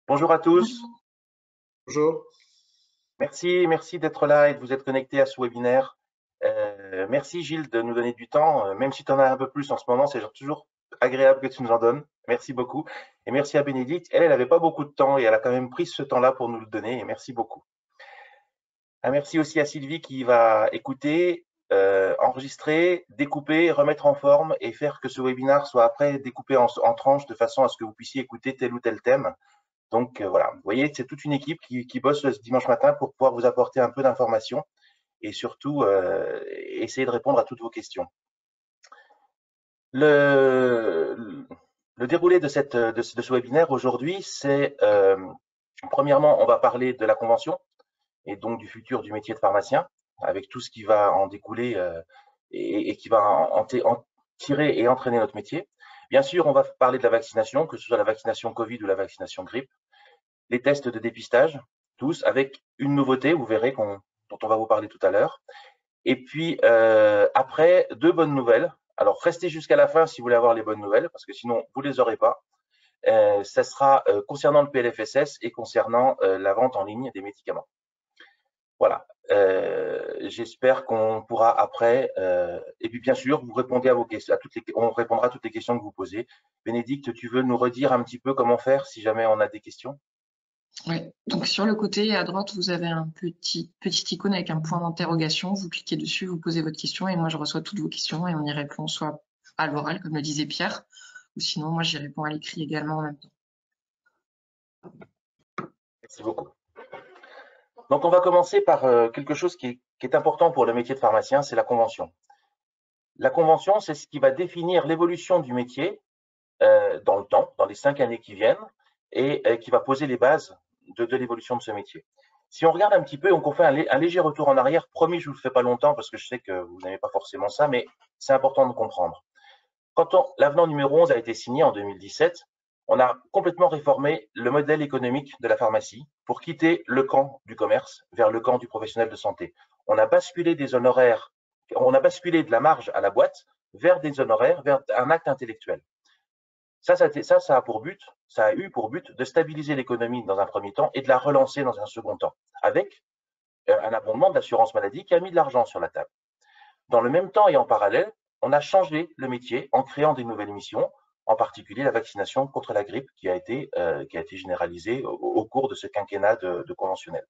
Bonjour à tous. Bonjour. Merci d'être là et de vous être connectés à ce webinaire. Merci Gilles de nous donner du temps, même si tu en as un peu plus en ce moment, c'est toujours agréable que tu nous en donnes. Merci beaucoup. Et merci à Bénédicte. Elle n'avait pas beaucoup de temps et elle a quand même pris ce temps-là pour nous le donner. Et merci beaucoup. Un merci aussi à Sylvie qui va écouter, enregistrer, découper, remettre en forme et faire que ce webinaire soit après découpé en tranches de façon à ce que vous puissiez écouter tel ou tel thème. Donc voilà, vous voyez, c'est toute une équipe qui bosse ce dimanche matin pour pouvoir vous apporter un peu d'informations et surtout essayer de répondre à toutes vos questions. Le déroulé de ce webinaire aujourd'hui, c'est premièrement, on va parler de la convention et donc du futur du métier de pharmacien, avec tout ce qui va en découler et qui va en tirer et entraîner notre métier. Bien sûr, on va parler de la vaccination, que ce soit la vaccination Covid ou la vaccination grippe. Les tests de dépistage, tous, avec une nouveauté, vous verrez, dont on va vous parler tout à l'heure. Et puis, après, deux bonnes nouvelles. Alors, restez jusqu'à la fin si vous voulez avoir les bonnes nouvelles, parce que sinon, vous ne les aurez pas. Ça sera concernant le PLFSS et concernant la vente en ligne des médicaments. Voilà. J'espère qu'on pourra après, et puis bien sûr, vous répondez à vos questions, on répondra à toutes les questions que vous posez. Bénédicte, tu veux nous redire un petit peu comment faire si jamais on a des questions? Oui, donc sur le côté à droite, vous avez un petit icône avec un point d'interrogation. Vous cliquez dessus, vous posez votre question et moi je reçois toutes vos questions et on y répond soit à l'oral, comme le disait Pierre, ou sinon moi j'y réponds à l'écrit également en même temps. Merci beaucoup. Donc, on va commencer par quelque chose qui est important pour le métier de pharmacien, c'est la convention. La convention, c'est ce qui va définir l'évolution du métier dans le temps, dans les 5 années qui viennent, et qui va poser les bases de l'évolution de ce métier. Si on regarde un petit peu, on fait un léger retour en arrière, promis, je ne vous le fais pas longtemps parce que je sais que vous n'aimez pas forcément ça, mais c'est important de comprendre. Quand l'avenant numéro 11 a été signé en 2017, on a complètement réformé le modèle économique de la pharmacie pour quitter le camp du commerce vers le camp du professionnel de santé. On a basculé des honoraires, on a basculé de la marge à la boîte vers des honoraires, vers un acte intellectuel. Ça a eu pour but de stabiliser l'économie dans un premier temps et de la relancer dans un second temps, avec un abondement de l'assurance maladie qui a mis de l'argent sur la table. Dans le même temps et en parallèle, on a changé le métier en créant des nouvelles missions, en particulier la vaccination contre la grippe qui a été généralisée au cours de ce quinquennat de conventionnel.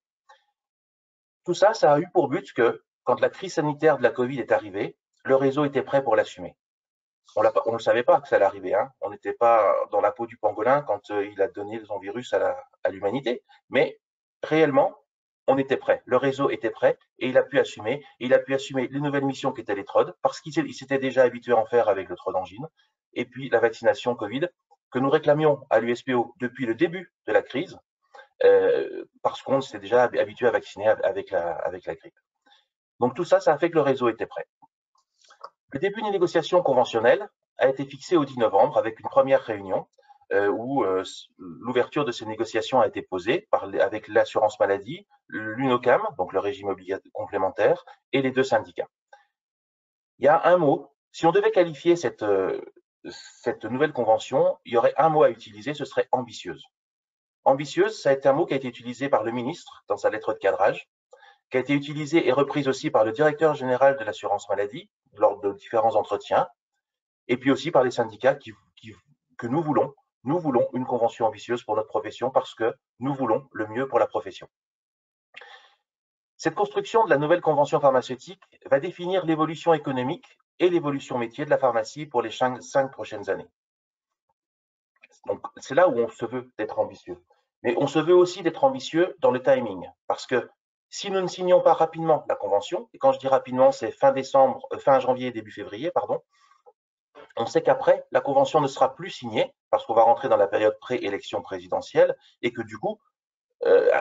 Tout ça, ça a eu pour but que, quand la crise sanitaire de la Covid est arrivée, le réseau était prêt pour l'assumer. On ne savait pas que ça allait arriver. Hein. On n'était pas dans la peau du pangolin quand il a donné son virus à l'humanité. Mais réellement, on était prêt. Le réseau était prêt et il a pu assumer. Et il a pu assumer les nouvelles missions qui étaient les TROD, parce qu'il s'était déjà habitué à en faire avec le TROD Angine. Et puis la vaccination Covid, que nous réclamions à l'USPO depuis le début de la crise, parce qu'on s'était déjà habitué à vacciner avec la grippe. Donc tout ça, ça a fait que le réseau était prêt. Le début des négociations conventionnelles a été fixé au 10 novembre avec une première réunion où l'ouverture de ces négociations a été posée avec l'assurance maladie, l'UNOCAM, donc le régime obligatoire complémentaire, et les deux syndicats. Il y a un mot, si on devait qualifier cette nouvelle convention, il y aurait un mot à utiliser, ce serait ambitieuse. Ambitieuse, ça a été un mot qui a été utilisé par le ministre dans sa lettre de cadrage, qui a été utilisée et reprise aussi par le directeur général de l'assurance maladie lors de différents entretiens, et puis aussi par les syndicats que nous voulons une convention ambitieuse pour notre profession parce que nous voulons le mieux pour la profession. Cette construction de la nouvelle convention pharmaceutique va définir l'évolution économique et l'évolution métier de la pharmacie pour les 5 prochaines années. Donc, c'est là où on se veut d'être ambitieux. Mais on se veut aussi d'être ambitieux dans le timing, parce que si nous ne signons pas rapidement la convention, et quand je dis rapidement, c'est fin janvier, début février, pardon, on sait qu'après, la convention ne sera plus signée, parce qu'on va rentrer dans la période pré-élection présidentielle, et que du coup,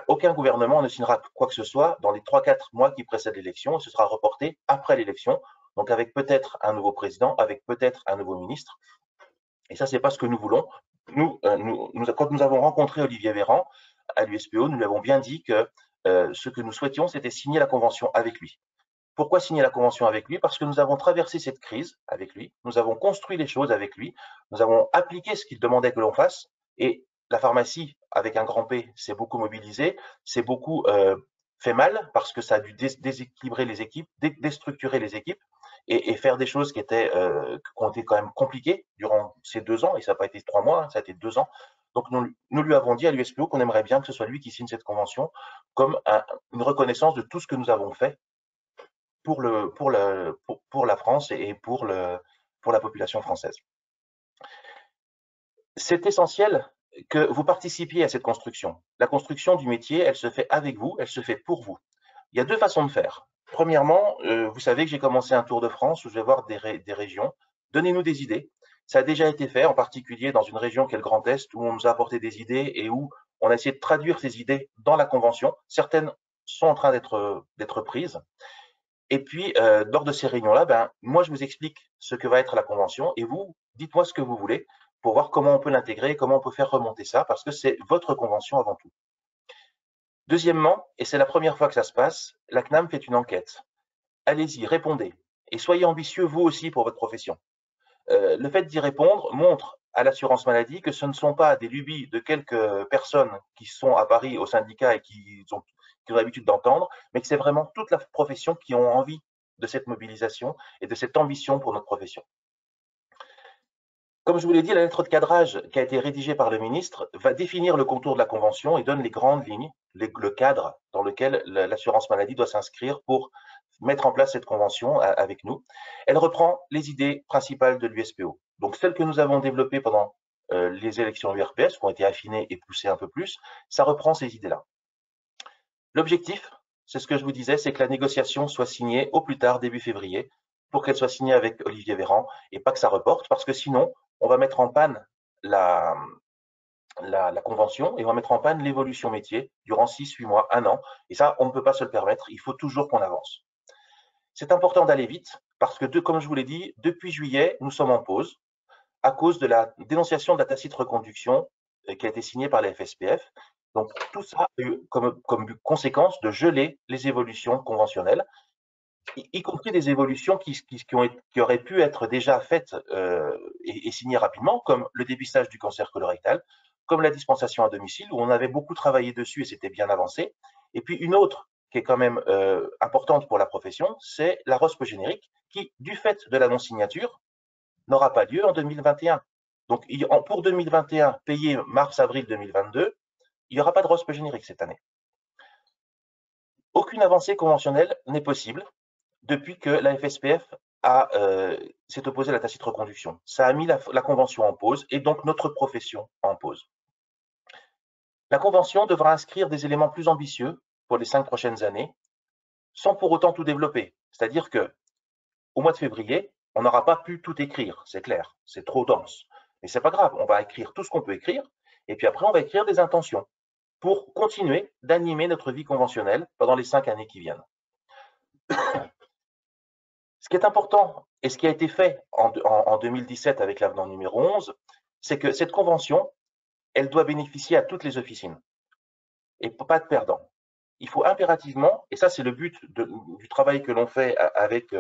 aucun gouvernement ne signera quoi que ce soit dans les 3-4 mois qui précèdent l'élection, et ce sera reporté après l'élection, donc avec peut-être un nouveau président, avec peut-être un nouveau ministre. Et ça, c'est pas ce que nous voulons. Quand nous avons rencontré Olivier Véran à l'USPO, nous lui avons bien dit que ce que nous souhaitions, c'était signer la convention avec lui. Pourquoi signer la convention avec lui? Parce que nous avons traversé cette crise avec lui, nous avons construit les choses avec lui, nous avons appliqué ce qu'il demandait que l'on fasse, et la pharmacie, avec un grand P, s'est beaucoup mobilisée, s'est beaucoup fait mal parce que ça a dû déséquilibrer les équipes, déstructurer les équipes et faire des choses qui ont été quand même compliquées durant ces 2 ans, et ça n'a pas été 3 mois, hein, ça a été 2 ans. Donc nous lui avons dit à l'USPO qu'on aimerait bien que ce soit lui qui signe cette convention comme une reconnaissance de tout ce que nous avons fait pour la France et pour la population française. C'est essentiel que vous participiez à cette construction. La construction du métier, elle se fait avec vous, elle se fait pour vous. Il y a 2 façons de faire. Premièrement, vous savez que j'ai commencé un tour de France où je vais voir des régions. Donnez-nous des idées. Ça a déjà été fait, en particulier dans une région qui est le Grand Est, où on nous a apporté des idées et où on a essayé de traduire ces idées dans la convention. Certaines sont en train d'être prises. Et puis, lors de ces réunions-là, moi, je vous explique ce que va être la convention et vous, dites-moi ce que vous voulez pour voir comment on peut l'intégrer, comment on peut faire remonter ça, parce que c'est votre convention avant tout. Deuxièmement, et c'est la première fois que ça se passe, la CNAM fait une enquête. Allez-y, répondez. Et soyez ambitieux, vous aussi, pour votre profession. Le fait d'y répondre montre à l'assurance maladie que ce ne sont pas des lubies de quelques personnes qui sont à Paris au syndicat et qui ont l'habitude d'entendre, mais que c'est vraiment toute la profession qui ont envie de cette mobilisation et de cette ambition pour notre profession. Comme je vous l'ai dit, la lettre de cadrage qui a été rédigée par le ministre va définir le contour de la convention et donne les grandes lignes, le cadre dans lequel l'assurance maladie doit s'inscrire pour mettre en place cette convention avec nous. Elle reprend les idées principales de l'USPO. Donc celles que nous avons développées pendant les élections URPS, qui ont été affinées et poussées un peu plus, ça reprend ces idées-là. L'objectif, c'est ce que je vous disais, c'est que la négociation soit signée au plus tard début février, pour qu'elle soit signée avec Olivier Véran et pas que ça reporte, parce que sinon, on va mettre en panne la convention et on va mettre en panne l'évolution métier durant 6, 8 mois, 1 an. Et ça, on ne peut pas se le permettre. Il faut toujours qu'on avance. C'est important d'aller vite parce que, comme je vous l'ai dit, depuis juillet, nous sommes en pause à cause de la dénonciation de la tacite reconduction qui a été signée par la FSPF. Donc, tout ça a eu comme conséquence de geler les évolutions conventionnelles, y compris des évolutions qui auraient pu être déjà faites et signées rapidement, comme le dépistage du cancer colorectal, comme la dispensation à domicile, où on avait beaucoup travaillé dessus et c'était bien avancé. Et puis une autre qui est quand même importante pour la profession, c'est la ROSP générique, qui, du fait de la non-signature, n'aura pas lieu en 2021. Donc, pour 2021, payé mars-avril 2022, il n'y aura pas de ROSP générique cette année. Aucune avancée conventionnelle n'est possible depuis que la FSPF s'est opposée à la tacite reconduction. Ça a mis la convention en pause et donc notre profession en pause. La convention devra inscrire des éléments plus ambitieux pour les 5 prochaines années, sans pour autant tout développer. C'est-à-dire que au mois de février, on n'aura pas pu tout écrire, c'est clair, c'est trop dense. Mais c'est pas grave, on va écrire tout ce qu'on peut écrire, et puis après on va écrire des intentions pour continuer d'animer notre vie conventionnelle pendant les 5 années qui viennent. Ce qui est important et ce qui a été fait en 2017 avec l'avenant numéro 11, c'est que cette convention, elle doit bénéficier à toutes les officines et pas de perdants. Il faut impérativement, et ça c'est le but du travail que l'on fait avec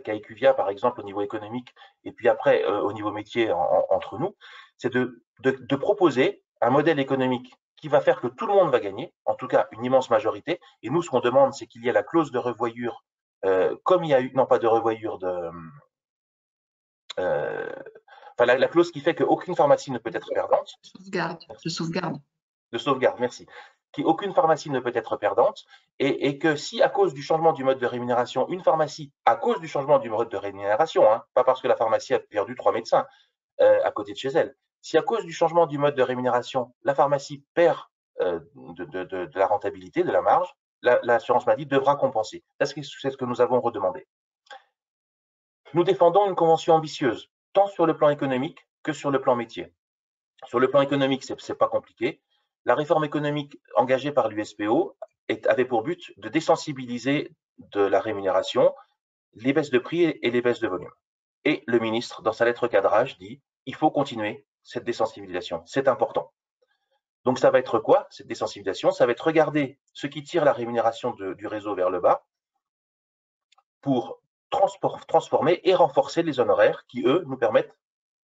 AECUVIA par exemple au niveau économique et puis après au niveau métier entre nous, c'est de proposer un modèle économique qui va faire que tout le monde va gagner, en tout cas une immense majorité. Et nous, ce qu'on demande, c'est qu'il y ait la clause de revoyure, comme il y a eu, non pas de revoyure, la clause qui fait qu'aucune pharmacie ne peut être perdante. De sauvegarde, merci. Aucune pharmacie ne peut être perdante et que si à cause du changement du mode de rémunération, une pharmacie, à cause du changement du mode de rémunération, hein, pas parce que la pharmacie a perdu 3 médecins à côté de chez elle, si à cause du changement du mode de rémunération, la pharmacie perd de la rentabilité, de la marge, l'assurance maladie devra compenser. C'est ce que nous avons redemandé. Nous défendons une convention ambitieuse, tant sur le plan économique que sur le plan métier. Sur le plan économique, c'est pas compliqué. La réforme économique engagée par l'USPO avait pour but de désensibiliser de la rémunération, les baisses de prix et les baisses de volume. Et le ministre, dans sa lettre cadrage, dit il faut continuer cette désensibilisation, c'est important. Donc ça va être quoi, cette désensibilisation? Ça va être regarder ce qui tire la rémunération du réseau vers le bas pour transformer et renforcer les honoraires qui, eux, nous permettent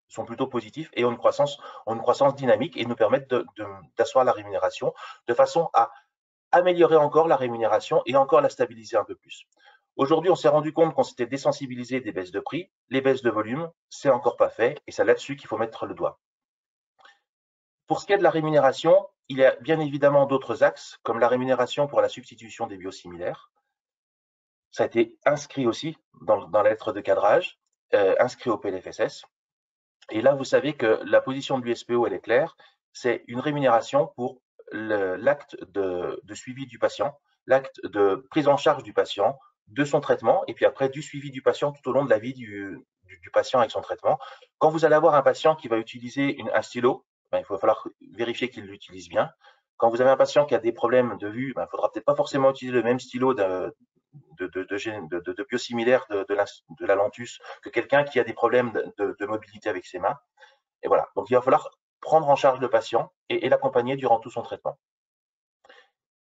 sont plutôt positifs et ont une croissance dynamique et nous permettent d'asseoir la rémunération de façon à améliorer encore la rémunération et encore la stabiliser un peu plus. Aujourd'hui, on s'est rendu compte qu'on s'était désensibilisé des baisses de prix, les baisses de volume, c'est encore pas fait et c'est là-dessus qu'il faut mettre le doigt. Pour ce qui est de la rémunération, il y a bien évidemment d'autres axes, comme la rémunération pour la substitution des biosimilaires. Ça a été inscrit aussi dans la lettre de cadrage, inscrit au PLFSS. Et là, vous savez que la position de l'USPO, elle est claire, c'est une rémunération pour l'acte de suivi du patient, l'acte de prise en charge du patient, de son traitement, et puis après du suivi du patient tout au long de la vie du patient avec son traitement. Quand vous allez avoir un patient qui va utiliser un stylo, ben, il va falloir vérifier qu'il l'utilise bien. Quand vous avez un patient qui a des problèmes de vue, ben, il ne faudra peut-être pas forcément utiliser le même stylo de biosimilaire de la Lantus que quelqu'un qui a des problèmes de mobilité avec ses mains. Et voilà, donc il va falloir prendre en charge le patient et l'accompagner durant tout son traitement.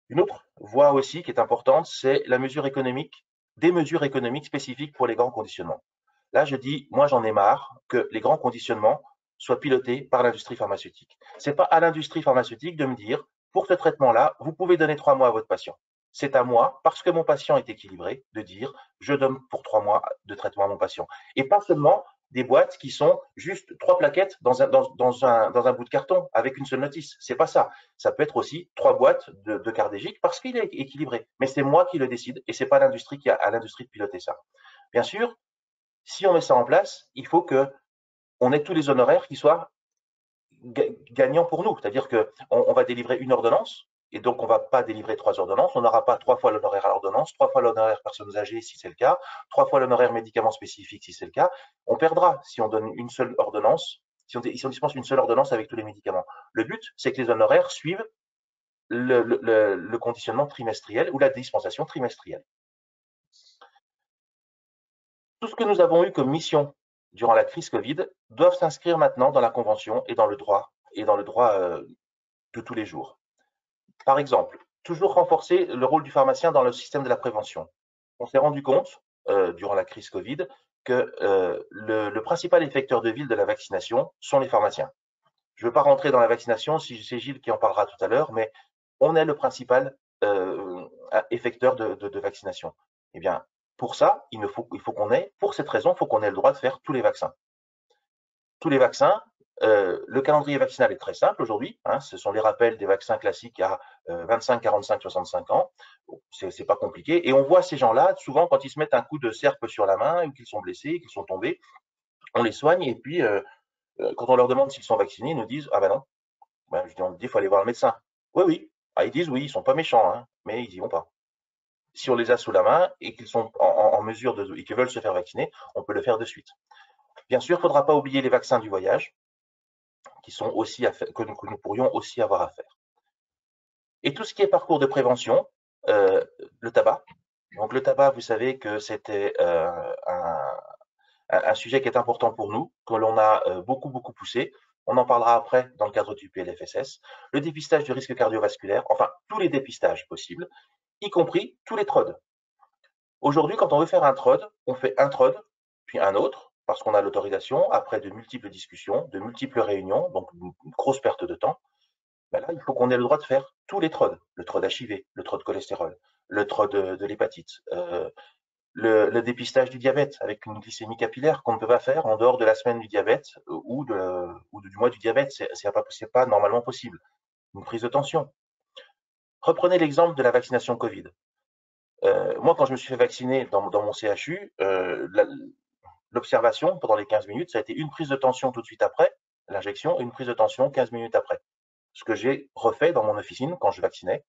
Une autre voie aussi qui est importante, c'est la mesure économique, des mesures économiques spécifiques pour les grands conditionnements. Là, je dis, moi j'en ai marre que les grands conditionnements soient pilotés par l'industrie pharmaceutique. Ce n'est pas à l'industrie pharmaceutique de me dire, pour ce traitement-là, vous pouvez donner 3 mois à votre patient. C'est à moi, parce que mon patient est équilibré, de dire, je donne pour 3 mois de traitement à mon patient. Et pas seulement des boîtes qui sont juste 3 plaquettes dans un bout de carton avec une seule notice. C'est pas ça. Ça peut être aussi 3 boîtes de Cardégique parce qu'il est équilibré. Mais c'est moi qui le décide et c'est pas l'industrie qui a à l'industrie de piloter ça. Bien sûr, si on met ça en place, il faut qu'on ait tous les honoraires qui soient gagnants pour nous. C'est-à-dire qu'on va délivrer une ordonnance et donc on ne va pas délivrer 3 ordonnances. On n'aura pas 3 fois l'honoraire à l'ordonnance, 3 fois l'honoraire personnes âgées si c'est le cas, 3 fois l'honoraire médicaments spécifiques si c'est le cas. On perdra si on donne une seule ordonnance, si on dispense une seule ordonnance avec tous les médicaments. Le but, c'est que les honoraires suivent le conditionnement trimestriel ou la dispensation trimestrielle. Tout ce que nous avons eu comme mission durant la crise Covid doivent s'inscrire maintenant dans la Convention et dans le droit de tous les jours. Par exemple, toujours renforcer le rôle du pharmacien dans le système de la prévention. On s'est rendu compte, durant la crise Covid, que le principal effecteur de ville de la vaccination sont les pharmaciens. Je ne veux pas rentrer dans la vaccination, c'est Gilles qui en parlera tout à l'heure, mais on est le principal effecteur de vaccination. Eh bien, pour ça, pour cette raison, il faut qu'on ait le droit de faire tous les vaccins. Tous les vaccins, le calendrier vaccinal est très simple aujourd'hui. Hein, ce sont les rappels des vaccins classiques à 25, 45, 65 ans. C'est pas compliqué. Et on voit ces gens-là, souvent, quand ils se mettent un coup de serpe sur la main ou qu'ils sont blessés, qu'ils sont tombés, on les soigne et puis quand on leur demande s'ils sont vaccinés, ils nous disent ah ben non. Ben, je dis on dit il faut aller voir le médecin. Oui, oui. Ah, ils disent oui, ils sont pas méchants, hein, mais ils y vont pas. Si on les a sous la main et qu'ils sont en mesure et qu'ils veulent se faire vacciner, on peut le faire de suite. Bien sûr, il ne faudra pas oublier les vaccins du voyage, qui sont aussi que nous pourrions aussi avoir à faire. Et tout ce qui est parcours de prévention, le tabac. Donc le tabac, vous savez que c'était un sujet qui est important pour nous, que l'on a beaucoup poussé. On en parlera après dans le cadre du PLFSS. Le dépistage du risque cardiovasculaire, enfin tous les dépistages possibles, y compris tous les TROD. Aujourd'hui, quand on veut faire un TROD, on fait un TROD, puis un autre, parce qu'on a l'autorisation, après de multiples discussions, de multiples réunions, donc une grosse perte de temps. Ben là, il faut qu'on ait le droit de faire tous les TROD, le TROD HIV, le TROD cholestérol, le TROD de l'hépatite, le dépistage du diabète avec une glycémie capillaire qu'on ne peut pas faire en dehors de la semaine du diabète ou du mois du diabète, c'est pas normalement possible. Une prise de tension. Reprenez l'exemple de la vaccination Covid. Moi, quand je me suis fait vacciner dans mon CHU, l'observation pendant les 15 minutes, ça a été une prise de tension tout de suite après l'injection et une prise de tension 15 minutes après. Ce que j'ai refait dans mon officine quand je vaccinais,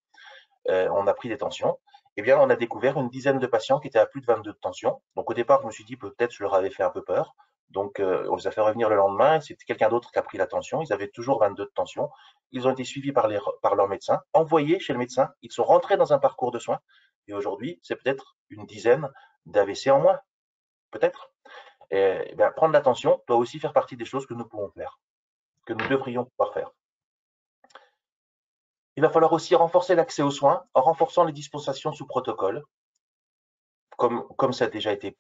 on a pris des tensions. Eh bien, on a découvert une dizaine de patients qui étaient à plus de 22 de tension. Donc, au départ, je me suis dit peut-être je leur avais fait un peu peur. Donc, on les a fait revenir le lendemain. C'était quelqu'un d'autre qui a pris la tension. Ils avaient toujours 22 de tension. Ils ont été suivis par leur médecin, envoyés chez le médecin. Ils sont rentrés dans un parcours de soins. Et aujourd'hui, c'est peut-être une dizaine d'AVC en moins. Peut-être. Eh bien, prendre la tension doit aussi faire partie des choses que nous pouvons faire, que nous devrions pouvoir faire. Il va falloir aussi renforcer l'accès aux soins en renforçant les dispensations sous protocole, comme ça a déjà été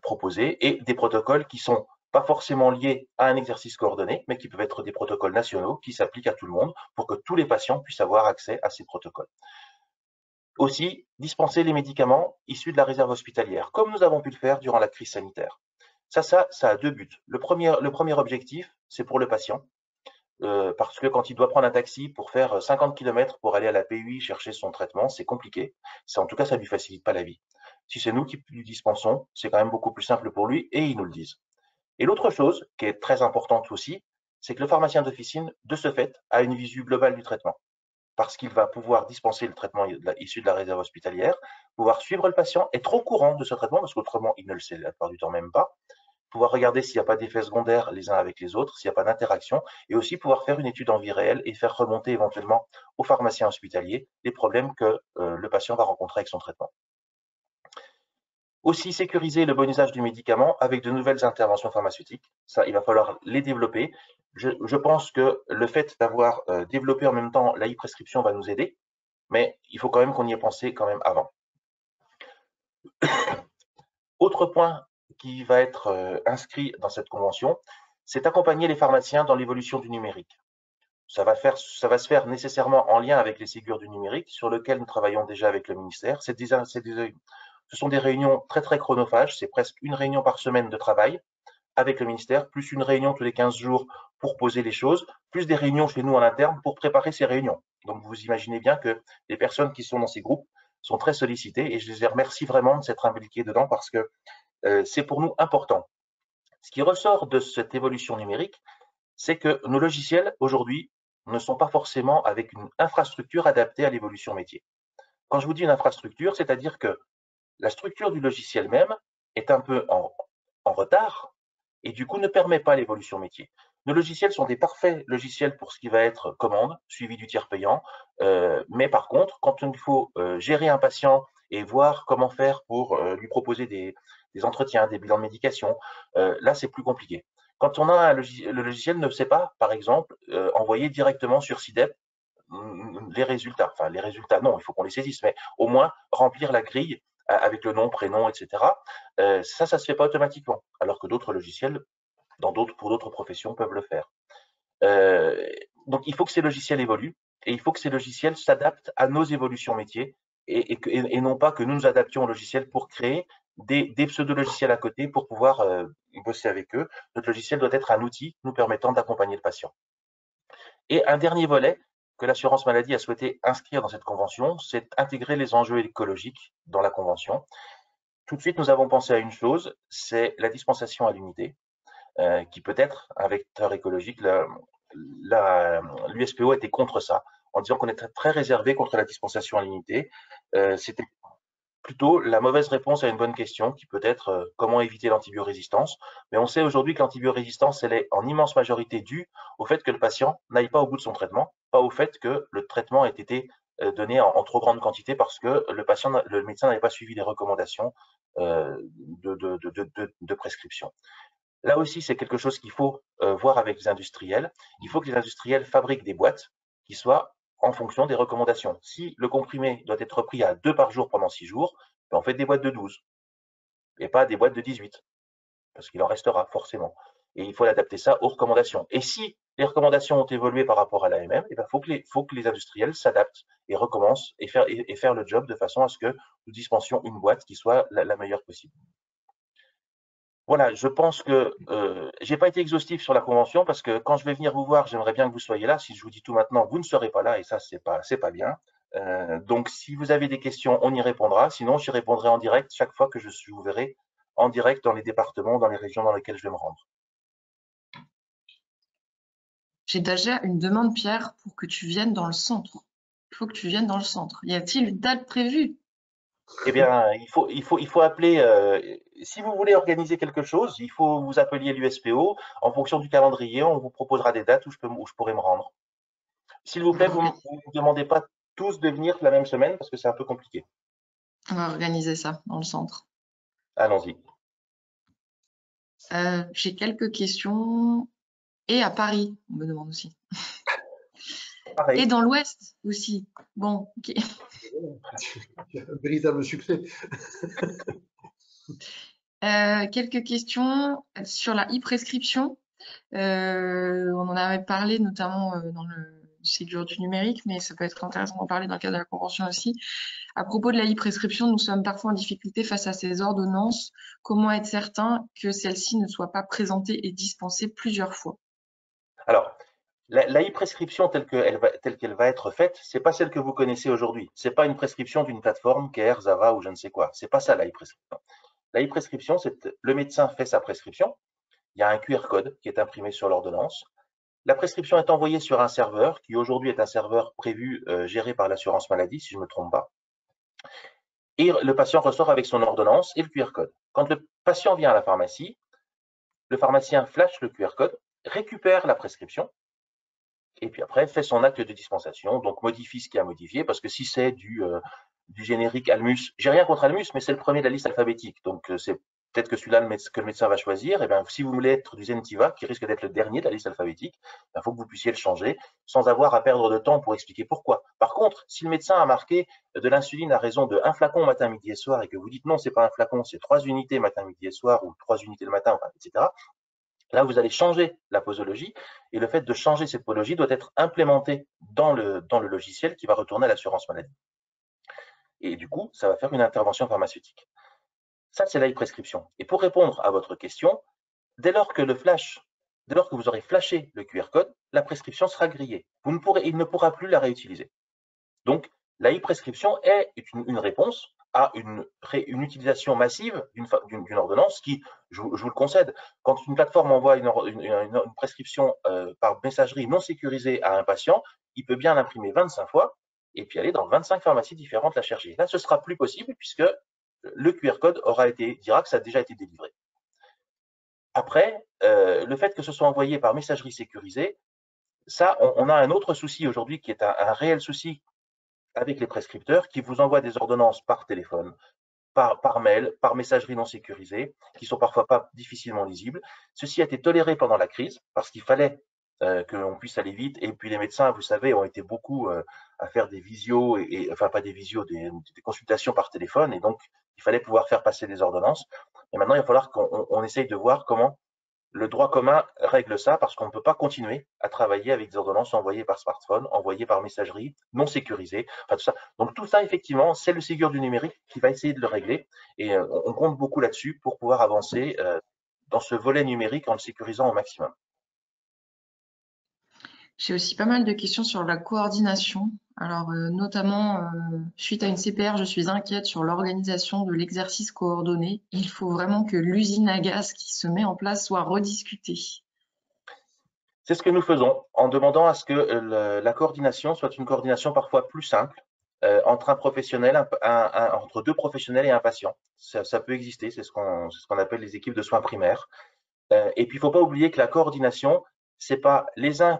proposé, et des protocoles qui sont pas forcément liés à un exercice coordonné, mais qui peuvent être des protocoles nationaux qui s'appliquent à tout le monde pour que tous les patients puissent avoir accès à ces protocoles. Aussi, dispenser les médicaments issus de la réserve hospitalière, comme nous avons pu le faire durant la crise sanitaire. Ça a deux buts. Le premier objectif, c'est pour le patient, parce que quand il doit prendre un taxi pour faire 50 km pour aller à la PUI chercher son traitement, c'est compliqué. En tout cas, ça ne lui facilite pas la vie. Si c'est nous qui lui dispensons, c'est quand même beaucoup plus simple pour lui et ils nous le disent. Et l'autre chose qui est très importante aussi, c'est que le pharmacien d'officine, de ce fait, a une visu globale du traitement. Parce qu'il va pouvoir dispenser le traitement issu de la réserve hospitalière, pouvoir suivre le patient, être au courant de ce traitement, parce qu'autrement, il ne le sait la plupart du temps même pas, pouvoir regarder s'il n'y a pas d'effets secondaires les uns avec les autres, s'il n'y a pas d'interaction, et aussi pouvoir faire une étude en vie réelle et faire remonter éventuellement au pharmacien hospitalier les problèmes que le patient va rencontrer avec son traitement. Aussi sécuriser le bon usage du médicament avec de nouvelles interventions pharmaceutiques. Ça, il va falloir les développer. Je pense que le fait d'avoir développé en même temps la e-prescription va nous aider, mais il faut quand même qu'on y ait pensé quand même avant. Autre point qui va être inscrit dans cette convention, c'est accompagner les pharmaciens dans l'évolution du numérique. Ça va se faire nécessairement en lien avec les Ségur du numérique, sur lequel nous travaillons déjà avec le ministère. Ce sont des réunions très très chronophages, c'est presque une réunion par semaine de travail avec le ministère, plus une réunion tous les 15 jours pour poser les choses, plus des réunions chez nous en interne pour préparer ces réunions. Donc vous imaginez bien que les personnes qui sont dans ces groupes sont très sollicitées et je les remercie vraiment de s'être impliquées dedans parce que c'est pour nous important. Ce qui ressort de cette évolution numérique, c'est que nos logiciels aujourd'hui ne sont pas forcément avec une infrastructure adaptée à l'évolution métier. Quand je vous dis une infrastructure, c'est-à-dire que la structure du logiciel même est un peu en retard et du coup ne permet pas l'évolution métier. Nos logiciels sont des parfaits logiciels pour ce qui va être commande, suivi du tiers payant, mais par contre, quand il faut gérer un patient et voir comment faire pour lui proposer des entretiens, des bilans de médication, là c'est plus compliqué. Quand on a le logiciel ne sait pas, par exemple, envoyer directement sur CIDEP les résultats. Enfin, les résultats, non, il faut qu'on les saisisse, mais au moins remplir la grille avec le nom, prénom, etc. Ça se fait pas automatiquement, alors que d'autres logiciels, pour d'autres professions, peuvent le faire. Donc, il faut que ces logiciels évoluent et il faut que ces logiciels s'adaptent à nos évolutions métiers et non pas que nous nous adaptions au logiciel pour créer des pseudo-logiciels à côté pour pouvoir bosser avec eux. Notre logiciel doit être un outil nous permettant d'accompagner le patient. Et un dernier volet que l'assurance maladie a souhaité inscrire dans cette convention, c'est intégrer les enjeux écologiques dans la convention. Tout de suite, nous avons pensé à une chose, c'est la dispensation à l'unité, qui peut être un vecteur écologique. L'USPO était contre ça, en disant qu'on était très réservé contre la dispensation à l'unité. C'était plutôt la mauvaise réponse à une bonne question, qui peut être comment éviter l'antibiorésistance. Mais on sait aujourd'hui que l'antibiorésistance, elle est en immense majorité due au fait que le patient n'aille pas au bout de son traitement, pas au fait que le traitement ait été donné en trop grande quantité parce que le médecin n'avait pas suivi les recommandations de prescription. Là aussi, c'est quelque chose qu'il faut voir avec les industriels. Il faut que les industriels fabriquent des boîtes qui soient en fonction des recommandations. Si le comprimé doit être pris à 2 par jour pendant 6 jours, ben on fait des boîtes de 12 et pas des boîtes de 18, parce qu'il en restera forcément. Et il faut adapter ça aux recommandations. Et si les recommandations ont évolué par rapport à l'AMM, il faut que les industriels s'adaptent et recommencent et faire le job de façon à ce que nous dispensions une boîte qui soit la meilleure possible. Voilà, je pense que j'ai pas été exhaustif sur la convention parce que quand je vais venir vous voir, j'aimerais bien que vous soyez là. Si je vous dis tout maintenant, vous ne serez pas là et ça, c'est pas bien. Donc, si vous avez des questions, on y répondra. Sinon, j'y répondrai en direct chaque fois que je vous verrai en direct dans les départements, dans les régions dans lesquelles je vais me rendre. J'ai déjà une demande, Pierre, pour que tu viennes dans le centre. Il faut que tu viennes dans le centre. Y a-t-il une date prévue? Eh bien, il faut appeler. Si vous voulez organiser quelque chose, il faut vous appeliez l'USPO. En fonction du calendrier, on vous proposera des dates où je pourrai me rendre. S'il vous plaît, vous ne me demandez pas tous de venir la même semaine parce que c'est un peu compliqué. On va organiser ça dans le centre. Allons-y. J'ai quelques questions. Et à Paris, on me demande aussi. Pareil. Et dans l'Ouest aussi. Bon, ok. Un véritable succès. Quelques questions sur la e-prescription. On en avait parlé notamment dans le Ségur du numérique, mais ça peut être intéressant d'en parler dans le cadre de la convention aussi. À propos de la e-prescription, nous sommes parfois en difficulté face à ces ordonnances. Comment être certain que celles-ci ne soient pas présentées et dispensées plusieurs fois? Alors, la e-prescription telle qu'elle va être faite, c'est pas celle que vous connaissez aujourd'hui. C'est pas une prescription d'une plateforme Care, Zava ou je ne sais quoi. C'est pas ça la e-prescription. La e-prescription, c'est le médecin fait sa prescription. Il y a un QR code qui est imprimé sur l'ordonnance. La prescription est envoyée sur un serveur qui aujourd'hui est un serveur prévu, géré par l'assurance maladie, si je ne me trompe pas. Et le patient ressort avec son ordonnance et le QR code. Quand le patient vient à la pharmacie, le pharmacien flash le QR code, récupère la prescription et puis après fait son acte de dispensation, donc modifie ce qu'il y a modifié, parce que si c'est du générique Almus, j'ai rien contre Almus, mais c'est le premier de la liste alphabétique, donc c'est peut-être que celui-là que le médecin va choisir, et bien si vous voulez être du Zentiva, qui risque d'être le dernier de la liste alphabétique, il faut que vous puissiez le changer sans avoir à perdre de temps pour expliquer pourquoi. Par contre, si le médecin a marqué de l'insuline à raison de 1 flacon matin, midi et soir, et que vous dites non, c'est pas un flacon, c'est 3 unités matin, midi et soir, ou 3 unités le matin, etc., là, vous allez changer la posologie et le fait de changer cette posologie doit être implémenté dans le logiciel qui va retourner à l'assurance maladie. Et du coup, ça va faire une intervention pharmaceutique. Ça, c'est l'e-prescription. Et pour répondre à votre question, dès lors que vous aurez flashé le QR code, la prescription sera grillée. Il ne pourra plus la réutiliser. Donc, la e-prescription est une réponse à une utilisation massive d'une ordonnance qui, je vous le concède, quand une plateforme envoie une prescription par messagerie non sécurisée à un patient, il peut bien l'imprimer 25 fois et puis aller dans 25 pharmacies différentes la chercher. Là, ce sera plus possible puisque le QR code dira que ça a déjà été délivré. Après, le fait que ce soit envoyé par messagerie sécurisée, ça, on a un autre souci aujourd'hui qui est un réel souci avec les prescripteurs qui vous envoient des ordonnances par téléphone, par mail, par messagerie non sécurisée, qui sont parfois pas difficilement lisibles. Ceci a été toléré pendant la crise parce qu'il fallait que l'on puisse aller vite. Et puis les médecins, vous savez, ont été beaucoup à faire des visios, enfin pas des visios, des consultations par téléphone. Et donc, il fallait pouvoir faire passer des ordonnances. Et maintenant, il va falloir qu'on essaye de voir comment le droit commun règle ça parce qu'on ne peut pas continuer à travailler avec des ordonnances envoyées par smartphone, envoyées par messagerie, non sécurisées, enfin tout ça. Donc tout ça, effectivement, c'est le Ségur du numérique qui va essayer de le régler et on compte beaucoup là-dessus pour pouvoir avancer dans ce volet numérique en le sécurisant au maximum. J'ai aussi pas mal de questions sur la coordination. Alors, notamment, suite à une CPR, je suis inquiète sur l'organisation de l'exercice coordonné. Il faut vraiment que l'usine à gaz qui se met en place soit rediscutée. C'est ce que nous faisons en demandant à ce que la coordination soit une coordination parfois plus simple entre un professionnel, entre deux professionnels et un patient. Ça peut exister, c'est ce qu'on appelle les équipes de soins primaires. Et puis, il ne faut pas oublier que la coordination, c'est pas les uns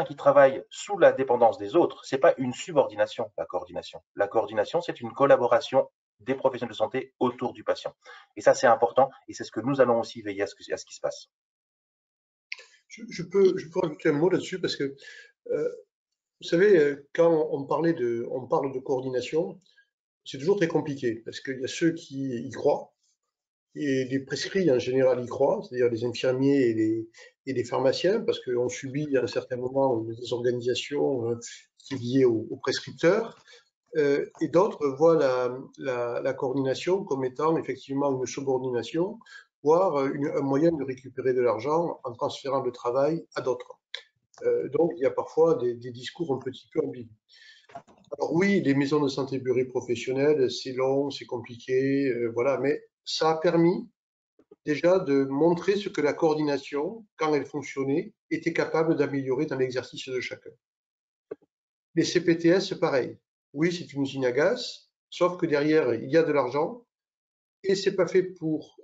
qui travaillent sous la dépendance des autres, c'est pas une subordination, la coordination. La coordination, c'est une collaboration des professionnels de santé autour du patient. Et ça, c'est important et c'est ce que nous allons aussi veiller à ce qui se passe. Je peux rajouter un mot là-dessus parce que, vous savez, quand on parle de coordination, c'est toujours très compliqué parce qu'il y a ceux qui y croient et les prescrits en général y croient, c'est-à-dire les infirmiers et les pharmaciens, parce qu'on subit à un certain moment une désorganisation qui est liée aux prescripteurs. Et d'autres voient la coordination comme étant effectivement une subordination, voire un moyen de récupérer de l'argent en transférant le travail à d'autres. Donc, il y a parfois des discours un petit peu ambigus. Alors oui, les maisons de santé pluriprofessionnelles, c'est long, c'est compliqué, voilà, mais ça a permis déjà de montrer ce que la coordination, quand elle fonctionnait, était capable d'améliorer dans l'exercice de chacun. Les CPTS, pareil. Oui, c'est une usine à gaz, sauf que derrière, il y a de l'argent, et c'est pas fait pour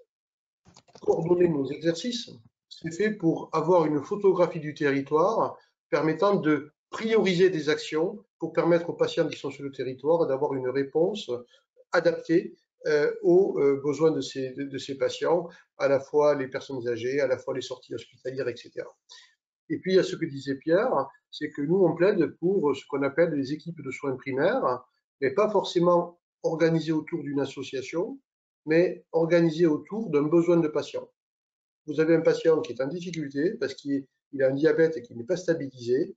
coordonner nos exercices, c'est fait pour avoir une photographie du territoire permettant de prioriser des actions pour permettre aux patients qui sont sur le territoire d'avoir une réponse adaptée aux besoins de ces patients, à la fois les personnes âgées, à la fois les sorties hospitalières, etc. Et puis, il y a ce que disait Pierre, c'est que nous, on plaide pour ce qu'on appelle les équipes de soins primaires, mais pas forcément organisées autour d'une association, mais organisé autour d'un besoin de patient. Vous avez un patient qui est en difficulté parce qu'il a un diabète et qu'il n'est pas stabilisé.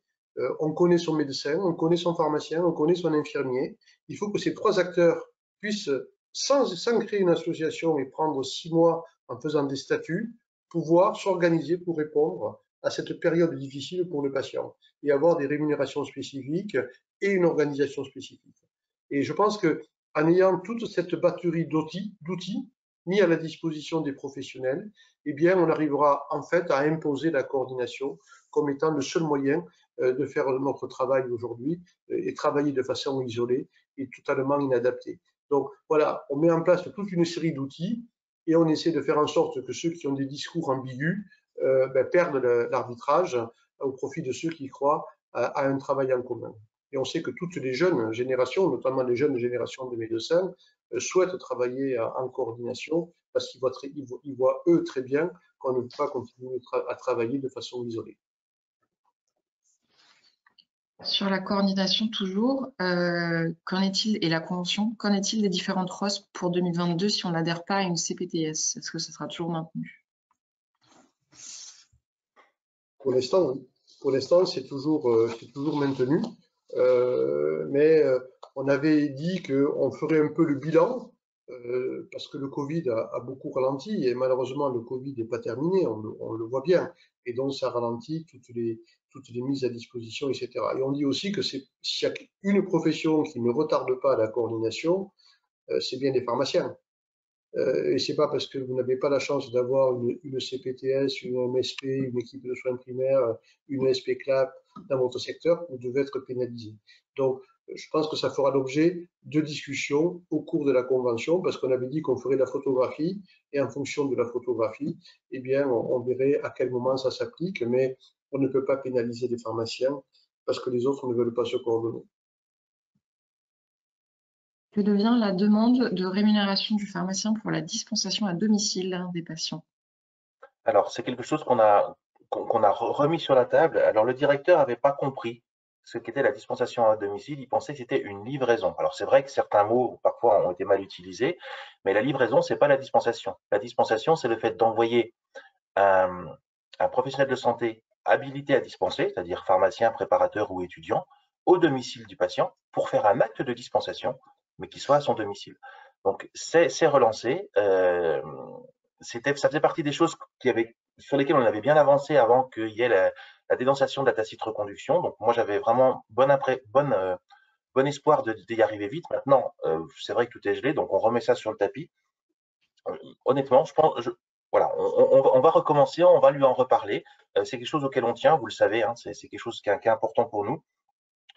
On connaît son médecin, on connaît son pharmacien, on connaît son infirmier. Il faut que ces trois acteurs puissent, sans créer une association et prendre 6 mois en faisant des statuts, pouvoir s'organiser pour répondre à cette période difficile pour le patient et avoir des rémunérations spécifiques et une organisation spécifique. Et je pense qu'en ayant toute cette batterie d'outils mis à la disposition des professionnels, eh bien, on arrivera en fait à imposer la coordination comme étant le seul moyen de faire notre travail aujourd'hui et travailler de façon isolée et totalement inadaptée. Donc voilà, on met en place toute une série d'outils et on essaie de faire en sorte que ceux qui ont des discours ambigus perdent l'arbitrage au profit de ceux qui croient à un travail en commun. Et on sait que toutes les jeunes générations, notamment les jeunes générations de médecins, souhaitent travailler en coordination parce qu'ils voient eux très bien qu'on ne peut pas continuer à travailler de façon isolée. Sur la coordination toujours, qu'en est-il, et la convention, qu'en est-il des différentes ROS pour 2022 si on n'adhère pas à une CPTS? Est-ce que ça sera toujours maintenu? Pour l'instant, oui. Pour l'instant, c'est toujours maintenu. Mais on avait dit qu'on ferait un peu le bilan parce que le Covid a beaucoup ralenti et malheureusement le Covid n'est pas terminé, on le voit bien. Et donc ça ralentit toutes les mises à disposition, etc. Et on dit aussi que s'il y a une profession qui ne retarde pas la coordination, c'est bien les pharmaciens. Et c'est pas parce que vous n'avez pas la chance d'avoir une CPTS, une MSP, une équipe de soins primaires, une SP-CLAP dans votre secteur que vous devez être pénalisé. Donc, je pense que ça fera l'objet de discussions au cours de la convention, parce qu'on avait dit qu'on ferait la photographie, et en fonction de la photographie, eh bien, on verrait à quel moment ça s'applique, mais on ne peut pas pénaliser les pharmaciens parce que les autres ne veulent pas se coordonner. Que devient la demande de rémunération du pharmacien pour la dispensation à domicile des patients? Alors, c'est quelque chose qu'on a remis sur la table. Alors, le directeur n'avait pas compris ce qu'était la dispensation à domicile. Il pensait que c'était une livraison. Alors, c'est vrai que certains mots, parfois, ont été mal utilisés, mais la livraison, c'est pas la dispensation. La dispensation, c'est le fait d'envoyer un, un professionnel de santé habilité à dispenser, c'est-à-dire pharmacien, préparateur ou étudiant, au domicile du patient pour faire un acte de dispensation, mais qui soit à son domicile. Donc, c'est relancé. Ça faisait partie des choses sur lesquelles on avait bien avancé avant qu'il y ait la dénonciation de la tacite reconduction. Donc, moi, j'avais vraiment bon espoir d'y arriver vite. Maintenant, c'est vrai que tout est gelé, donc on remet ça sur le tapis. Honnêtement, je pense, voilà, on va recommencer, on va lui en reparler. C'est quelque chose auquel on tient, vous le savez, hein, c'est quelque chose qui est important pour nous.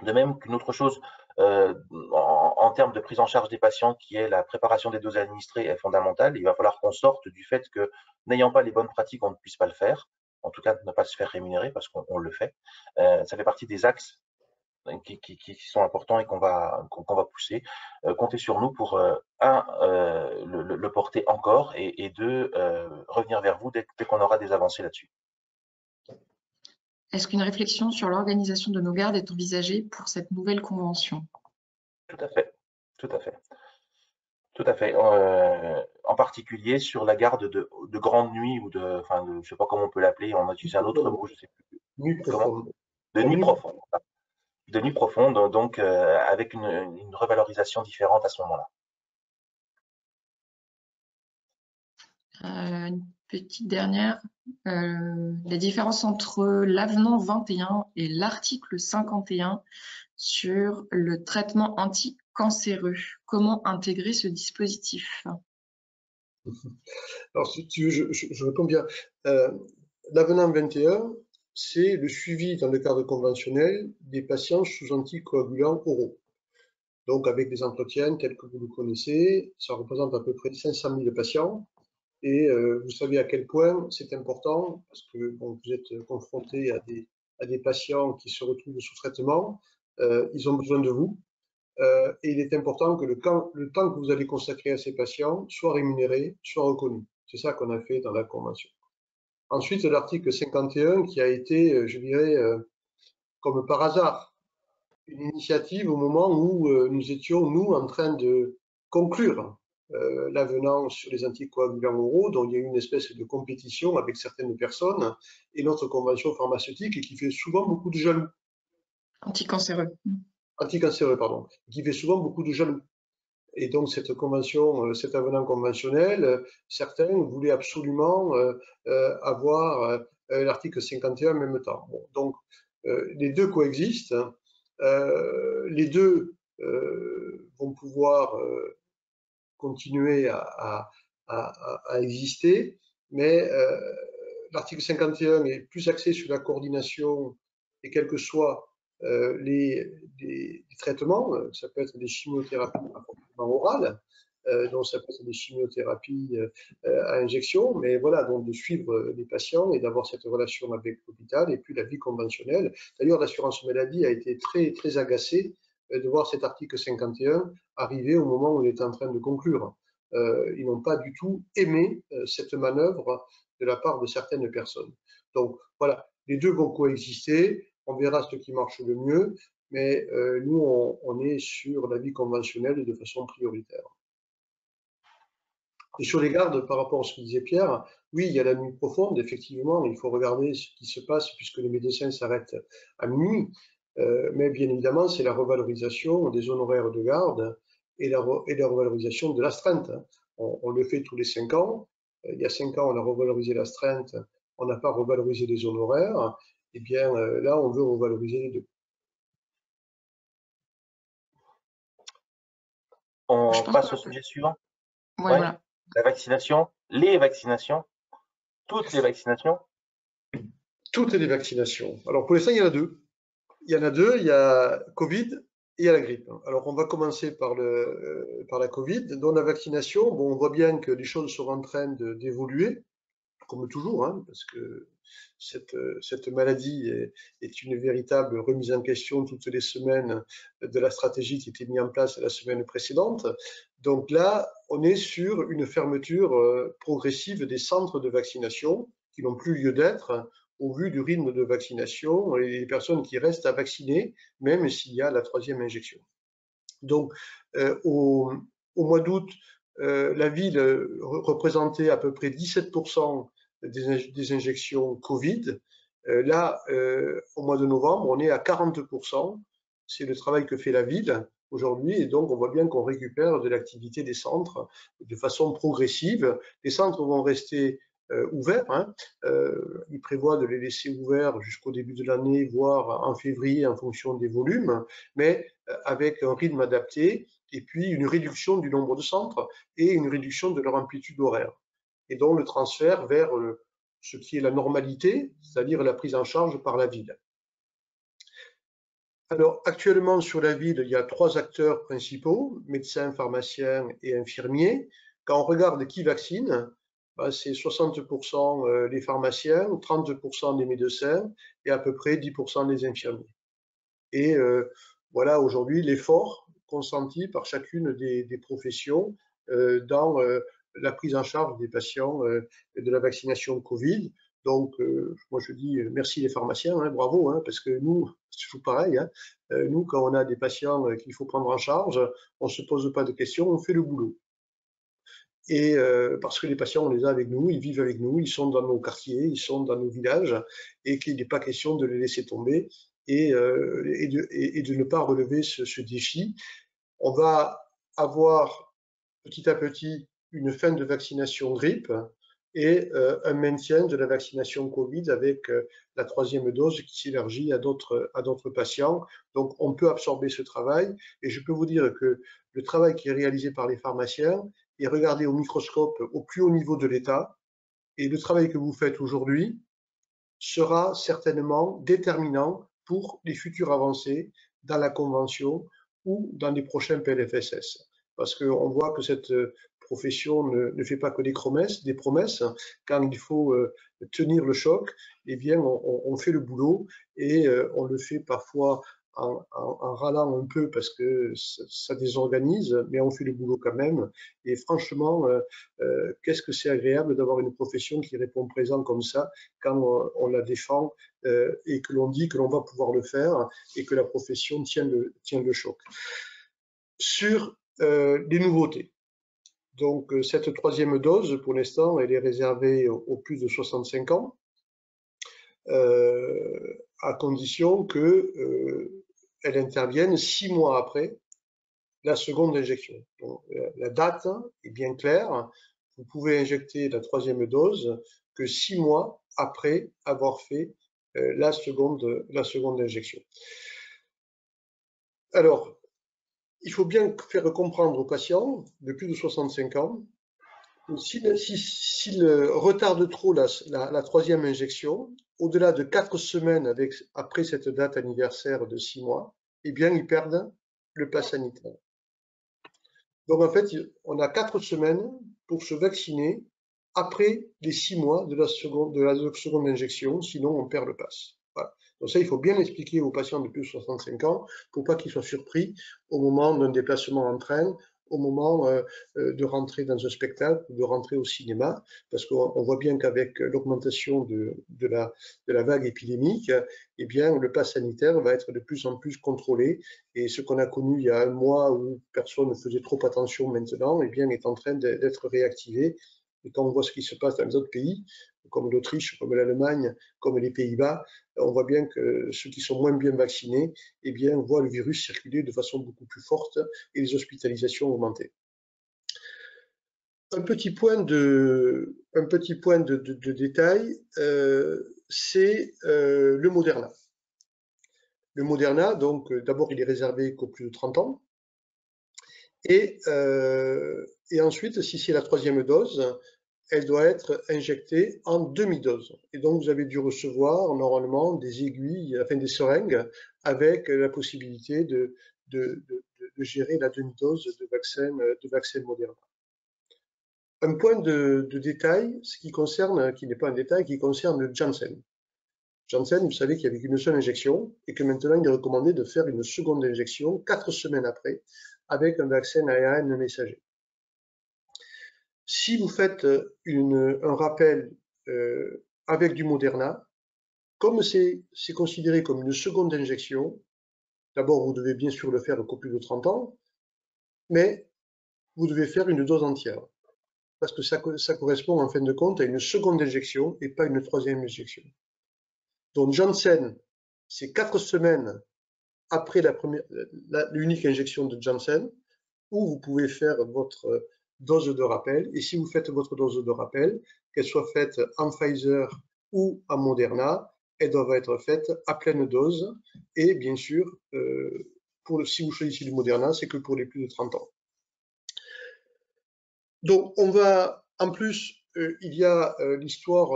De même qu'une autre chose en termes de prise en charge des patients, qui est la préparation des doses administrées, est fondamentale. Il va falloir qu'on sorte du fait que, n'ayant pas les bonnes pratiques, on ne puisse pas le faire. En tout cas, ne pas se faire rémunérer parce qu'on le fait. Ça fait partie des axes qui sont importants et qu'on va pousser. Comptez sur nous pour, le porter encore et deux, revenir vers vous dès qu'on aura des avancées là-dessus. Est-ce qu'une réflexion sur l'organisation de nos gardes est envisagée pour cette nouvelle convention? Tout à fait, tout à fait. Tout à fait. En particulier sur la garde de grande nuit ou enfin, je ne sais pas comment on peut l'appeler, on utilise un autre mot, je ne sais plus. Nuit profonde. De nuit profonde. De nuit profonde, donc avec une revalorisation différente à ce moment-là. Une petite dernière. La différence entre l'avenant 21 et l'article 51 sur le traitement anticancéreux. Comment intégrer ce dispositif? Alors, si tu veux, je réponds bien. L'avenant 21, c'est le suivi dans le cadre conventionnel des patients sous anticoagulants oraux. Donc, avec des entretiens tels que vous le connaissez, ça représente à peu près 500 000 patients. Et vous savez à quel point c'est important, parce que bon, vous êtes confronté à des patients qui se retrouvent sous traitement, ils ont besoin de vous. Et il est important que le temps que vous allez consacrer à ces patients soit rémunéré, soit reconnu. C'est ça qu'on a fait dans la convention. Ensuite, l'article 51 qui a été, je dirais, comme par hasard, une initiative au moment où nous étions, nous, en train de conclure l'avenant sur les anticoagulants oraux, donc il y a une espèce de compétition avec certaines personnes, et notre convention pharmaceutique qui fait souvent beaucoup de jaloux. Anticancéreux. Anticancéreux, pardon, qui fait souvent beaucoup de jaloux. Et donc cette convention, cet avenant conventionnel, certains voulaient absolument avoir l'article 51 en même temps. Bon, donc les deux coexistent, les deux vont pouvoir continuer à exister, mais l'article 51 est plus axé sur la coordination et quels que soient les traitements, ça peut être des chimiothérapies orales, donc ça peut être des chimiothérapies à injection, mais voilà, donc de suivre les patients et d'avoir cette relation avec l'hôpital et puis la vie conventionnelle. D'ailleurs, l'assurance maladie a été très, très agacée de voir cet article 51 arriver au moment où il est en train de conclure. Ils n'ont pas du tout aimé cette manœuvre de la part de certaines personnes. Donc voilà, les deux vont coexister, on verra ce qui marche le mieux, mais nous, on est sur la vie conventionnelle de façon prioritaire. Et sur les gardes, par rapport à ce que disait Pierre, oui, il y a la nuit profonde, effectivement, il faut regarder ce qui se passe puisque les médecins s'arrêtent à minuit. Mais bien évidemment, c'est la revalorisation des honoraires de garde et la revalorisation de l'astreinte. On le fait tous les 5 ans. Il y a 5 ans, on a revalorisé l'astreinte, on n'a pas revalorisé les honoraires. Eh bien, là, on veut revaloriser les deux. On passe au sujet suivant. Ouais, voilà. La vaccination, les vaccinations, toutes les vaccinations. Toutes les vaccinations. Alors, pour l'instant, il y en a deux. Il y en a deux, il y a Covid et il y a la grippe. Alors, on va commencer par la Covid. Dans la vaccination, bon, on voit bien que les choses sont en train d'évoluer, comme toujours, hein, parce que cette maladie est une véritable remise en question toutes les semaines de la stratégie qui était mise en place la semaine précédente. Donc là, on est sur une fermeture progressive des centres de vaccination qui n'ont plus lieu d'être au vu du rythme de vaccination et les personnes qui restent à vacciner, même s'il y a la 3e injection. Donc, au mois d'août, la ville représentait à peu près 17% des injections Covid. Là, au mois de novembre, on est à 40%. C'est le travail que fait la ville aujourd'hui, et donc on voit bien qu'on récupère de l'activité des centres de façon progressive. Les centres vont rester ouverts, hein. Ils prévoient de les laisser ouverts jusqu'au début de l'année, voire en février en fonction des volumes, mais avec un rythme adapté et puis une réduction du nombre de centres et une réduction de leur amplitude horaire. Et donc le transfert vers ce qui est la normalité, c'est-à-dire la prise en charge par la ville. Alors actuellement sur la ville, il y a 3 acteurs principaux, médecins, pharmaciens et infirmiers. Quand on regarde qui vaccine, ben c'est 60% les pharmaciens, 30% les médecins et à peu près 10% les infirmiers. Et voilà aujourd'hui l'effort consenti par chacune des professions dans la prise en charge des patients de la vaccination Covid. Donc, moi je dis merci les pharmaciens, hein, bravo, hein, parce que nous, c'est toujours pareil, hein, nous quand on a des patients qu'il faut prendre en charge, on ne se pose pas de questions, on fait le boulot. Et parce que les patients, on les a avec nous, ils vivent avec nous, ils sont dans nos quartiers, ils sont dans nos villages, et qu'il n'est pas question de les laisser tomber et de ne pas relever ce défi. On va avoir petit à petit une fin de vaccination grippe et un maintien de la vaccination Covid avec la 3e dose qui s'élargit à d'autres patients. Donc on peut absorber ce travail et je peux vous dire que le travail qui est réalisé par les pharmaciens est regardé au microscope au plus haut niveau de l'État et le travail que vous faites aujourd'hui sera certainement déterminant pour les futures avancées dans la Convention ou dans les prochains PLFSS. Parce qu'on voit que cette profession ne fait pas que des promesses. Quand il faut tenir le choc, eh bien, on fait le boulot et on le fait parfois en râlant un peu parce que ça désorganise, mais on fait le boulot quand même. Et franchement, qu'est-ce que c'est agréable d'avoir une profession qui répond présent comme ça quand on la défend et que l'on dit que l'on va pouvoir le faire et que la profession tient le choc. Sur les nouveautés. Donc, cette troisième dose, pour l'instant, elle est réservée aux plus de 65 ans, à condition qu'elle intervienne 6 mois après la seconde injection. Donc, la date est bien claire. Vous pouvez injecter la troisième dose que 6 mois après avoir fait la seconde injection. Alors, il faut bien faire comprendre aux patients de plus de 65 ans que s'ils retardent trop la troisième injection, au-delà de 4 semaines après cette date anniversaire de 6 mois, eh bien, ils perdent le pass sanitaire. Donc, en fait, on a 4 semaines pour se vacciner après les 6 mois de la seconde injection, sinon on perd le pass. Voilà. Donc ça, il faut bien l'expliquer aux patients de plus de 65 ans pour pas qu'ils soient surpris au moment d'un déplacement en train, au moment de rentrer dans un spectacle ou de rentrer au cinéma, parce qu'on voit bien qu'avec l'augmentation de la vague épidémique, eh bien, le pass sanitaire va être de plus en plus contrôlé, et ce qu'on a connu il y a un mois où personne ne faisait trop attention maintenant, eh bien, est en train d'être réactivé. Et quand on voit ce qui se passe dans les autres pays, comme l'Autriche, comme l'Allemagne, comme les Pays-Bas, on voit bien que ceux qui sont moins bien vaccinés, eh bien, voient le virus circuler de façon beaucoup plus forte et les hospitalisations augmenter. Un petit point de détail, c'est le Moderna. Le Moderna, donc, d'abord, il est réservé qu'aux plus de 30 ans. Et ensuite, si c'est la troisième dose, elle doit être injectée en demi-dose. Et donc, vous avez dû recevoir normalement des aiguilles, enfin des seringues, avec la possibilité de gérer la demi-dose de vaccin Moderna. Un point de détail, ce qui n'est pas un détail, qui concerne le Janssen. Janssen, vous savez qu'il y avait une seule injection et que maintenant il est recommandé de faire une seconde injection 4 semaines après avec un vaccin ARN messager. Si vous faites un rappel avec du Moderna, comme c'est considéré comme une seconde injection, d'abord vous devez bien sûr le faire qu'au plus de 30 ans, mais vous devez faire une dose entière, parce que ça correspond en fin de compte à une seconde injection et pas une troisième injection. Donc Janssen, c'est 4 semaines après l'unique injection de Janssen, où vous pouvez faire votre dose de rappel. Et si vous faites votre dose de rappel, qu'elle soit faite en Pfizer ou en Moderna, elles doivent être faites à pleine dose. Et bien sûr, si vous choisissez du Moderna, c'est que pour les plus de 30 ans. Donc, en plus, il y a l'histoire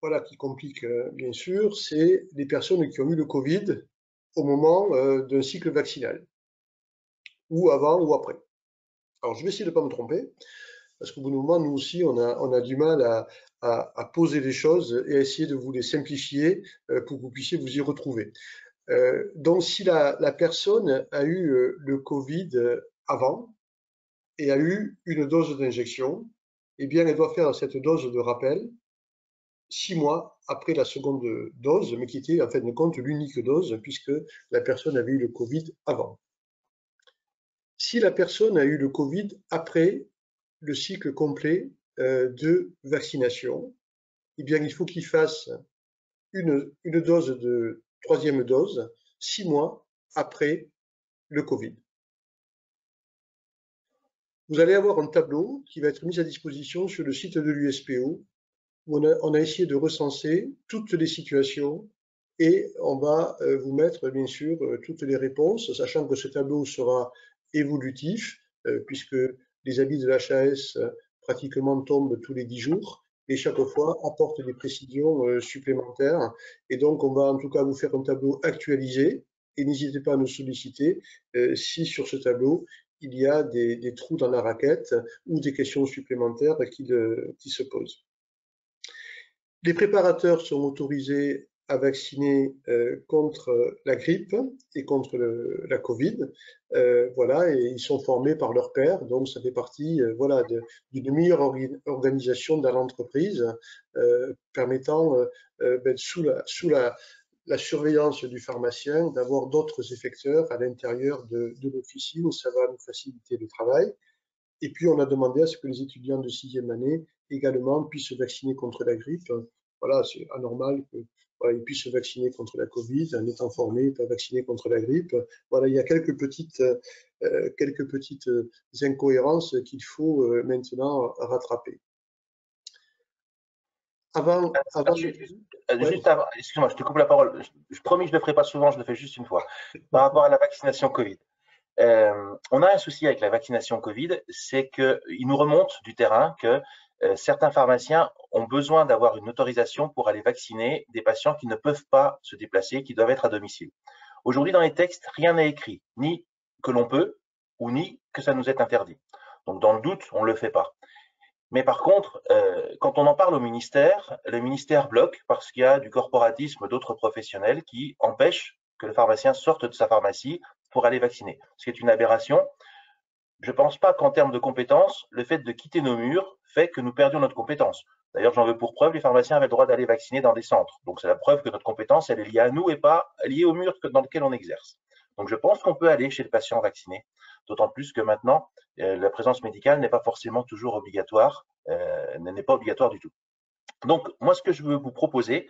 voilà, qui complique, bien sûr, c'est les personnes qui ont eu le Covid au moment d'un cycle vaccinal, ou avant ou après. Alors, je vais essayer de ne pas me tromper, parce qu'au bout d'un moment, nous aussi, on a du mal à poser les choses et à essayer de vous les simplifier pour que vous puissiez vous y retrouver. Donc, si la personne a eu le Covid avant et a eu une dose d'injection, eh bien, elle doit faire cette dose de rappel 6 mois après la seconde dose, mais qui était en fin de compte l'unique dose, puisque la personne avait eu le Covid avant. Si la personne a eu le Covid après le cycle complet de vaccination, eh bien, il faut qu'il fasse une troisième dose 6 mois après le Covid. Vous allez avoir un tableau qui va être mis à disposition sur le site de l'USPO, où on a essayé de recenser toutes les situations et on va vous mettre bien sûr toutes les réponses, sachant que ce tableau sera évolutif, puisque les avis de l'HAS pratiquement tombent tous les 10 jours et chaque fois apportent des précisions supplémentaires. Et donc, on va en tout cas vous faire un tableau actualisé et n'hésitez pas à nous solliciter si sur ce tableau, il y a des trous dans la raquette ou des questions supplémentaires qui se posent. Les préparateurs sont autorisés à vacciner contre la grippe et contre la Covid, voilà, et ils sont formés par leur pairs, donc ça fait partie, voilà, d'une meilleure organisation dans l'entreprise, permettant, sous la surveillance du pharmacien, d'avoir d'autres effecteurs à l'intérieur de l'officine, ça va nous faciliter le travail. Et puis, on a demandé à ce que les étudiants de 6e année également puissent se vacciner contre la grippe. Voilà, c'est anormal que voilà, ils puissent se vacciner contre la Covid, en étant formés, pas vaccinés contre la grippe. Voilà, il y a quelques petites incohérences qu'il faut maintenant rattraper. Juste avant, excuse-moi, je te coupe la parole. Je promis, je ne le ferai pas souvent, je le fais juste une fois. Par rapport à la vaccination Covid. On a un souci avec la vaccination Covid, c'est qu'il nous remonte du terrain que certains pharmaciens ont besoin d'avoir une autorisation pour aller vacciner des patients qui ne peuvent pas se déplacer, qui doivent être à domicile. Aujourd'hui, dans les textes, rien n'est écrit, ni que l'on peut, ou ni que ça nous est interdit. Donc, dans le doute, on ne le fait pas. Mais par contre, quand on en parle au ministère, le ministère bloque parce qu'il y a du corporatisme d'autres professionnels qui empêchent que le pharmacien sorte de sa pharmacie pour aller vacciner. Ce qui est une aberration. Je ne pense pas qu'en termes de compétences, le fait de quitter nos murs fait que nous perdions notre compétence. D'ailleurs, j'en veux pour preuve, les pharmaciens avaient le droit d'aller vacciner dans des centres. Donc, c'est la preuve que notre compétence, elle est liée à nous et pas liée au mur dans lequel on exerce. Donc, je pense qu'on peut aller chez le patient vacciné, d'autant plus que maintenant, la présence médicale n'est pas forcément toujours obligatoire, n'est pas obligatoire du tout. Donc, moi, ce que je veux vous proposer,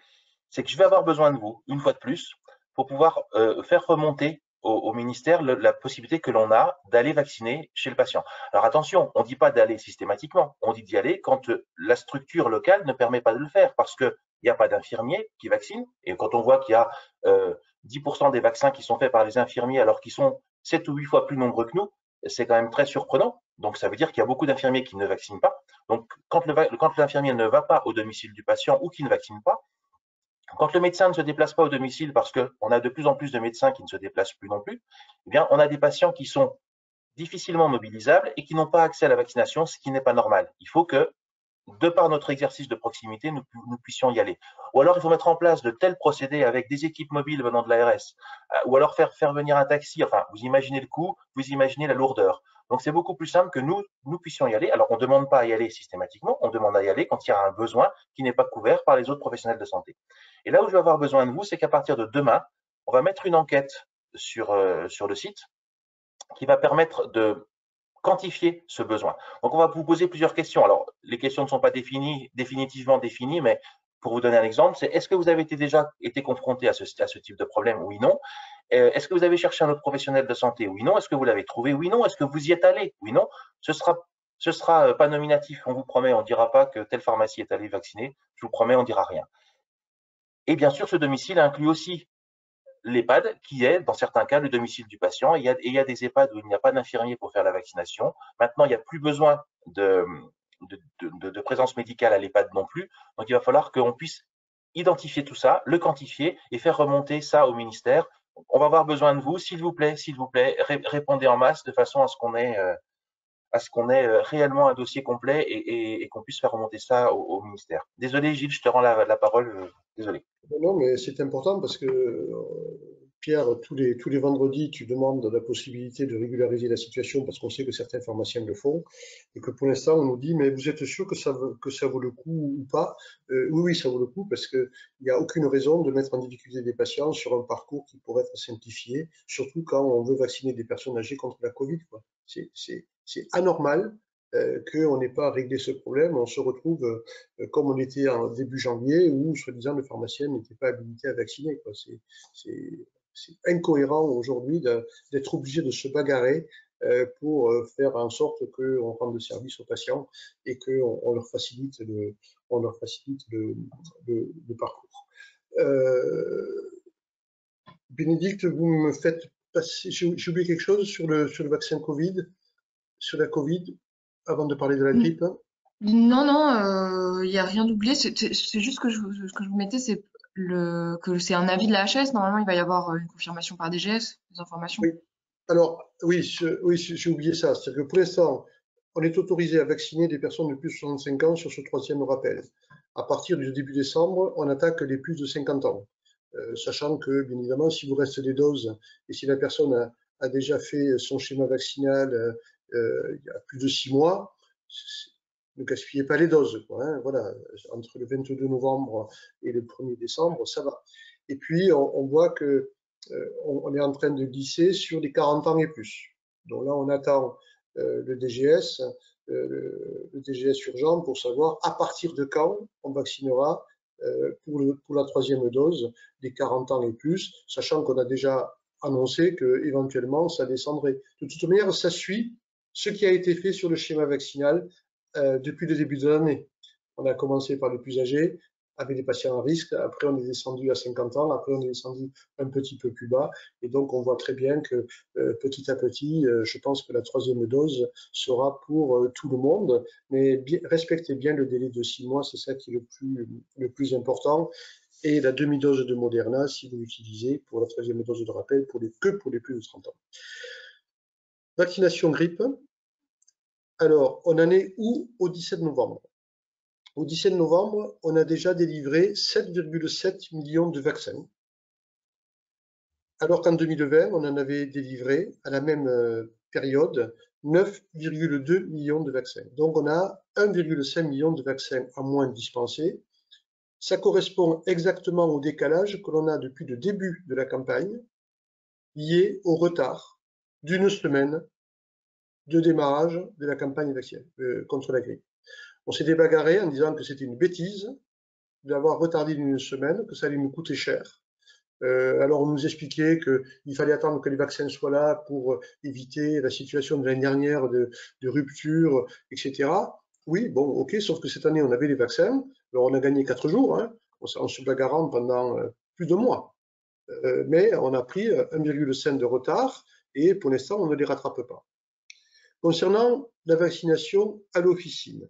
c'est que je vais avoir besoin de vous, une fois de plus, pour pouvoir faire remonter au ministère la possibilité que l'on a d'aller vacciner chez le patient. Alors attention, on ne dit pas d'aller systématiquement, on dit d'y aller quand la structure locale ne permet pas de le faire, parce qu'il n'y a pas d'infirmiers qui vaccinent, et quand on voit qu'il y a 10% des vaccins qui sont faits par les infirmiers alors qu'ils sont 7 ou 8 fois plus nombreux que nous, c'est quand même très surprenant. Donc ça veut dire qu'il y a beaucoup d'infirmiers qui ne vaccinent pas. Donc quand l'infirmier ne va pas au domicile du patient ou qui ne vaccine pas, quand le médecin ne se déplace pas au domicile, parce qu'on a de plus en plus de médecins qui ne se déplacent plus non plus, eh bien, on a des patients qui sont difficilement mobilisables et qui n'ont pas accès à la vaccination, ce qui n'est pas normal. Il faut que, de par notre exercice de proximité, nous puissions y aller. Ou alors, il faut mettre en place de tels procédés avec des équipes mobiles venant de l'ARS, ou alors faire venir un taxi. Enfin, vous imaginez le coût, vous imaginez la lourdeur. Donc, c'est beaucoup plus simple que nous puissions y aller. Alors, on ne demande pas à y aller systématiquement, on demande à y aller quand il y a un besoin qui n'est pas couvert par les autres professionnels de santé. Et là où je vais avoir besoin de vous, c'est qu'à partir de demain, on va mettre une enquête sur le site qui va permettre de quantifier ce besoin. Donc, on va vous poser plusieurs questions. Alors, les questions ne sont pas définitivement définies, mais pour vous donner un exemple, c'est est-ce que vous avez déjà été confronté à ce type de problème? Oui, non. Est-ce que vous avez cherché un autre professionnel de santé? Oui, non. Est-ce que vous l'avez trouvé? Oui, non. Est-ce que vous y êtes allé? Oui, non. Ce sera pas nominatif. On vous promet, on ne dira pas que telle pharmacie est allée vacciner. Je vous promets, on ne dira rien. Et bien sûr, ce domicile inclut aussi l'EHPAD, qui est, dans certains cas, le domicile du patient. Il y a des EHPAD où il n'y a pas d'infirmier pour faire la vaccination. Maintenant, il n'y a plus besoin de présence médicale à l'EHPAD non plus. Donc, il va falloir qu'on puisse identifier tout ça, le quantifier et faire remonter ça au ministère. On va avoir besoin de vous, s'il vous plaît, répondez en masse de façon à ce qu'on ait réellement un dossier complet et qu'on puisse faire remonter ça au ministère. Désolé Gilles, je te rends la parole. Désolé. Non, mais c'est important parce que, Pierre, tous les vendredis, tu demandes la possibilité de régulariser la situation parce qu'on sait que certains pharmaciens le font et que pour l'instant, on nous dit, mais vous êtes sûr que ça vaut le coup ou pas? Oui, ça vaut le coup parce qu'il n'y a aucune raison de mettre en difficulté des patients sur un parcours qui pourrait être simplifié, surtout quand on veut vacciner des personnes âgées contre la Covid, quoi. C'est anormal qu'on n'ait pas réglé ce problème. On se retrouve comme on était en début janvier où, soi-disant, le pharmacien n'était pas habilité à vacciner, quoi. C'est incohérent aujourd'hui d'être obligé de se bagarrer pour faire en sorte qu'on rende service aux patients et qu'on leur facilite le parcours. Bénédicte, vous me faites passer, j'ai oublié quelque chose sur le vaccin Covid, sur la Covid, avant de parler de la grippe. Non, il n'y a rien d'oublié. C'est juste ce que je vous mettais, c'est que c'est un avis de la HS. Normalement, il va y avoir une confirmation par DGS, des informations. Oui. Alors, oui, j'ai oublié ça. C'est-à-dire que pour l'instant, on est autorisé à vacciner des personnes de plus de 65 ans sur ce 3e rappel. À partir du début décembre, on attaque les plus de 50 ans. Sachant que, bien évidemment, si vous reste des doses et si la personne a déjà fait son schéma vaccinal il y a plus de 6 mois, ne gaspillez pas les doses, quoi, hein. Voilà, entre le 22 novembre et le 1er décembre, ça va. Et puis, on voit que on est en train de glisser sur les 40 ans et plus. Donc là, on attend le DGS, le DGS urgent pour savoir à partir de quand on vaccinera pour la 3e dose des 40 ans et plus, sachant qu'on a déjà annoncé qu'éventuellement ça descendrait. De toute manière, ça suit ce qui a été fait sur le schéma vaccinal depuis le début de l'année. On a commencé par les plus âgés, avec des patients à risque, après on est descendu à 50 ans, après on est descendu un petit peu plus bas, et donc on voit très bien que petit à petit, je pense que la 3e dose sera pour tout le monde, mais respectez bien le délai de 6 mois, c'est ça qui est le plus important, et la demi-dose de Moderna, si vous l'utilisez pour la 3e dose de rappel, que pour les plus de 30 ans. Vaccination grippe. Alors, on en est où au 17 novembre? Au 17 novembre, on a déjà délivré 7,7 millions de vaccins, alors qu'en 2020, on en avait délivré à la même période 9,2 millions de vaccins. Donc on a 1,5 million de vaccins en moins dispensés. Ça correspond exactement au décalage que l'on a depuis le début de la campagne, lié au retard d'une semaine de démarrage de la campagne vaccinale contre la grippe. On s'était bagarré en disant que c'était une bêtise d'avoir retardé d'une semaine, que ça allait nous coûter cher. Alors on nous expliquait qu'il fallait attendre que les vaccins soient là pour éviter la situation de l'année dernière de rupture, etc. Oui, bon, ok, sauf que cette année on avait les vaccins, alors on a gagné 4 jours, hein, en se bagarrant pendant plus de mois. Mais on a pris 1,5 de retard et pour l'instant on ne les rattrape pas. Concernant la vaccination à l'officine,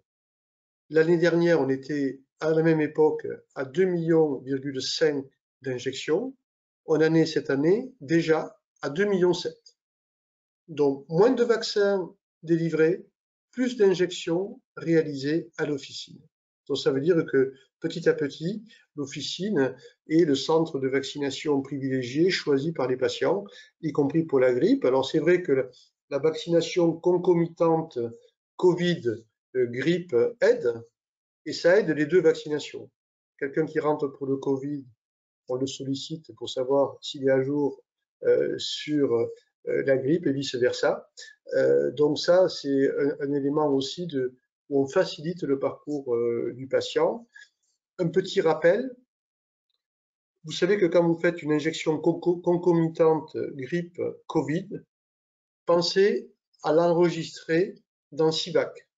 l'année dernière on était à la même époque à 2,5 millions d'injections. On en est cette année déjà à 2,7 millions. Donc moins de vaccins délivrés, plus d'injections réalisées à l'officine. Donc ça veut dire que petit à petit, l'officine est le centre de vaccination privilégié choisi par les patients, y compris pour la grippe. Alors c'est vrai que la vaccination concomitante Covid-grippe aide, et ça aide les deux vaccinations. Quelqu'un qui rentre pour le Covid, on le sollicite pour savoir s'il est à jour sur la grippe et vice-versa. Donc ça, c'est un élément aussi où on facilite le parcours du patient. Un petit rappel, vous savez que quand vous faites une injection concomitante grippe Covid, pensez à l'enregistrer dans CIVAC.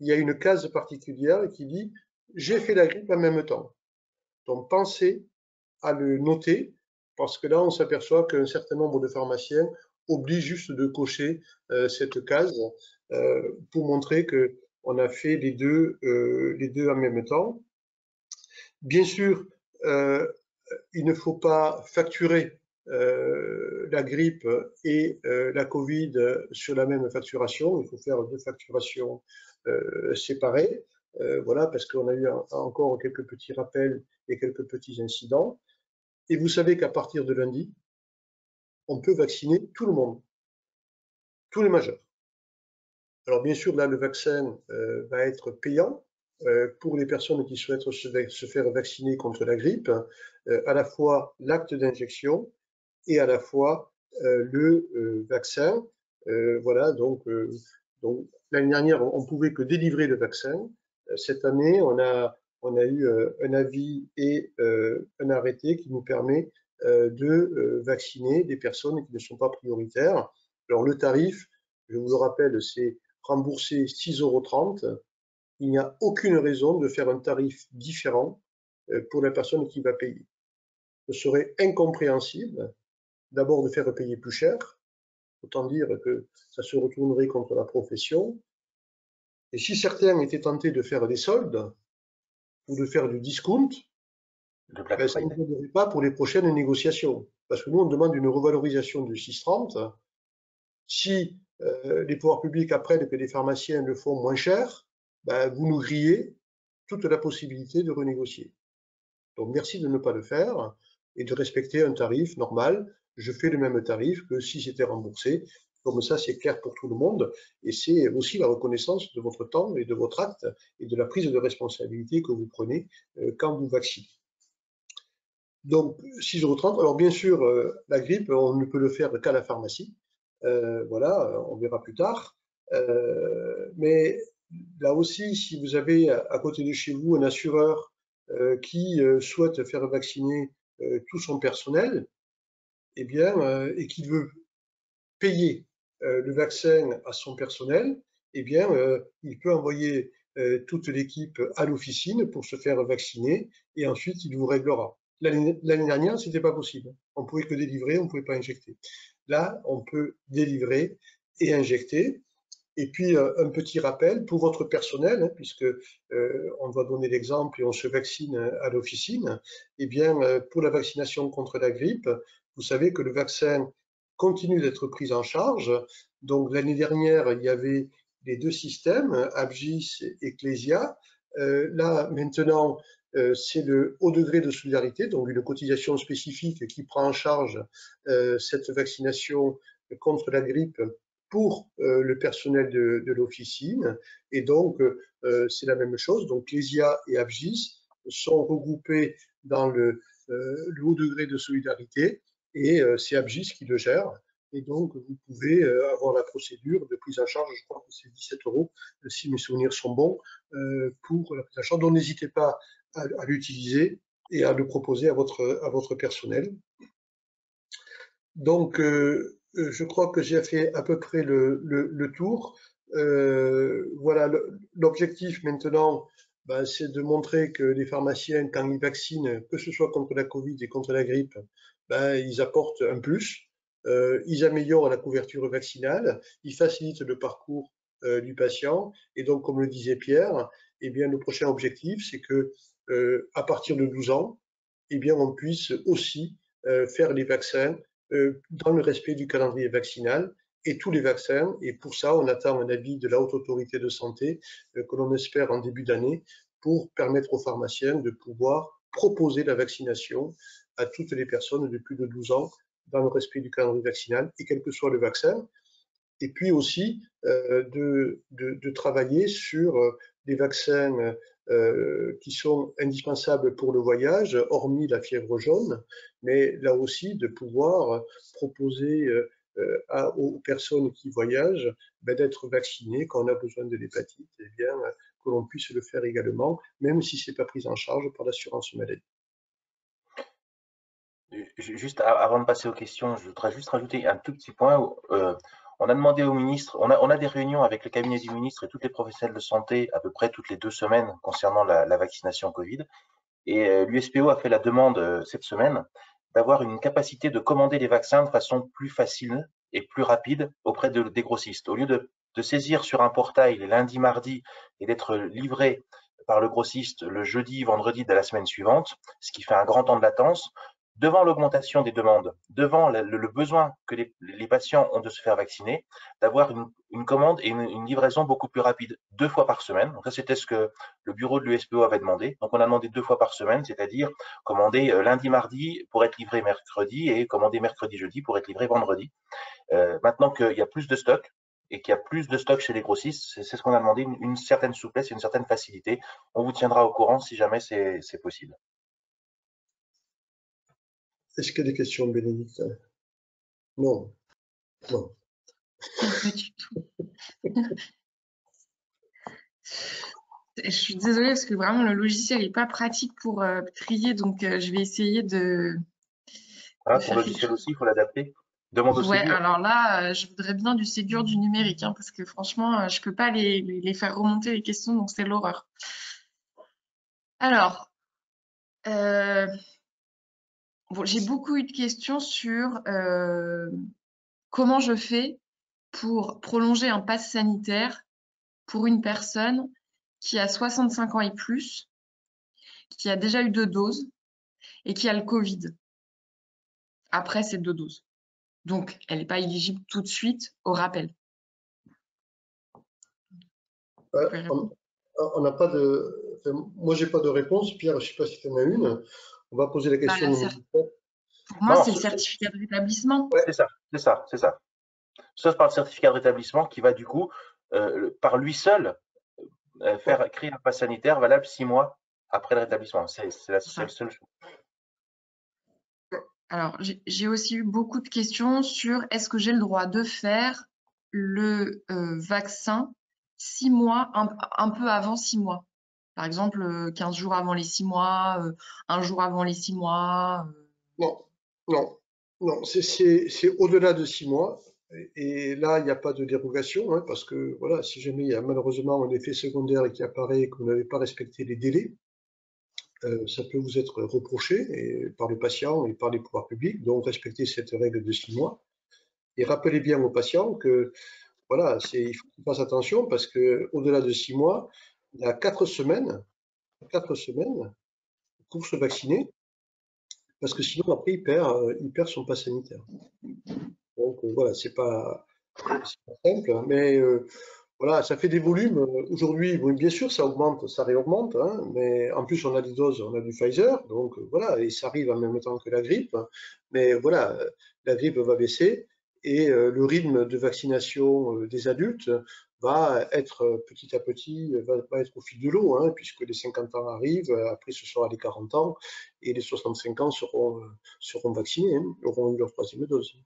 Il y a une case particulière qui dit « j'ai fait la grippe en même temps ». Donc pensez à le noter, parce que là, on s'aperçoit qu'un certain nombre de pharmaciens oublient juste de cocher cette case pour montrer qu'on a fait les deux en même temps. Bien sûr, il ne faut pas facturer la grippe et la Covid sur la même facturation. Il faut faire deux facturations séparées. Voilà, parce qu'on a eu encore quelques petits rappels et quelques petits incidents. Et vous savez qu'à partir de lundi, on peut vacciner tout le monde, tous les majeurs. Alors bien sûr, là, le vaccin va être payant pour les personnes qui souhaitent se faire vacciner contre la grippe, à la fois l'acte d'injection et à la fois le vaccin. Voilà, donc l'année dernière, on ne pouvait que délivrer le vaccin. Cette année, on a eu un avis et un arrêté qui nous permet de vacciner des personnes qui ne sont pas prioritaires. Alors le tarif, je vous le rappelle, c'est remboursé 6,30 €. Il n'y a aucune raison de faire un tarif différent pour la personne qui va payer. Ce serait incompréhensible d'abord de faire payer plus cher, autant dire que ça se retournerait contre la profession. Et si certains étaient tentés de faire des soldes ou de faire du discount, ça ne nous aiderait pas pour les prochaines négociations. Parce que nous, on demande une revalorisation de 6,30. Si les pouvoirs publics apprennent que les pharmaciens le font moins cher, ben, vous nous grillez toute la possibilité de renégocier. Donc merci de ne pas le faire et de respecter un tarif normal. Je fais le même tarif que si c'était remboursé. Comme ça, c'est clair pour tout le monde. Et c'est aussi la reconnaissance de votre temps et de votre acte et de la prise de responsabilité que vous prenez quand vous vaccinez. Donc, 6,30 €. Alors bien sûr, la grippe, on ne peut le faire qu'à la pharmacie. Voilà, on verra plus tard. Mais là aussi, si vous avez à côté de chez vous un assureur qui souhaite faire vacciner tout son personnel, eh bien, et qui veut payer le vaccin à son personnel, eh bien, il peut envoyer toute l'équipe à l'officine pour se faire vacciner et ensuite il vous réglera. L'année dernière, c'était pas possible. On pouvait que délivrer, on pouvait pas injecter. Là, on peut délivrer et injecter. Et puis, un petit rappel pour votre personnel, hein, puisque on doit donner l'exemple et on se vaccine à l'officine, eh bien, pour la vaccination contre la grippe, vous savez que le vaccin continue d'être pris en charge. Donc, l'année dernière, il y avait les deux systèmes, Abgis et Ecclesia. Là, maintenant, c'est le haut degré de solidarité, donc une cotisation spécifique qui prend en charge cette vaccination contre la grippe pour le personnel de l'officine. Et donc, c'est la même chose. Donc, Clésia et Abgis sont regroupés dans le haut degré de solidarité et c'est Abgis qui le gère. Et donc, vous pouvez avoir la procédure de prise en charge, je crois que c'est 17 € si mes souvenirs sont bons, pour la prise en charge. Donc, n'hésitez pas à l'utiliser et à le proposer à votre personnel. Donc, je crois que j'ai fait à peu près le tour. Voilà, l'objectif maintenant, ben, c'est de montrer que les pharmaciens, quand ils vaccinent, que ce soit contre la Covid et contre la grippe, ben, ils apportent un plus. Ils améliorent la couverture vaccinale, ils facilitent le parcours du patient. Et donc, comme le disait Pierre, eh bien, le prochain objectif, c'est que à partir de 12 ans, eh bien, on puisse aussi faire les vaccins dans le respect du calendrier vaccinal et tous les vaccins. Et pour ça, on attend un avis de la Haute Autorité de Santé que l'on espère en début d'année pour permettre aux pharmaciens de pouvoir proposer la vaccination à toutes les personnes de plus de 12 ans dans le respect du calendrier vaccinal et quel que soit le vaccin. Et puis aussi de travailler sur des vaccins qui sont indispensables pour le voyage, hormis la fièvre jaune, mais là aussi de pouvoir proposer aux personnes qui voyagent ben, d'être vaccinées quand on a besoin de l'hépatite, et bien que l'on puisse le faire également, même si ce n'est pas pris en charge par l'assurance maladie. Juste avant de passer aux questions, je voudrais juste rajouter un tout petit point. On a demandé au ministre, on a des réunions avec le cabinet du ministre et tous les professionnels de santé à peu près toutes les 2 semaines concernant la vaccination Covid. Et l'USPO a fait la demande cette semaine d'avoir une capacité de commander les vaccins de façon plus facile et plus rapide auprès des grossistes. Au lieu de saisir sur un portail les lundis, mardis et d'être livré par le grossiste le jeudi, vendredi de la semaine suivante, ce qui fait un grand temps de latence, devant l'augmentation des demandes, devant le besoin que les patients ont de se faire vacciner, d'avoir une commande et une livraison beaucoup plus rapide, 2 fois par semaine. Donc ça, c'était ce que le bureau de l'USPO avait demandé. Donc on a demandé 2 fois par semaine, c'est-à-dire commander lundi, mardi pour être livré mercredi et commander mercredi, jeudi pour être livré vendredi. Maintenant qu'il y a plus de stock et qu'il y a plus de stock chez les grossistes, c'est ce qu'on a demandé, une certaine souplesse et une certaine facilité. On vous tiendra au courant si jamais c'est possible. Est-ce qu'il y a des questions, Bénédicte? Non. Non. Pas du tout. Je suis désolée parce que vraiment le logiciel n'est pas pratique pour trier, donc je vais essayer de Hein, ton faire quelque logiciel chose. aussi, il faut l'adapter. Demande au Ouais, Ségur. alors là, je voudrais bien du Ségur du numérique, hein, parce que franchement, je peux pas les faire remonter les questions, donc c'est l'horreur. Alors, bon, j'ai beaucoup eu de questions sur comment je fais pour prolonger un pass sanitaire pour une personne qui a 65 ans et plus, qui a déjà eu 2 doses et qui a le Covid après ces 2 doses. Donc, elle n'est pas éligible tout de suite au rappel. On n'a pas de. Enfin, moi, j'ai pas de réponse. Pierre, je ne sais pas si tu en as une. On va poser la question au ministère. Pour moi, c'est le certificat de rétablissement. Ouais, c'est ça. Sauf par le certificat de rétablissement qui va du coup, par lui seul, faire créer un pass sanitaire valable 6 mois après le rétablissement. C'est la seule chose. Alors, j'ai aussi eu beaucoup de questions sur est-ce que j'ai le droit de faire le vaccin 6 mois, un peu avant 6 mois. Par exemple, 15 jours avant les 6 mois, 1 jour avant les 6 mois. Non, non, non, c'est au-delà de 6 mois. Et là, il n'y a pas de dérogation, hein, parce que voilà, si jamais il y a malheureusement un effet secondaire qui apparaît et que vous n'avez pas respecté les délais, ça peut vous être reproché par le patient et par les pouvoirs publics. Donc, respectez cette règle de 6 mois. Et rappelez bien aux patients que voilà, il faut qu'ils fassent attention parce que au-delà de 6 mois, il y a 4 semaines pour se vacciner, parce que sinon après il perd son pass sanitaire. Donc voilà, c'est pas simple, mais voilà, ça fait des volumes. Aujourd'hui, bon, bien sûr, ça augmente, ça réaugmente, hein, mais en plus on a des doses, on a du Pfizer, donc voilà, et ça arrive en même temps que la grippe. Mais voilà, la grippe va baisser et le rythme de vaccination des adultes va être petit à petit, va être au fil de l'eau, hein, puisque les 50 ans arrivent, après ce sera les 40 ans, et les 65 ans seront vaccinés, hein, auront eu leur troisième dose.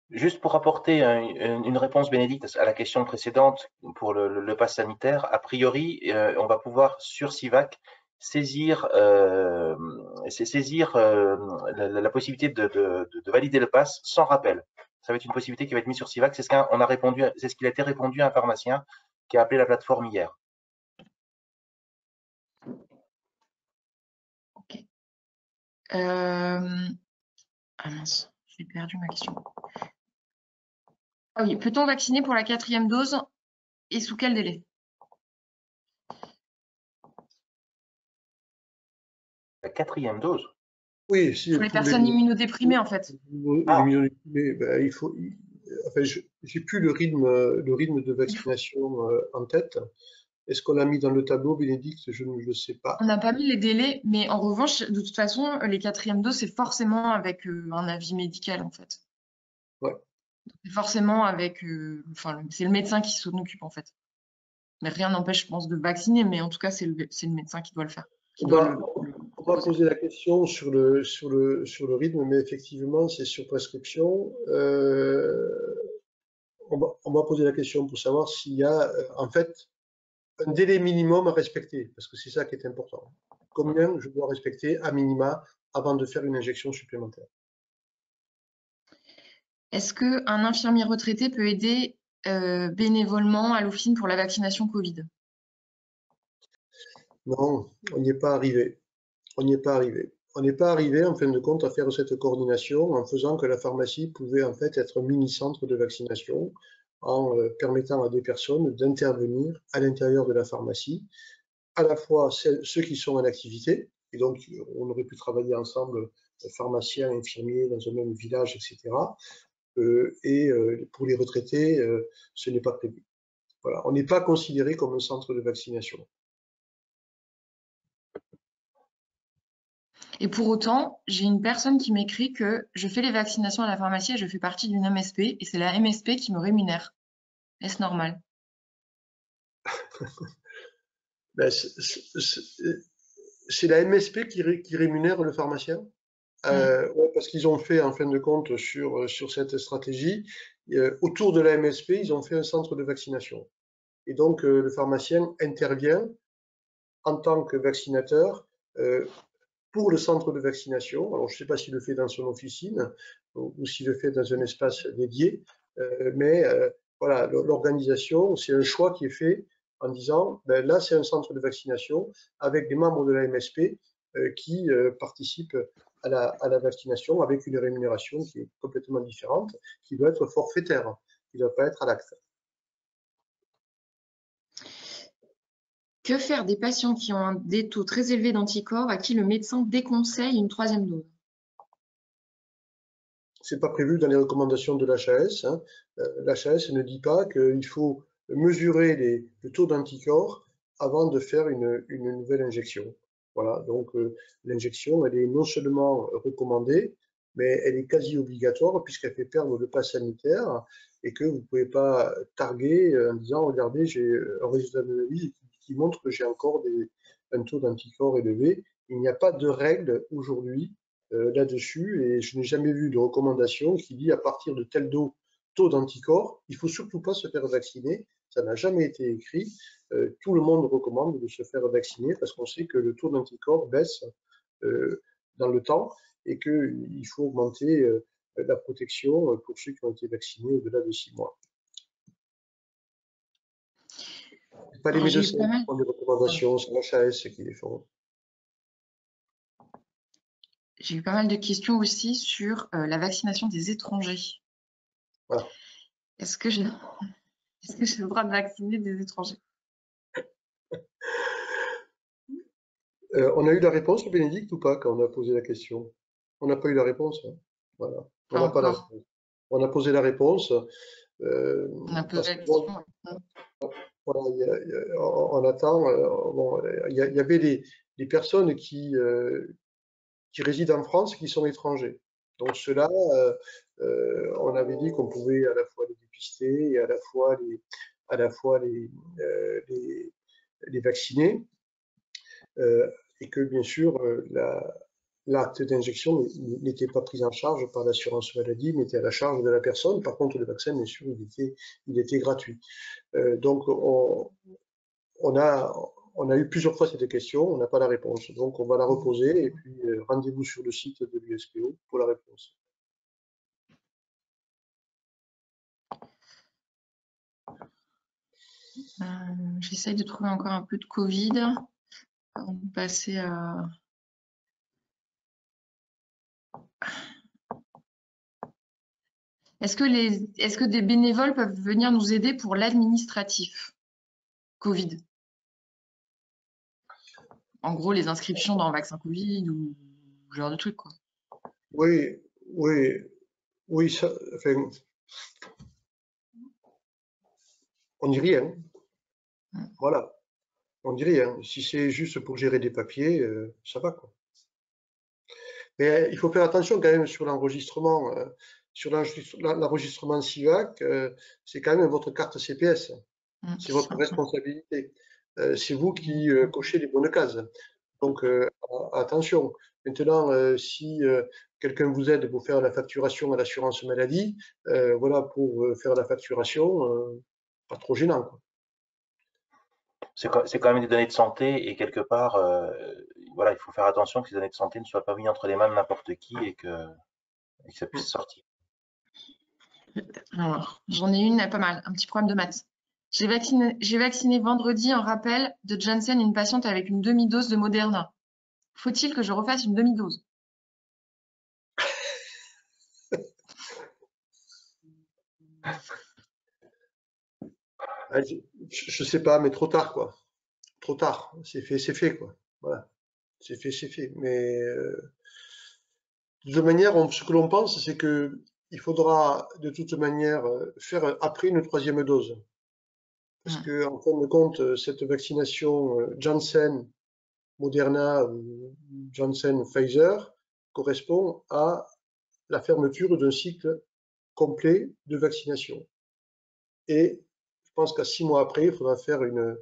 Juste pour apporter une réponse, Bénédicte, à la question précédente pour le pass sanitaire, a priori, on va pouvoir sur CIVAC saisir la possibilité de valider le pass sans rappel. Ça va être une possibilité qui va être mise sur CIVAC. C'est ce qu'il a été répondu à un pharmacien qui a appelé la plateforme hier. Ok. Ah mince, j'ai perdu ma question. Ah oui, peut-on vacciner pour la 4e dose et sous quel délai? La 4e dose? Oui, si, pour les personnes immunodéprimées, en fait. Immunodéprimées, ben, enfin, j'ai plus le rythme de vaccination en tête. Est-ce qu'on l'a mis dans le tableau, Bénédicte? Je ne le sais pas. On n'a pas mis les délais, mais en revanche, de toute façon, les 4e doses, c'est forcément avec un avis médical, en fait. Ouais. C'est forcément avec, c'est le médecin qui s'en occupe, en fait. Mais rien n'empêche, je pense, de vacciner, mais en tout cas, c'est le médecin qui doit le faire. On va poser la question sur le rythme, mais effectivement, c'est sur prescription. On va poser la question pour savoir s'il y a en fait un délai minimum à respecter, parce que c'est ça qui est important. Combien je dois respecter à minima avant de faire une injection supplémentaire? Est-ce qu'un infirmier retraité peut aider bénévolement à l'officine pour la vaccination Covid? Non, on n'y est pas arrivé. On n'y est pas arrivé. On n'est pas arrivé, en fin de compte, à faire cette coordination en faisant que la pharmacie pouvait en fait être mini-centre de vaccination, en permettant à des personnes d'intervenir à l'intérieur de la pharmacie, à la fois ceux qui sont en activité, et donc on aurait pu travailler ensemble, pharmaciens, infirmiers, dans un même village, etc. Et pour les retraités, ce n'est pas prévu. Voilà, on n'est pas considéré comme un centre de vaccination. Et pour autant, j'ai une personne qui m'écrit que je fais les vaccinations à la pharmacie et je fais partie d'une MSP et c'est la MSP qui me rémunère. Est-ce normal? Ben, c'est la MSP qui rémunère le pharmacien. Ouais, parce qu'ils ont fait, en fin de compte, sur cette stratégie, autour de la MSP, ils ont fait un centre de vaccination. Et donc, le pharmacien intervient en tant que vaccinateur pour le centre de vaccination. Alors, je ne sais pas s'il le fait dans son officine ou s'il le fait dans un espace dédié, mais voilà, l'organisation, c'est un choix qui est fait en disant, ben là, c'est un centre de vaccination avec des membres de la MSP qui participent à la vaccination avec une rémunération qui est complètement différente, qui doit être forfaitaire, qui ne doit pas être à l'acte. Que faire des patients qui ont des taux très élevés d'anticorps à qui le médecin déconseille une 3e dose? C'est pas prévu dans les recommandations de l'HAS. Hein. L'HAS ne dit pas qu'il faut mesurer le taux d'anticorps avant de faire une nouvelle injection. Voilà, donc l'injection, elle est non seulement recommandée, mais elle est quasi obligatoire puisqu'elle fait perdre le pass sanitaire et que vous ne pouvez pas targuer en disant regardez, j'ai un résultat d'analyse qui montre que j'ai encore un taux d'anticorps élevé. Il n'y a pas de règle aujourd'hui là-dessus et je n'ai jamais vu de recommandation qui dit à partir de tel taux d'anticorps, il ne faut surtout pas se faire vacciner. Ça n'a jamais été écrit. Tout le monde recommande de se faire vacciner parce qu'on sait que le taux d'anticorps baisse dans le temps et qu'il faut augmenter la protection pour ceux qui ont été vaccinés au-delà de 6 mois. Ce n'est pas les médecins qui font des recommandations, c'est l'HAS qui les font. J'ai eu pas mal de questions aussi sur la vaccination des étrangers. Voilà. Est-ce que j'ai le droit de vacciner des étrangers? On a eu la réponse, Bénédicte, ou pas, quand on a posé la question? On n'a pas eu la réponse. Hein. Voilà. On n'a pas la réponse. On a posé la réponse. On a posé la question. Voilà, on attend. Bon, il y avait des personnes qui résident en France qui sont étrangers. Donc ceux-là, on avait dit qu'on pouvait à la fois les dépister et à la fois les vacciner. Et que bien sûr, l'acte d'injection n'était pas pris en charge par l'assurance maladie, mais était à la charge de la personne. Par contre, le vaccin, bien sûr, il était gratuit. Donc, on a eu plusieurs fois cette question, on n'a pas la réponse. Donc, on va la reposer et puis rendez-vous sur le site de l'USPO pour la réponse. J'essaye de trouver encore un peu de Covid. On va passer à... Est-ce que des bénévoles peuvent venir nous aider pour l'administratif Covid? En gros, les inscriptions dans le vaccin Covid ou ce genre de trucs, quoi. Oui, ça, enfin, on dit rien. Voilà, on dit rien. Si c'est juste pour gérer des papiers, ça va, quoi. Mais il faut faire attention quand même sur l'enregistrement. Sur l'enregistrement CIVAC, c'est quand même votre carte CPS. C'est votre responsabilité. C'est vous qui cochez les bonnes cases. Donc, attention. Maintenant, si quelqu'un vous aide pour faire la facturation à l'assurance maladie, voilà, pour faire la facturation, pas trop gênant, quoi. C'est quand même des données de santé et quelque part, voilà, il faut faire attention que ces données de santé ne soient pas mises entre les mains de n'importe qui et que ça puisse sortir. Alors, j'en ai une pas mal, un petit problème de maths. J'ai vacciné vendredi en rappel de Janssen une patiente avec une demi-dose de Moderna. Faut-il que je refasse une demi-dose? Je sais pas, mais trop tard, quoi. Trop tard. C'est fait, quoi. Voilà. C'est fait. Mais de toute manière, ce que l'on pense, c'est que il faudra de toute manière faire après une troisième dose. Parce que, en fin de compte, cette vaccination Janssen, Moderna ou Janssen, Pfizer correspond à la fermeture d'un cycle complet de vaccination. Et je pense qu'à 6 mois après, il faudra faire une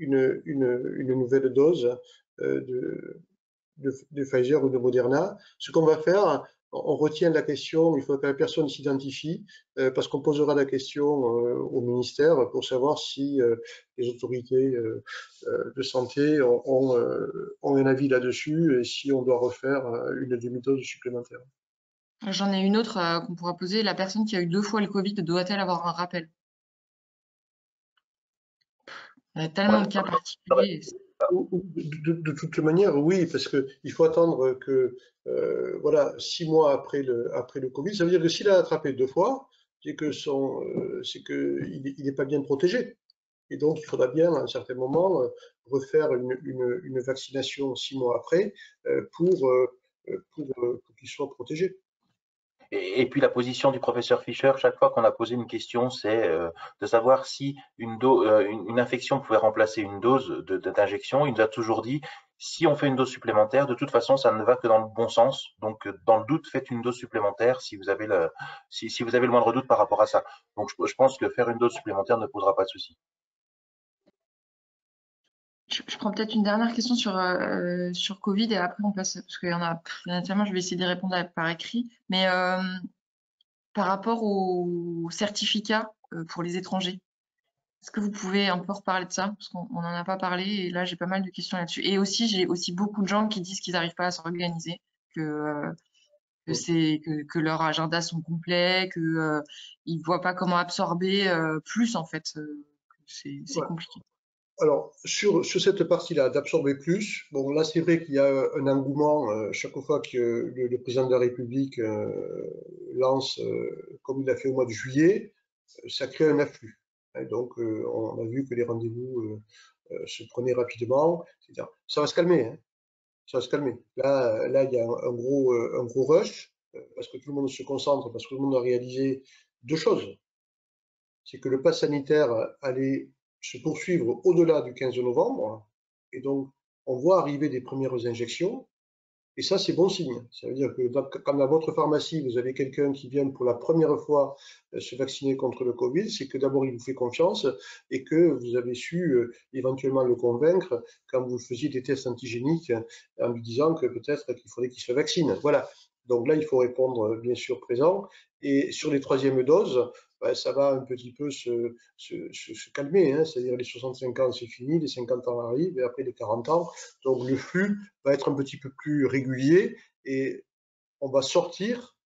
nouvelle dose de Pfizer ou de Moderna. Ce qu'on va faire, on retient la question, il faut que la personne s'identifie, parce qu'on posera la question au ministère pour savoir si les autorités de santé ont un avis là-dessus et si on doit refaire une demi-dose supplémentaire. J'en ai une autre qu'on pourra poser. La personne qui a eu 2 fois le Covid, doit-elle avoir un rappel? Il y a tellement de cas particuliers. De toute manière, oui, parce qu'il faut attendre que, voilà, 6 mois après le Covid, ça veut dire que s'il a attrapé 2 fois, c'est qu'il n'est pas bien protégé. Et donc, il faudra bien, à un certain moment, refaire une vaccination 6 mois après pour qu'il soit protégé. Et puis la position du professeur Fischer, chaque fois qu'on a posé une question, c'est de savoir si une infection pouvait remplacer une dose d'injection. Il nous a toujours dit, si on fait une dose supplémentaire, de toute façon, ça ne va que dans le bon sens. Donc, dans le doute, faites une dose supplémentaire si vous avez si vous avez le moindre doute par rapport à ça. Donc, je pense que faire une dose supplémentaire ne posera pas de souci. Je prends peut-être une dernière question sur Covid et après on passe, parce qu'il y en a tellement, je vais essayer de répondre par écrit. Mais par rapport au certificat pour les étrangers, est-ce que vous pouvez un peu reparler de ça? Parce qu'on n'en a pas parlé et là, j'ai pas mal de questions là-dessus. Et aussi, j'ai aussi beaucoup de gens qui disent qu'ils n'arrivent pas à s'organiser, que leurs agendas sont complets, ils ne voient pas comment absorber plus, en fait. C'est Ouais. compliqué. Alors, sur cette partie-là, d'absorber plus, bon, là, c'est vrai qu'il y a un engouement chaque fois que le président de la République lance, comme il l'a fait au mois de juillet, ça crée un afflux. Hein. Donc, on a vu que les rendez-vous se prenaient rapidement. Ça va se calmer, hein. Ça va se calmer. Là, il y a un gros rush parce que tout le monde se concentre, parce que tout le monde a réalisé deux choses. C'est que le pass sanitaire allait se poursuivre au-delà du 15 novembre, et donc on voit arriver des premières injections, et ça c'est bon signe. Ça veut dire que quand dans votre pharmacie vous avez quelqu'un qui vient pour la première fois se vacciner contre le Covid, c'est que d'abord il vous fait confiance et que vous avez su éventuellement le convaincre quand vous faisiez des tests antigéniques en lui disant que peut-être qu'il faudrait qu'il se vaccine. Voilà. Donc là, il faut répondre bien sûr présent. Et sur les troisièmes doses, ben, ça va un petit peu se calmer. Hein. C'est-à-dire les 65 ans, c'est fini, les 50 ans arrivent, et après les 40 ans. Donc le flux va être un petit peu plus régulier et on va sortir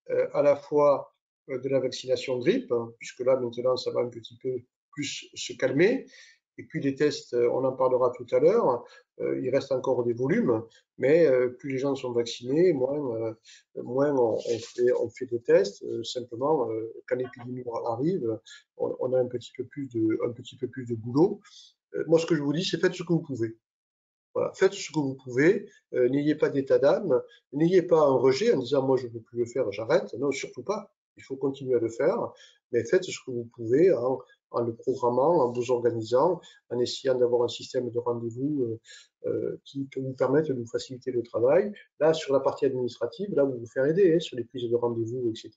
à la fois de la vaccination grippe, hein, puisque là maintenant ça va un petit peu plus se calmer. Et puis les tests, on en parlera tout à l'heure, il reste encore des volumes, mais plus les gens sont vaccinés, moins on fait des tests. Simplement, quand l'épidémie arrive, on a un petit peu plus de boulot. Moi, ce que je vous dis, c'est faites ce que vous pouvez. Voilà, faites ce que vous pouvez, n'ayez pas d'état d'âme, n'ayez pas un rejet en disant moi je ne peux plus le faire, j'arrête. Non, surtout pas. Il faut continuer à le faire, mais faites ce que vous pouvez en le programmant, en vous organisant, en essayant d'avoir un système de rendez-vous qui peut vous permettre de vous faciliter le travail. Là, sur la partie administrative, là, vous vous faire aider, hein, sur les prises de rendez-vous, etc.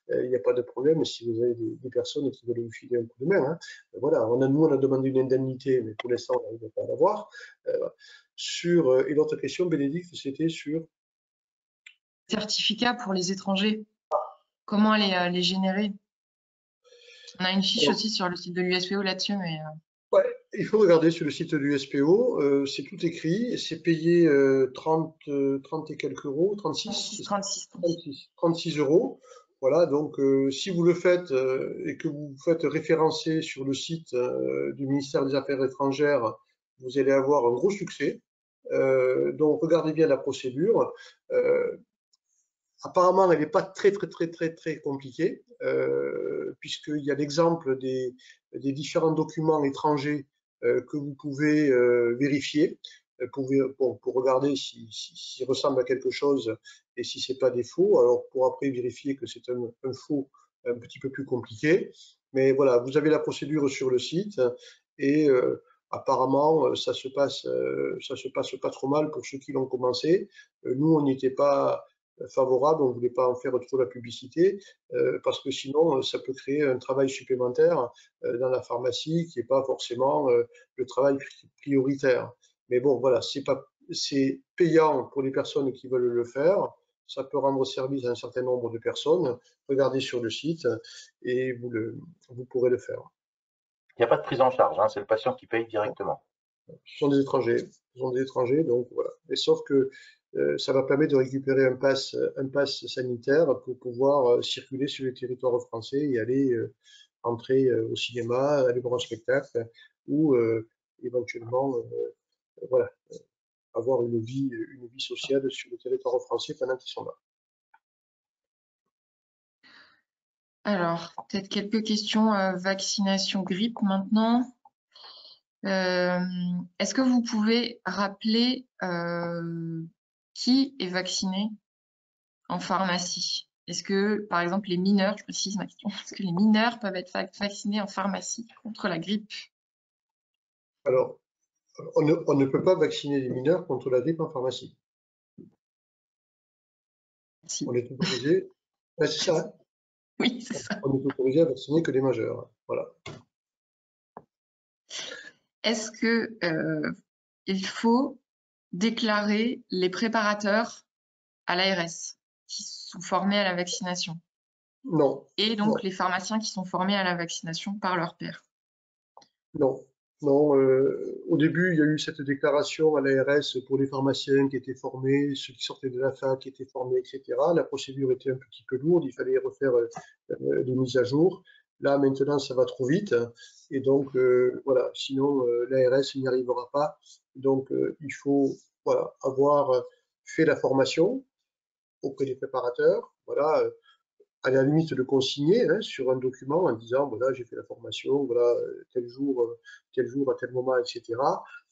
Il n'y a pas de problème si vous avez des personnes qui veulent vous filer un coup de main. Hein. Voilà, nous, on a demandé une indemnité, mais pour l'instant, on n'arrive pas à l'avoir. Et l'autre question, Bénédicte, c'était sur Certificat pour les étrangers, comment les générer? On a une fiche alors, aussi sur le site de l'USPO là-dessus, mais ouais, il faut regarder sur le site du SPO, c'est tout écrit, c'est payé 30 et quelques euros, 36, 36. 36 euros. Voilà, donc si vous le faites et que vous vous faites référencer sur le site du ministère des Affaires étrangères, vous allez avoir un gros succès. Donc regardez bien la procédure. Euh, Apparemment, elle n'est pas très compliquée, puisqu'il y a l'exemple des différents documents étrangers que vous pouvez vérifier pour regarder s'ils ressemblent à quelque chose et si ce n'est pas des faux. Alors, pour après vérifier que c'est un faux un petit peu plus compliqué. Mais voilà, vous avez la procédure sur le site et apparemment, ça se passe pas trop mal pour ceux qui l'ont commencé. Nous, on n'y était pas favorable, on ne voulait pas en faire trop la publicité, parce que sinon ça peut créer un travail supplémentaire dans la pharmacie qui n'est pas forcément le travail prioritaire. Mais bon, voilà, c'est payant pour les personnes qui veulent le faire, ça peut rendre service à un certain nombre de personnes. Regardez sur le site et vous pourrez le faire. Il n'y a pas de prise en charge, hein, c'est le patient qui paye directement. Ce sont des étrangers. Ce sont des étrangers, donc voilà. Mais sauf que ça va permettre de récupérer un pass sanitaire pour pouvoir circuler sur le territoire français et aller entrer au cinéma, aller voir un spectacle ou éventuellement voilà, avoir une vie sociale sur le territoire français pendant qu'ils sont là. alors, peut-être quelques questions vaccination grippe maintenant. Est-ce que vous pouvez rappeler qui est vacciné en pharmacie? Est-ce que, par exemple, les mineurs, je précise ma question, est-ce que les mineurs peuvent être vaccinés en pharmacie contre la grippe? Alors, on ne peut pas vacciner les mineurs contre la grippe en pharmacie. Si. On est autorisé, c'est ça, hein. Oui, c'est ça. On est autorisé à vacciner que les majeurs. Voilà. Est-ce que il faut déclarer les préparateurs à l'ARS qui sont formés à la vaccination? Non. Et donc Non. les pharmaciens qui sont formés à la vaccination par leur pairs. Non, non. Au début, il y a eu cette déclaration à l'ARS pour les pharmaciens qui étaient formés, ceux qui sortaient de la fac qui étaient formés, etc. La procédure était un petit peu lourde, il fallait refaire des mises à jour. Là, maintenant, ça va trop vite. Et donc, voilà, sinon, l'ARS n'y arrivera pas. Donc, il faut voilà, avoir fait la formation auprès des préparateurs. Voilà, à la limite de consigner sur un document en disant voilà j'ai fait la formation, voilà tel jour à tel moment, etc.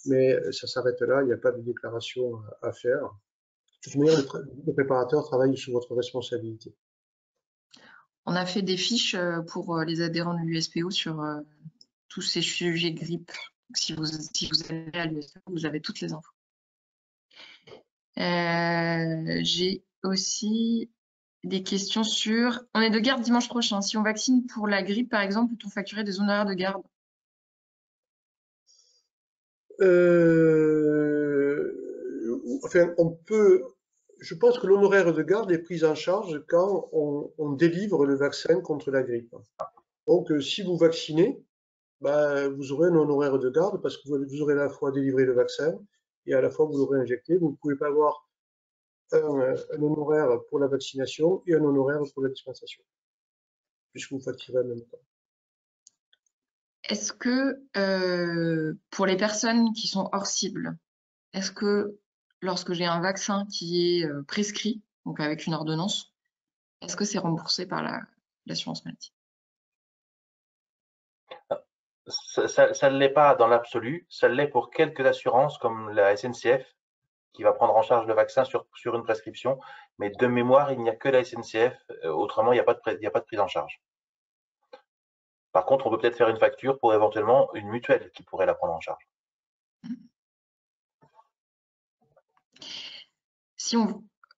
Mais ça s'arrête là, il n'y a pas de déclaration à faire. De toute manière, le préparateur travaille sous votre responsabilité. On a fait des fiches pour les adhérents de l'USPO sur tous ces sujets grippe. Donc, si vous allez à l'USPO, vous avez toutes les infos. J'ai aussi des questions sur... On est de garde dimanche prochain. Si on vaccine pour la grippe, par exemple, peut-on facturer des honoraires de garde? Enfin, on peut... Je pense que l'honoraire de garde est pris en charge quand on délivre le vaccin contre la grippe. Donc, si vous vaccinez, ben, vous aurez un honoraire de garde parce que vous aurez à la fois délivré le vaccin et à la fois vous l'aurez injecté. Vous ne pouvez pas avoir un honoraire pour la vaccination et un honoraire pour la dispensation, puisque vous facturez en même temps. Est-ce que pour les personnes qui sont hors cible, est-ce que lorsque j'ai un vaccin qui est prescrit, donc avec une ordonnance, est-ce que c'est remboursé par l'assurance maladie? Ça ne l'est pas dans l'absolu, ça l'est pour quelques assurances comme la SNCF qui va prendre en charge le vaccin sur une prescription, mais de mémoire, il n'y a que la SNCF, autrement, il n'y a pas de prise en charge. Par contre, on peut peut-être faire une facture pour éventuellement une mutuelle qui pourrait la prendre en charge.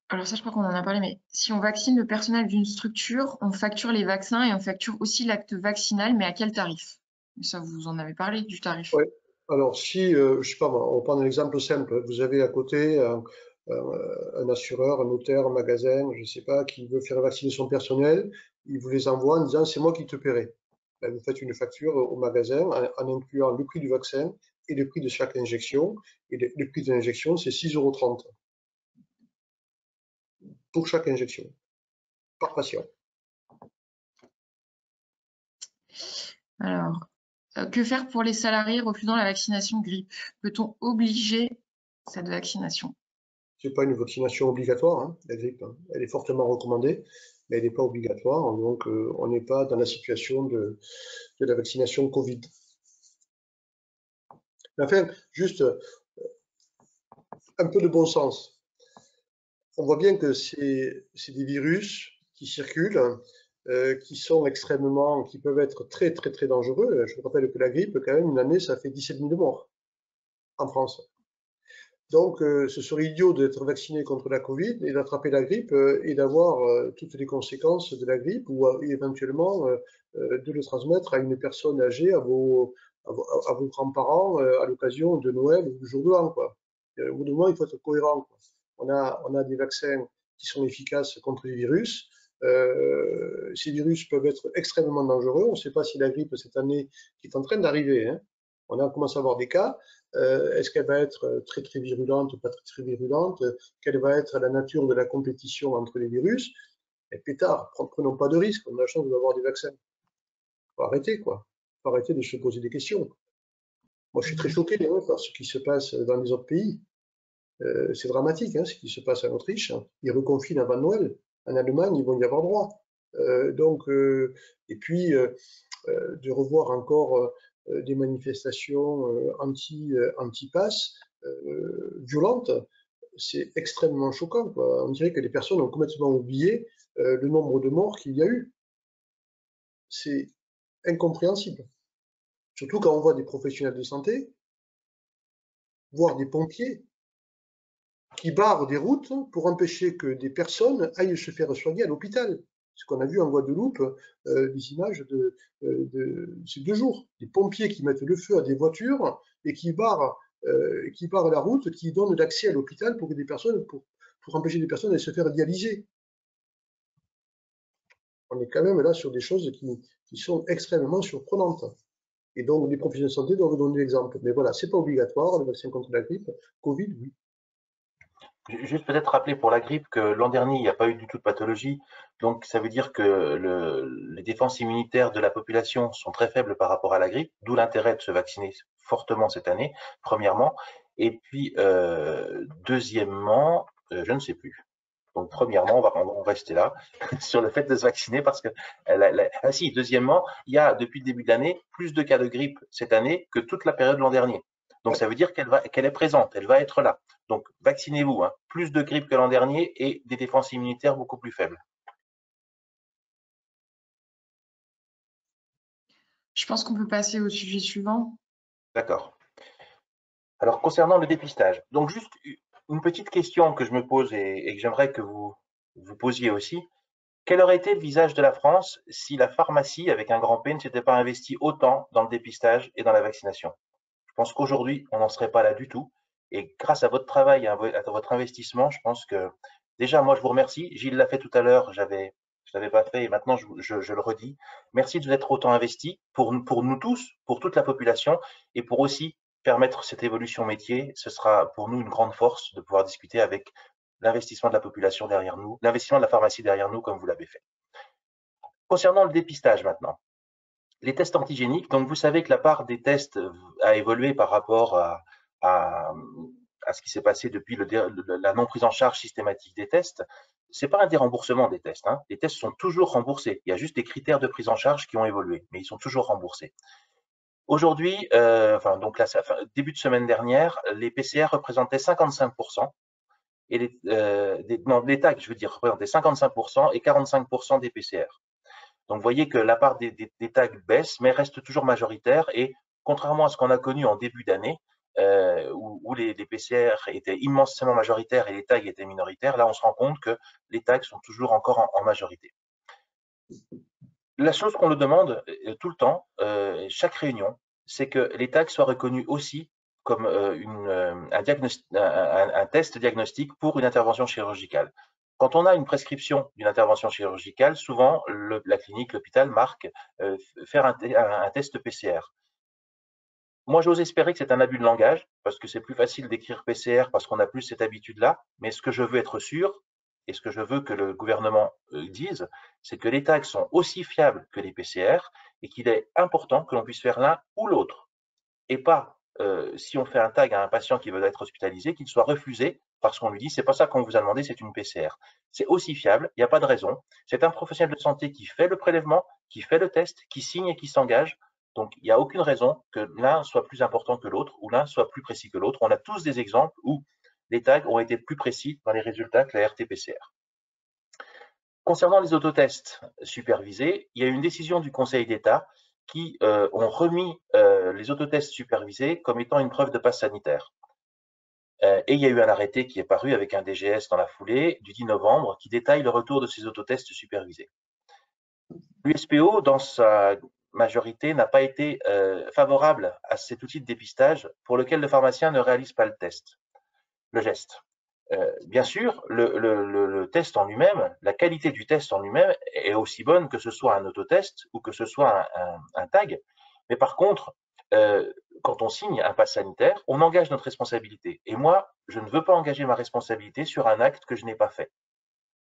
Alors ça, je crois qu'on en a parlé, mais si on vaccine le personnel d'une structure, on facture les vaccins et on facture aussi l'acte vaccinal, mais à quel tarif? Ça, vous en avez parlé du tarif. Oui. Alors, si, je sais pas moi, on prend un exemple simple. Vous avez à côté un assureur, un notaire, un magasin, je ne sais pas, qui veut faire vacciner son personnel, il vous les envoie en disant c'est moi qui te paierai. Ben, vous faites une facture au magasin en incluant le prix du vaccin et le prix de chaque injection. Et le prix de l'injection, c'est 6,30 € pour chaque injection, par patient. Alors, que faire pour les salariés refusant la vaccination grippe? Peut-on obliger cette vaccination? C'est pas une vaccination obligatoire, hein, la grippe, hein. Elle est fortement recommandée, mais elle n'est pas obligatoire. Donc, on n'est pas dans la situation de la vaccination Covid. Enfin, juste un peu de bon sens. On voit bien que c'est des virus qui circulent, qui peuvent être très, très, très dangereux. Je vous rappelle que la grippe, quand même, une année, ça fait 17 000 morts en France. Donc, ce serait idiot d'être vacciné contre la Covid et d'attraper la grippe et d'avoir toutes les conséquences de la grippe ou éventuellement de le transmettre à une personne âgée, à vos grands-parents à l'occasion de Noël ou du jour de l'an, quoi. Au bout d'un moment, il faut être cohérent, quoi. On a des vaccins qui sont efficaces contre les virus. Ces virus peuvent être extrêmement dangereux. On ne sait pas si la grippe cette année, qui est en train d'arriver, hein, on a commencé à avoir des cas. Est-ce qu'elle va être très très virulente ou pas très très virulente? Quelle va être la nature de la compétition entre les virus? Et pétard, prenons pas de risques. On a la chance d'avoir des vaccins. Faut arrêter, quoi. Faut arrêter de se poser des questions. Moi, je suis très choqué par ce qui se passe dans les autres pays. C'est dramatique, hein, ce qui se passe en Autriche. Ils reconfinent avant Noël. En Allemagne, ils vont y avoir droit. Et puis, de revoir encore des manifestations anti-pass violentes, c'est extrêmement choquant, quoi. On dirait que les personnes ont complètement oublié le nombre de morts qu'il y a eu. C'est incompréhensible. Surtout quand on voit des professionnels de santé, voire des pompiers, qui barrent des routes pour empêcher que des personnes aillent se faire soigner à l'hôpital. Ce qu'on a vu en Guadeloupe, des images de ces 2 jours, des pompiers qui mettent le feu à des voitures et qui barrent la route, qui donnent l'accès à l'hôpital pour que des personnes, pour empêcher des personnes d'aller se faire dialyser. on est quand même là sur des choses qui sont extrêmement surprenantes. Et donc, les professionnels de santé doivent donner l'exemple. Mais voilà, c'est pas obligatoire, le vaccin contre la grippe. Covid, oui. Juste peut-être rappeler pour la grippe que l'an dernier, il n'y a pas eu du tout de pathologie. Donc, ça veut dire que les défenses immunitaires de la population sont très faibles par rapport à la grippe, d'où l'intérêt de se vacciner fortement cette année, premièrement. Et puis, deuxièmement, je ne sais plus. Donc, premièrement, on va rester là sur le fait de se vacciner parce que, ah si, deuxièmement, il y a depuis le début de l'année plus de cas de grippe cette année que toute la période de l'an dernier. Donc, ça veut dire qu'elle est présente, elle va être là. Donc, vaccinez-vous, hein. Plus de grippe que l'an dernier et des défenses immunitaires beaucoup plus faibles. Je pense qu'on peut passer au sujet suivant. D'accord. Alors, concernant le dépistage, donc juste une petite question que je me pose et que j'aimerais que vous posiez aussi. Quel aurait été le visage de la France si la pharmacie, avec un grand P, ne s'était pas investie autant dans le dépistage et dans la vaccination? Je pense qu'aujourd'hui, on n'en serait pas là du tout. Et grâce à votre travail et à votre investissement, je pense que déjà, moi, je vous remercie. Gilles l'a fait tout à l'heure, je l'avais pas fait et maintenant, je le redis. Merci de vous être autant investi pour nous tous, pour toute la population et pour aussi permettre cette évolution métier. Ce sera pour nous une grande force de pouvoir discuter avec l'investissement de la population derrière nous, l'investissement de la pharmacie derrière nous, comme vous l'avez fait. Concernant le dépistage maintenant, les tests antigéniques, donc vous savez que la part des tests a évolué par rapport à ce qui s'est passé depuis la non prise en charge systématique des tests. C'est pas un déremboursement des tests, hein. Les tests sont toujours remboursés. Il y a juste des critères de prise en charge qui ont évolué, mais ils sont toujours remboursés. Aujourd'hui, donc là, début de semaine dernière, les PCR représentaient 55%. Et les tags, je veux dire, représentaient 55% et 45% des PCR. Donc, vous voyez que la part des tags baisse, mais reste toujours majoritaire. Et contrairement à ce qu'on a connu en début d'année, où les PCR étaient immensément majoritaires et les tags étaient minoritaires, là, on se rend compte que les tags sont toujours encore en majorité. La chose qu'on nous demande tout le temps, chaque réunion, c'est que les tags soient reconnus aussi comme un test diagnostique pour une intervention chirurgicale. Quand on a une prescription d'une intervention chirurgicale, souvent la clinique, l'hôpital marque faire un test PCR. Moi, j'ose espérer que c'est un abus de langage, parce que c'est plus facile d'écrire PCR parce qu'on a plus cette habitude-là, mais ce que je veux être sûr, et ce que je veux que le gouvernement dise, c'est que les tags sont aussi fiables que les PCR et qu'il est important que l'on puisse faire l'un ou l'autre. Et pas, si on fait un tag à un patient qui veut être hospitalisé, qu'il soit refusé parce qu'on lui dit c'est pas ça qu'on vous a demandé, c'est une PCR. C'est aussi fiable, il n'y a pas de raison. C'est un professionnel de santé qui fait le prélèvement, qui fait le test, qui signe et qui s'engage. Donc, il n'y a aucune raison que l'un soit plus important que l'autre ou l'un soit plus précis que l'autre. On a tous des exemples où les tags ont été plus précis dans les résultats que la RT-PCR. Concernant les autotests supervisés, il y a une décision du Conseil d'État qui ont remis les autotests supervisés comme étant une preuve de passe sanitaire. Et il y a eu un arrêté qui est paru avec un DGS dans la foulée du 10 novembre qui détaille le retour de ces autotests supervisés. L'USPO, dans sa majorité, n'a pas été favorable à cet outil de dépistage pour lequel le pharmacien ne réalise pas le geste. Bien sûr, le test en lui-même, la qualité du test en lui-même est aussi bonne que ce soit un autotest ou que ce soit un tag. Mais par contre, quand on signe un pass sanitaire, on engage notre responsabilité. Et moi, je ne veux pas engager ma responsabilité sur un acte que je n'ai pas fait.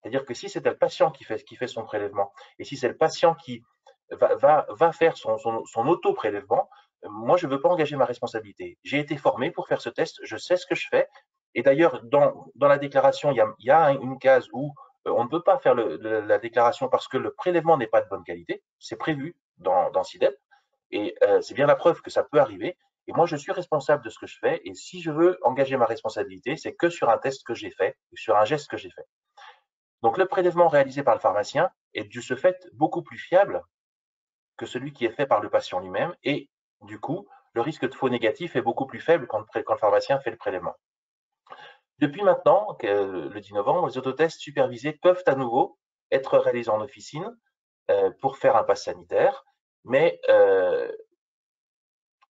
C'est-à-dire que si c'est le patient qui fait son prélèvement, et si c'est le patient qui va faire son auto-prélèvement, moi, je ne veux pas engager ma responsabilité. J'ai été formé pour faire ce test, je sais ce que je fais. Et d'ailleurs, dans la déclaration, il y a une case où on ne peut pas faire la déclaration parce que le prélèvement n'est pas de bonne qualité. C'est prévu dans CIDEP. Et c'est bien la preuve que ça peut arriver. Et moi, je suis responsable de ce que je fais. Et si je veux engager ma responsabilité, c'est que sur un test que j'ai fait, sur un geste que j'ai fait. Donc, le prélèvement réalisé par le pharmacien est de ce fait beaucoup plus fiable que celui qui est fait par le patient lui-même. Et du coup, le risque de faux négatif est beaucoup plus faible quand le pharmacien fait le prélèvement. Depuis maintenant, le 10 novembre, les autotests supervisés peuvent à nouveau être réalisés en officine pour faire un pass sanitaire. Mais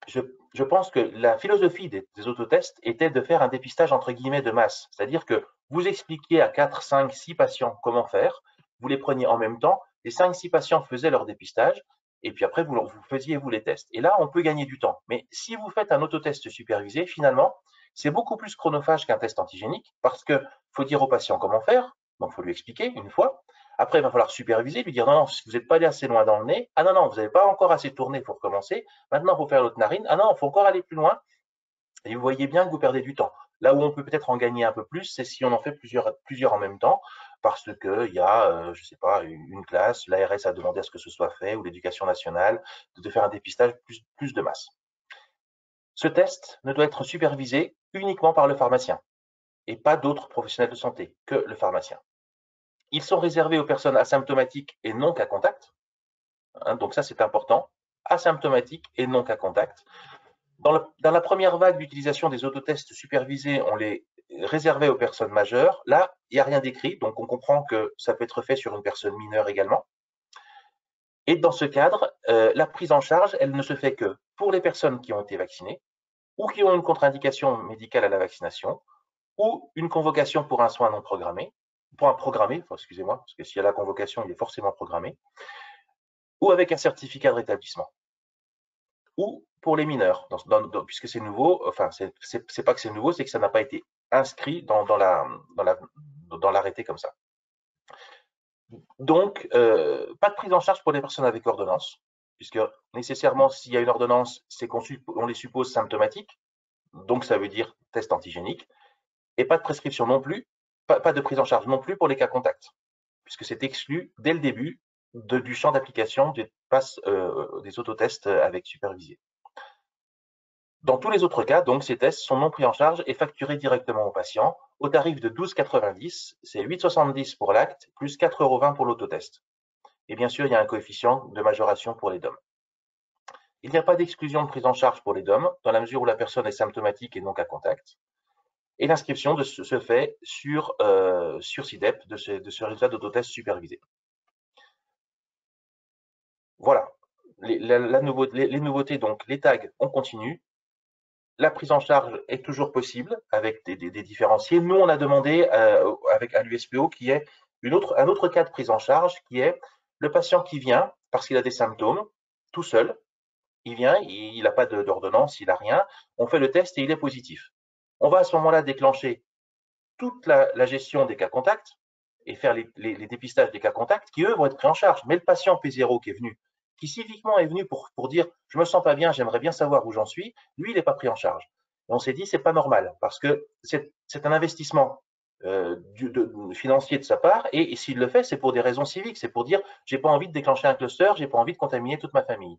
je pense que la philosophie des autotests était de faire un dépistage entre guillemets de masse. C'est-à-dire que vous expliquiez à 4, 5, 6 patients comment faire, vous les preniez en même temps les 5-6 patients faisaient leur dépistage, et puis après, vous faisiez, vous, les tests. Et là, on peut gagner du temps. Mais si vous faites un autotest supervisé, finalement, c'est beaucoup plus chronophage qu'un test antigénique, parce qu'il faut dire au patient comment faire, donc il faut lui expliquer une fois. Après, il va falloir superviser, lui dire non, non, vous n'êtes pas allé assez loin dans le nez. Ah non, non, vous n'avez pas encore assez tourné, il faut recommencer. Maintenant, il faut faire l'autre narine. Ah non, il faut encore aller plus loin. Et vous voyez bien que vous perdez du temps. Là où on peut peut-être en gagner un peu plus, c'est si on en fait plusieurs en même temps, parce qu'il y a, je ne sais pas, une classe, l'ARS a demandé à ce que ce soit fait, ou l'éducation nationale, de faire un dépistage plus de masse. Ce test ne doit être supervisé uniquement par le pharmacien, et pas d'autres professionnels de santé que le pharmacien. Ils sont réservés aux personnes asymptomatiques et non cas contact. Donc ça, c'est important. Asymptomatiques et non cas contact. Dans la première vague d'utilisation des autotests supervisés, on les réservait aux personnes majeures. Là, il n'y a rien d'écrit, donc on comprend que ça peut être fait sur une personne mineure également. Et dans ce cadre, la prise en charge, elle ne se fait que pour les personnes qui ont été vaccinées ou qui ont une contre-indication médicale à la vaccination ou une convocation pour un soin non programmé, excusez-moi, parce que s'il y a la convocation, il est forcément programmé, ou avec un certificat de rétablissement. Ou pour les mineurs, puisque c'est nouveau, enfin, c'est pas que c'est nouveau, c'est que ça n'a pas été inscrit dans l'arrêté comme ça. Donc, pas de prise en charge pour les personnes avec ordonnance, puisque nécessairement, s'il y a une ordonnance, on les suppose symptomatiques, donc ça veut dire test antigénique, et pas de prescription non plus, pas de prise en charge non plus pour les cas contacts, puisque c'est exclu dès le début du champ d'application des autotests avec supervisé. Dans tous les autres cas, donc, ces tests sont non pris en charge et facturés directement au patient au tarif de 12,90 €, c'est 8,70 € pour l'acte, plus 4,20 € pour l'autotest. Et bien sûr, il y a un coefficient de majoration pour les DOM. Il n'y a pas d'exclusion de prise en charge pour les DOM, dans la mesure où la personne est symptomatique et non cas contact. Et l'inscription se fait sur SIDEP de ce résultat d'autotest supervisé. Voilà. Les nouveautés, donc, les tags, on continue. La prise en charge est toujours possible avec des différenciés. Nous, on a demandé à l'USPO qui est un autre cas de prise en charge qui est le patient qui vient parce qu'il a des symptômes, tout seul. Il vient, il n'a pas d'ordonnance, il n'a rien. On fait le test et il est positif. On va à ce moment-là déclencher toute la gestion des cas contacts et faire les dépistages des cas contacts qui, eux, vont être pris en charge. Mais le patient P0 qui est venu, qui civiquement est venu pour dire « je me sens pas bien, j'aimerais bien savoir où j'en suis », lui, il n'est pas pris en charge. Et on s'est dit « c'est pas normal » parce que c'est un investissement financier de sa part et s'il le fait, c'est pour des raisons civiques, c'est pour dire « j'ai pas envie de déclencher un cluster, j'ai pas envie de contaminer toute ma famille ».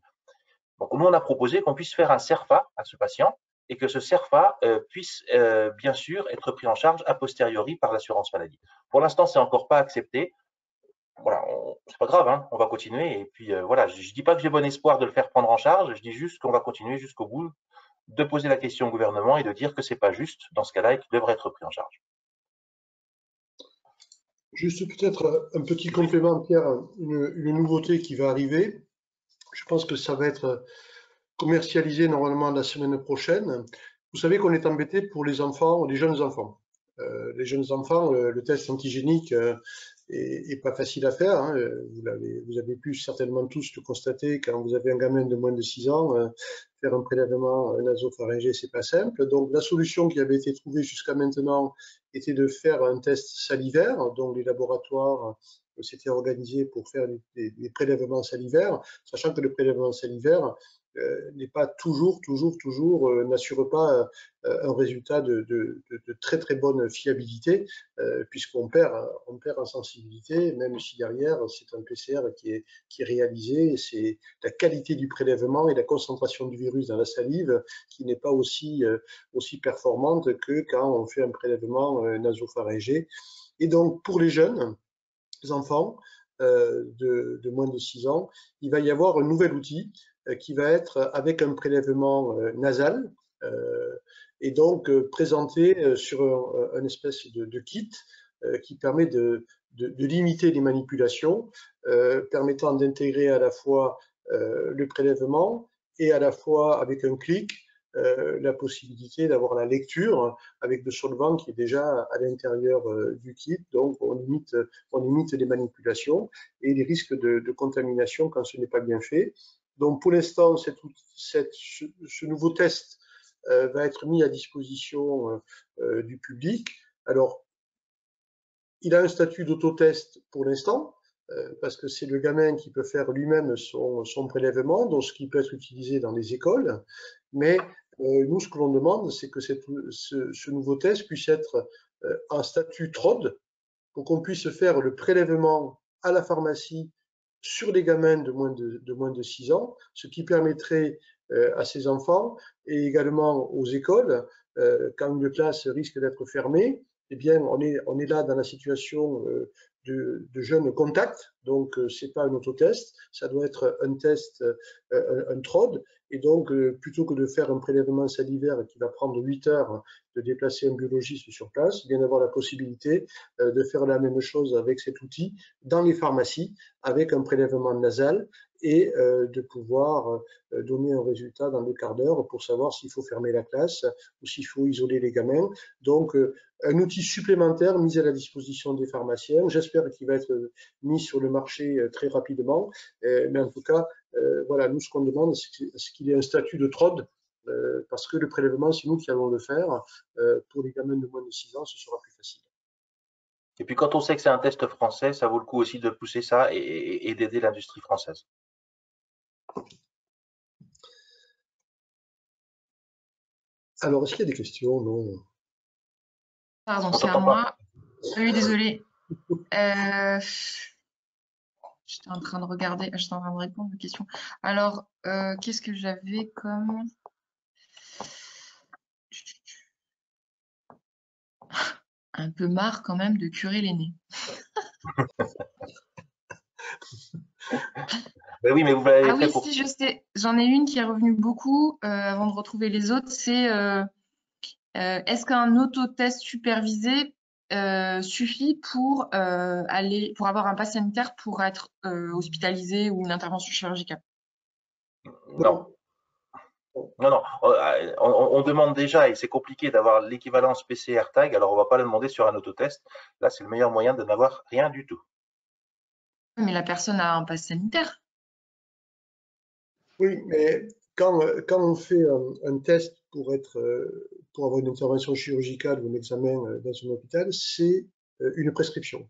Donc nous, on a proposé qu'on puisse faire un CERFA à ce patient et que ce CERFA puisse bien sûr être pris en charge a posteriori par l'assurance maladie. Pour l'instant, c'est encore pas accepté. Voilà, c'est pas grave, hein, on va continuer. Et puis voilà, je dis pas que j'ai bon espoir de le faire prendre en charge, je dis juste qu'on va continuer jusqu'au bout, de poser la question au gouvernement et de dire que c'est pas juste dans ce cas-là et qu'il devrait être pris en charge. Juste peut-être un petit complément, Pierre, une nouveauté qui va arriver. Je pense que ça va être commercialisé normalement la semaine prochaine. Vous savez qu'on est embêté pour les enfants, les jeunes enfants. Les jeunes enfants, le test antigénique est pas facile à faire. Hein. Vous avez pu certainement tous le constater quand vous avez un gamin de moins de 6 ans, faire un prélèvement nasopharyngé, c'est pas simple. Donc la solution qui avait été trouvée jusqu'à maintenant était de faire un test salivaire. Donc les laboratoires s'étaient organisés pour faire des prélèvements salivaires, sachant que le prélèvement salivaire n'est pas toujours, n'assure pas un résultat de très très bonne fiabilité, puisqu'on perd en sensibilité, même si derrière c'est un PCR qui est réalisé, c'est la qualité du prélèvement et la concentration du virus dans la salive qui n'est pas aussi performante que quand on fait un prélèvement nasopharyngé. Et donc pour les jeunes, les enfants de moins de 6 ans, il va y avoir un nouvel outil qui va être avec un prélèvement nasal et donc présenté sur un espèce de kit qui permet de limiter les manipulations, permettant d'intégrer à la fois le prélèvement et à la fois avec un clic la possibilité d'avoir la lecture avec le solvant qui est déjà à l'intérieur du kit. Donc, on limite les manipulations et les risques de contamination quand ce n'est pas bien fait. Donc, pour l'instant, ce nouveau test va être mis à disposition du public. Alors, il a un statut d'autotest pour l'instant, parce que c'est le gamin qui peut faire lui-même son prélèvement, donc ce qui peut être utilisé dans les écoles. Mais nous, ce que l'on demande, c'est que ce nouveau test puisse être en statut TROD, pour qu'on puisse faire le prélèvement à la pharmacie sur les gamins de moins de 6 ans, ce qui permettrait à ces enfants et également aux écoles, quand une classe risque d'être fermée, eh bien, on est là dans la situation de jeunes contacts, donc c'est pas un autotest, ça doit être un test, un TROD, et donc plutôt que de faire un prélèvement salivaire qui va prendre 8 heures de déplacer un biologiste sur place, bien d'avoir la possibilité de faire la même chose avec cet outil dans les pharmacies, avec un prélèvement nasal, et de pouvoir donner un résultat dans 2 quarts d'heure pour savoir s'il faut fermer la classe ou s'il faut isoler les gamins. Donc, un outil supplémentaire mis à la disposition des pharmaciens. J'espère qu'il va être mis sur le marché très rapidement. Mais en tout cas, voilà, nous, ce qu'on demande, c'est qu'il y ait un statut de TROD, parce que le prélèvement, c'est nous qui allons le faire. Pour les gamins de moins de 6 ans, ce sera plus facile. Et puis quand on sait que c'est un test français, ça vaut le coup aussi de pousser ça et d'aider l'industrie française. Alors, est-ce qu'il y a des questions? Non. Pardon, c'est à moi. Oui, désolé. J'étais en train de regarder, j'étais en train de répondre aux questions. Alors, qu'est-ce que j'avais comme... Un peu marre quand même de curer les nez. Ben oui, mais vous l'avez Ah fait oui, pour. si, je sais. J'en ai une qui est revenue beaucoup avant de retrouver les autres. C'est est-ce qu'un autotest supervisé suffit pour pour avoir un pass sanitaire pour être hospitalisé ou une intervention chirurgicale? Non. Non, non, on demande déjà, et c'est compliqué d'avoir l'équivalence PCR tag, alors on ne va pas le demander sur un autotest. Là, c'est le meilleur moyen de n'avoir rien du tout. Mais la personne a un pass sanitaire. Oui, mais quand on fait un test pour avoir une intervention chirurgicale ou un examen dans un hôpital, c'est une prescription.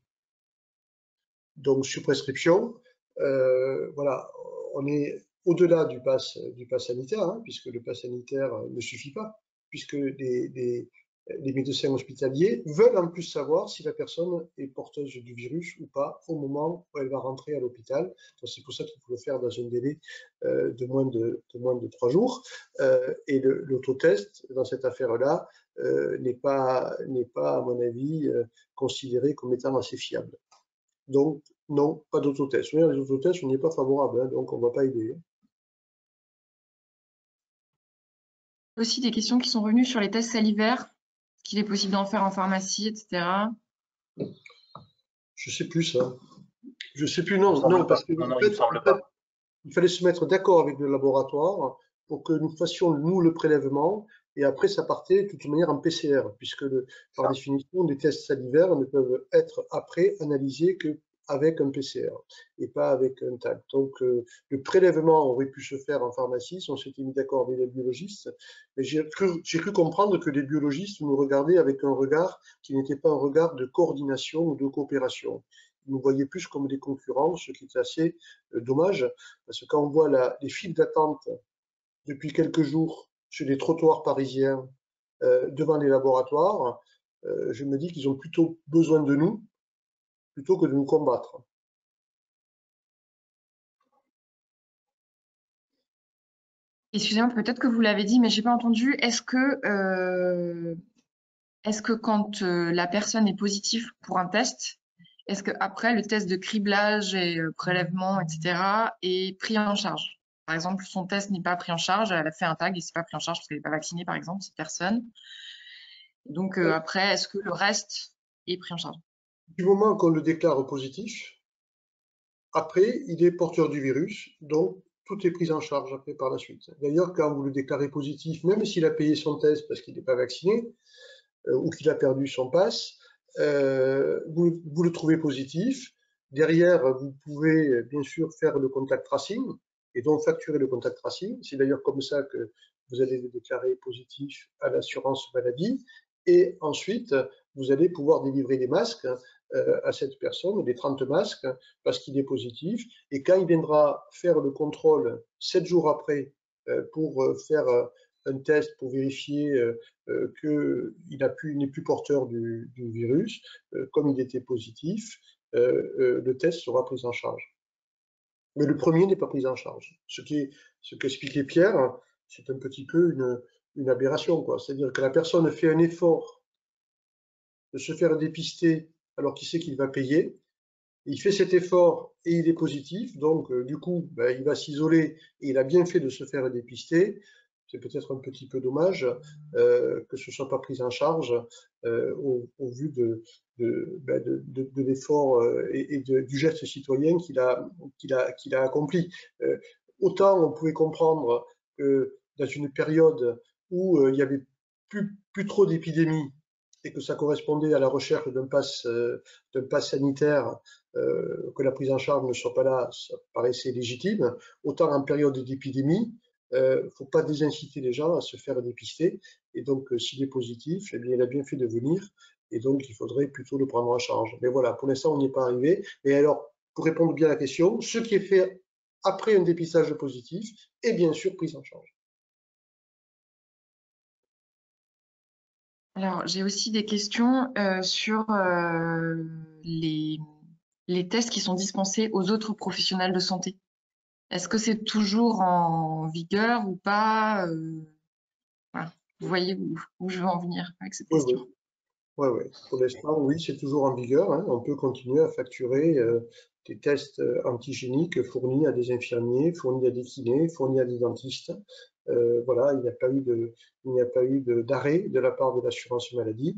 Donc, sur prescription, voilà, on est au-delà du pass sanitaire, hein, puisque le pass sanitaire ne suffit pas, puisque les médecins hospitaliers veulent en plus savoir si la personne est porteuse du virus ou pas au moment où elle va rentrer à l'hôpital. Donc, c'est pour ça qu'il faut le faire dans un délai de moins de 3 jours. Et l'autotest, dans cette affaire-là, n'est pas, à mon avis, considéré comme étant assez fiable. Donc, non, pas d'autotest. Les autotests, on n'y est pas favorable, hein, donc on ne va pas aider. Aussi des questions qui sont revenues sur les tests salivaires, qu'il est possible d'en faire en pharmacie, etc. Je sais plus ça. Je sais plus, Il me non, semble parce pas. que Non, en non, il me fait, semble pas. il fallait se mettre d'accord avec le laboratoire pour que nous fassions, nous, le prélèvement, et après, ça partait de toute manière en PCR, puisque par définition, les tests salivaires ne peuvent être après analysés qu'avec un PCR et pas avec un TAG. Donc, le prélèvement aurait pu se faire en pharmacie si on s'était mis d'accord avec les biologistes, mais j'ai cru comprendre que les biologistes nous regardaient avec un regard qui n'était pas un regard de coordination ou de coopération. Ils nous voyaient plus comme des concurrents, ce qui est assez dommage, parce que quand on voit les files d'attente depuis quelques jours sur les trottoirs parisiens devant les laboratoires, je me dis qu'ils ont plutôt besoin de nous plutôt que de nous combattre. Excusez-moi, peut-être que vous l'avez dit, mais j'ai pas entendu. Est-ce que quand la personne est positive pour un test, est-ce que après le test de criblage et prélèvement, etc., est pris en charge? Par exemple, son test n'est pas pris en charge, elle a fait un tag et c'est pas pris en charge parce qu'elle n'est pas vaccinée, par exemple, cette personne. Donc après, est-ce que le reste est pris en charge? Du moment qu'on le déclare positif, après, il est porteur du virus, donc tout est pris en charge après par la suite. D'ailleurs, quand vous le déclarez positif, même s'il a payé son test parce qu'il n'est pas vacciné ou qu'il a perdu son pass, vous le trouvez positif. Derrière, vous pouvez bien sûr faire le contact tracing et donc facturer le contact tracing. C'est d'ailleurs comme ça que vous allez le déclarer positif à l'assurance maladie. Et ensuite, vous allez pouvoir délivrer des masques à cette personne, des 30 masques, parce qu'il est positif. Et quand il viendra faire le contrôle 7 jours après pour faire un test pour vérifier qu'il n'est plus porteur du virus, comme il était positif, le test sera pris en charge. Mais le premier n'est pas pris en charge. Ce qu'expliquait Pierre, c'est un petit peu une aberration, quoi. C'est-à-dire que la personne fait un effort de se faire dépister alors qu'il sait qu'il va payer. Il fait cet effort et il est positif, donc du coup, ben, il va s'isoler et il a bien fait de se faire dépister. C'est peut-être un petit peu dommage que ce ne soit pas pris en charge au vu de l'effort et du geste citoyen qu'il a accompli. Autant on pouvait comprendre que dans une période où il n'y avait plus trop d'épidémies et que ça correspondait à la recherche d'un pass sanitaire, que la prise en charge ne soit pas là, ça paraissait légitime. Autant en période d'épidémie, il ne faut pas désinciter les gens à se faire dépister. Et donc, s'il est positif, eh bien, il a bien fait de venir. Et donc, il faudrait plutôt le prendre en charge. Mais voilà, pour l'instant, on n'y est pas arrivé. Et alors, pour répondre bien à la question, ce qui est fait après un dépistage positif est bien sûr pris en charge. Alors, j'ai aussi des questions sur les tests qui sont dispensés aux autres professionnels de santé. Est-ce que c'est toujours en vigueur ou pas voilà. Vous voyez où je veux en venir avec cette question. Oui. Pour l'instant, oui, c'est toujours en vigueur. Hein. On peut continuer à facturer des tests antigéniques fournis à des infirmiers, fournis à des kinés, fournis à des dentistes. Voilà, il n'y a pas eu d'arrêt de la part de l'assurance maladie.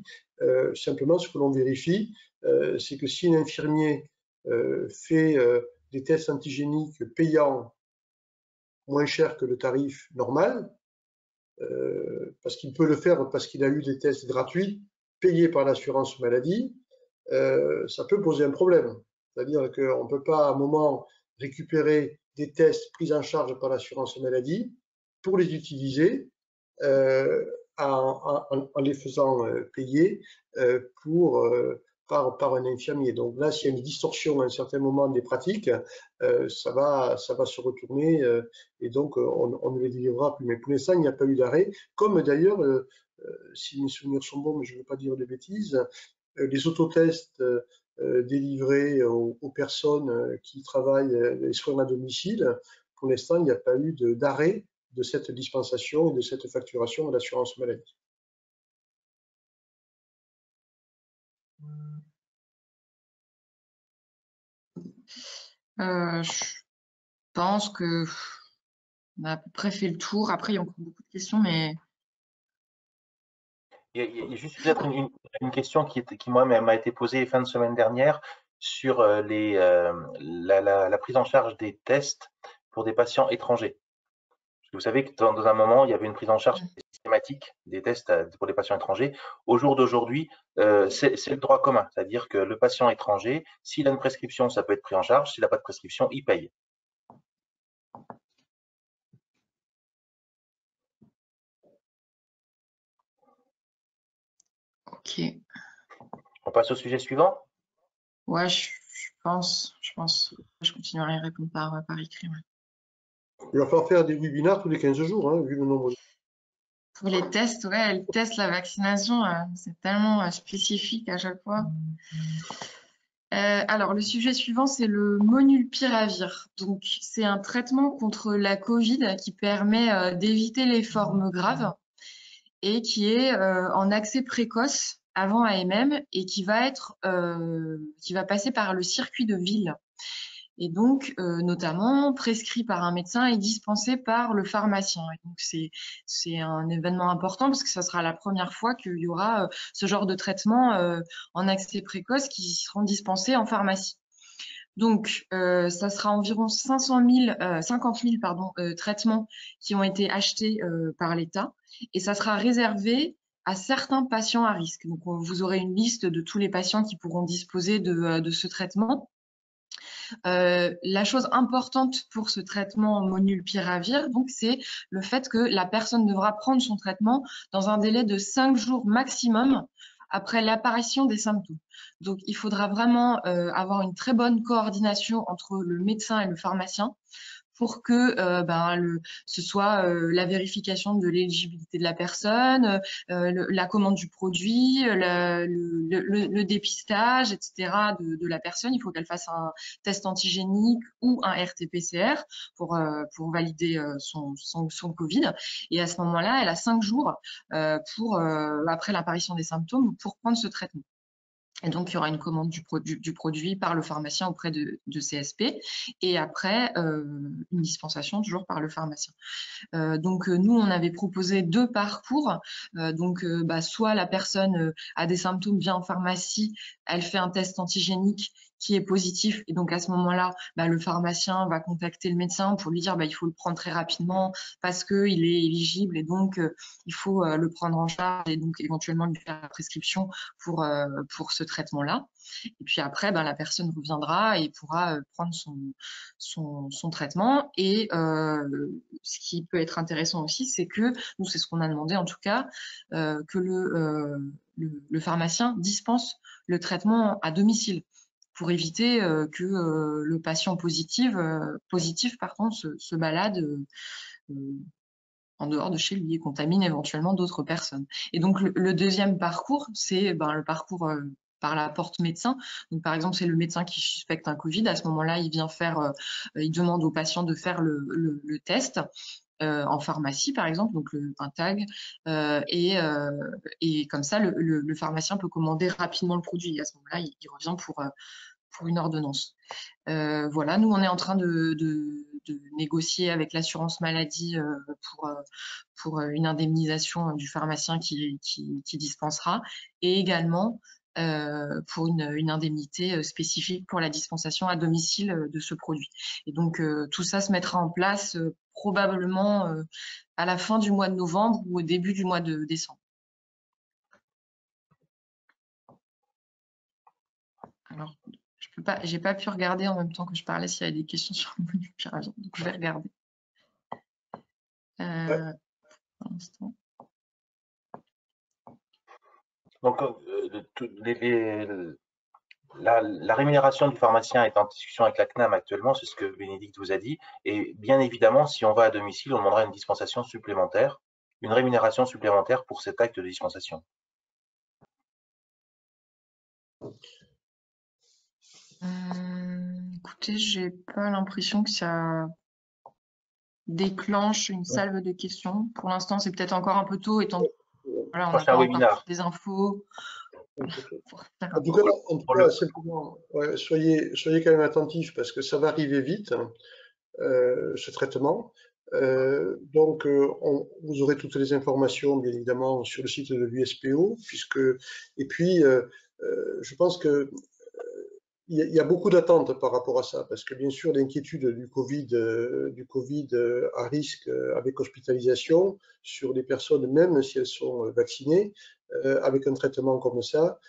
Simplement, ce que l'on vérifie, c'est que si un infirmier fait des tests antigéniques payants moins cher que le tarif normal, parce qu'il peut le faire parce qu'il a eu des tests gratuits payés par l'assurance maladie, ça peut poser un problème. C'est-à-dire qu'on ne peut pas à un moment récupérer des tests pris en charge par l'assurance maladie pour les utiliser en les faisant payer par un infirmier. Donc là, s'il y a une distorsion à un certain moment des pratiques, ça va se retourner et donc on ne les délivrera plus. Mais pour l'instant, il n'y a pas eu d'arrêt. Comme d'ailleurs, si mes souvenirs sont bons, mais je ne veux pas dire de bêtises, les autotests délivrés aux personnes qui travaillent les soins à domicile, pour l'instant, il n'y a pas eu d'arrêt de cette dispensation et de cette facturation à l'assurance maladie. Je pense que on a à peu près fait le tour. Après, il y a encore beaucoup de questions, mais... Il y a juste peut-être une question qui moi, m'a été posée fin de semaine dernière sur la prise en charge des tests pour des patients étrangers. Parce que vous savez que dans un moment, il y avait une prise en charge systématique des tests pour les patients étrangers. Au jour d'aujourd'hui, c'est le droit commun, c'est-à-dire que le patient étranger, s'il a une prescription, ça peut être pris en charge. S'il n'a pas de prescription, il paye. Ok. On passe au sujet suivant. Ouais, je pense. Je continuerai à répondre par écrit. Ouais. Il va falloir faire des webinaires tous les 15 jours, hein, vu le nombre de... Pour les tests, ouais, le test, la vaccination, c'est tellement spécifique à chaque fois. Alors, le sujet suivant, c'est le molnupiravir. Donc, c'est un traitement contre la Covid qui permet d'éviter les formes graves et qui est en accès précoce avant AMM et qui va passer par le circuit de ville. Et donc, notamment, prescrit par un médecin et dispensé par le pharmacien. Et donc, c'est un événement important parce que ça sera la première fois qu'il y aura ce genre de traitement en accès précoce qui seront dispensés en pharmacie. Donc, ça sera environ 50 000 traitements qui ont été achetés par l'État et ça sera réservé à certains patients à risque. Donc, vous aurez une liste de tous les patients qui pourront disposer de ce traitement. La chose importante pour ce traitement molnupiravir, donc, c'est le fait que la personne devra prendre son traitement dans un délai de 5 jours maximum après l'apparition des symptômes. Donc, il faudra vraiment avoir une très bonne coordination entre le médecin et le pharmacien pour que ce soit la vérification de l'éligibilité de la personne, la commande du produit, le dépistage, etc. de la personne. Il faut qu'elle fasse un test antigénique ou un RT-PCR pour valider son Covid. Et à ce moment-là, elle a 5 jours après l'apparition des symptômes pour prendre ce traitement. Et donc, il y aura une commande du produit par le pharmacien auprès de CSP et après, une dispensation toujours par le pharmacien. Donc, nous, on avait proposé 2 parcours. Soit la personne a des symptômes, vient en pharmacie, elle fait un test antigénique qui est positif. Et donc, à ce moment-là, le pharmacien va contacter le médecin pour lui dire il faut le prendre très rapidement parce qu'il est éligible et donc il faut le prendre en charge et donc éventuellement lui faire la prescription pour ce traitement-là. Et puis après, la personne reviendra et pourra prendre son traitement. Et ce qui peut être intéressant aussi, c'est que, nous, c'est ce qu'on a demandé en tout cas, que le pharmacien dispense le traitement à domicile pour éviter que le patient positif se balade en dehors de chez lui et contamine éventuellement d'autres personnes. Et donc, le deuxième parcours, c'est le parcours par la porte médecin. Donc, par exemple, c'est le médecin qui suspecte un Covid. À ce moment-là, il demande au patient de faire le test en pharmacie, par exemple, donc un tag, et comme ça, le pharmacien peut commander rapidement le produit. Et à ce moment-là, il revient pour une ordonnance. Voilà, nous, on est en train de négocier avec l'assurance maladie pour une indemnisation du pharmacien qui dispensera et également pour une indemnité spécifique pour la dispensation à domicile de ce produit. Et donc, tout ça se mettra en place probablement à la fin du mois de novembre ou au début du mois de décembre. Alors, j'ai pas pu regarder en même temps que je parlais s'il y avait des questions sur le molnupiravir, donc je vais regarder. Pour l'instant. Donc, la rémunération du pharmacien est en discussion avec la CNAM actuellement, c'est ce que Bénédicte vous a dit. Et bien évidemment, si on va à domicile, on demandera une dispensation supplémentaire, une rémunération supplémentaire pour cet acte de dispensation. Écoutez, j'ai pas l'impression que ça déclenche une salve de questions. Pour l'instant, c'est peut-être encore un peu tôt, étant voilà, on n'a pas encore des infos. En tout cas, simplement, soyez quand même attentifs parce que ça va arriver vite, ce traitement. Donc, vous aurez toutes les informations, bien évidemment, sur le site de l'USPO, et puis, je pense que il y a beaucoup d'attentes par rapport à ça, parce que bien sûr, l'inquiétude du Covid à risque avec hospitalisation sur des personnes, même si elles sont vaccinées, avec un traitement comme ça,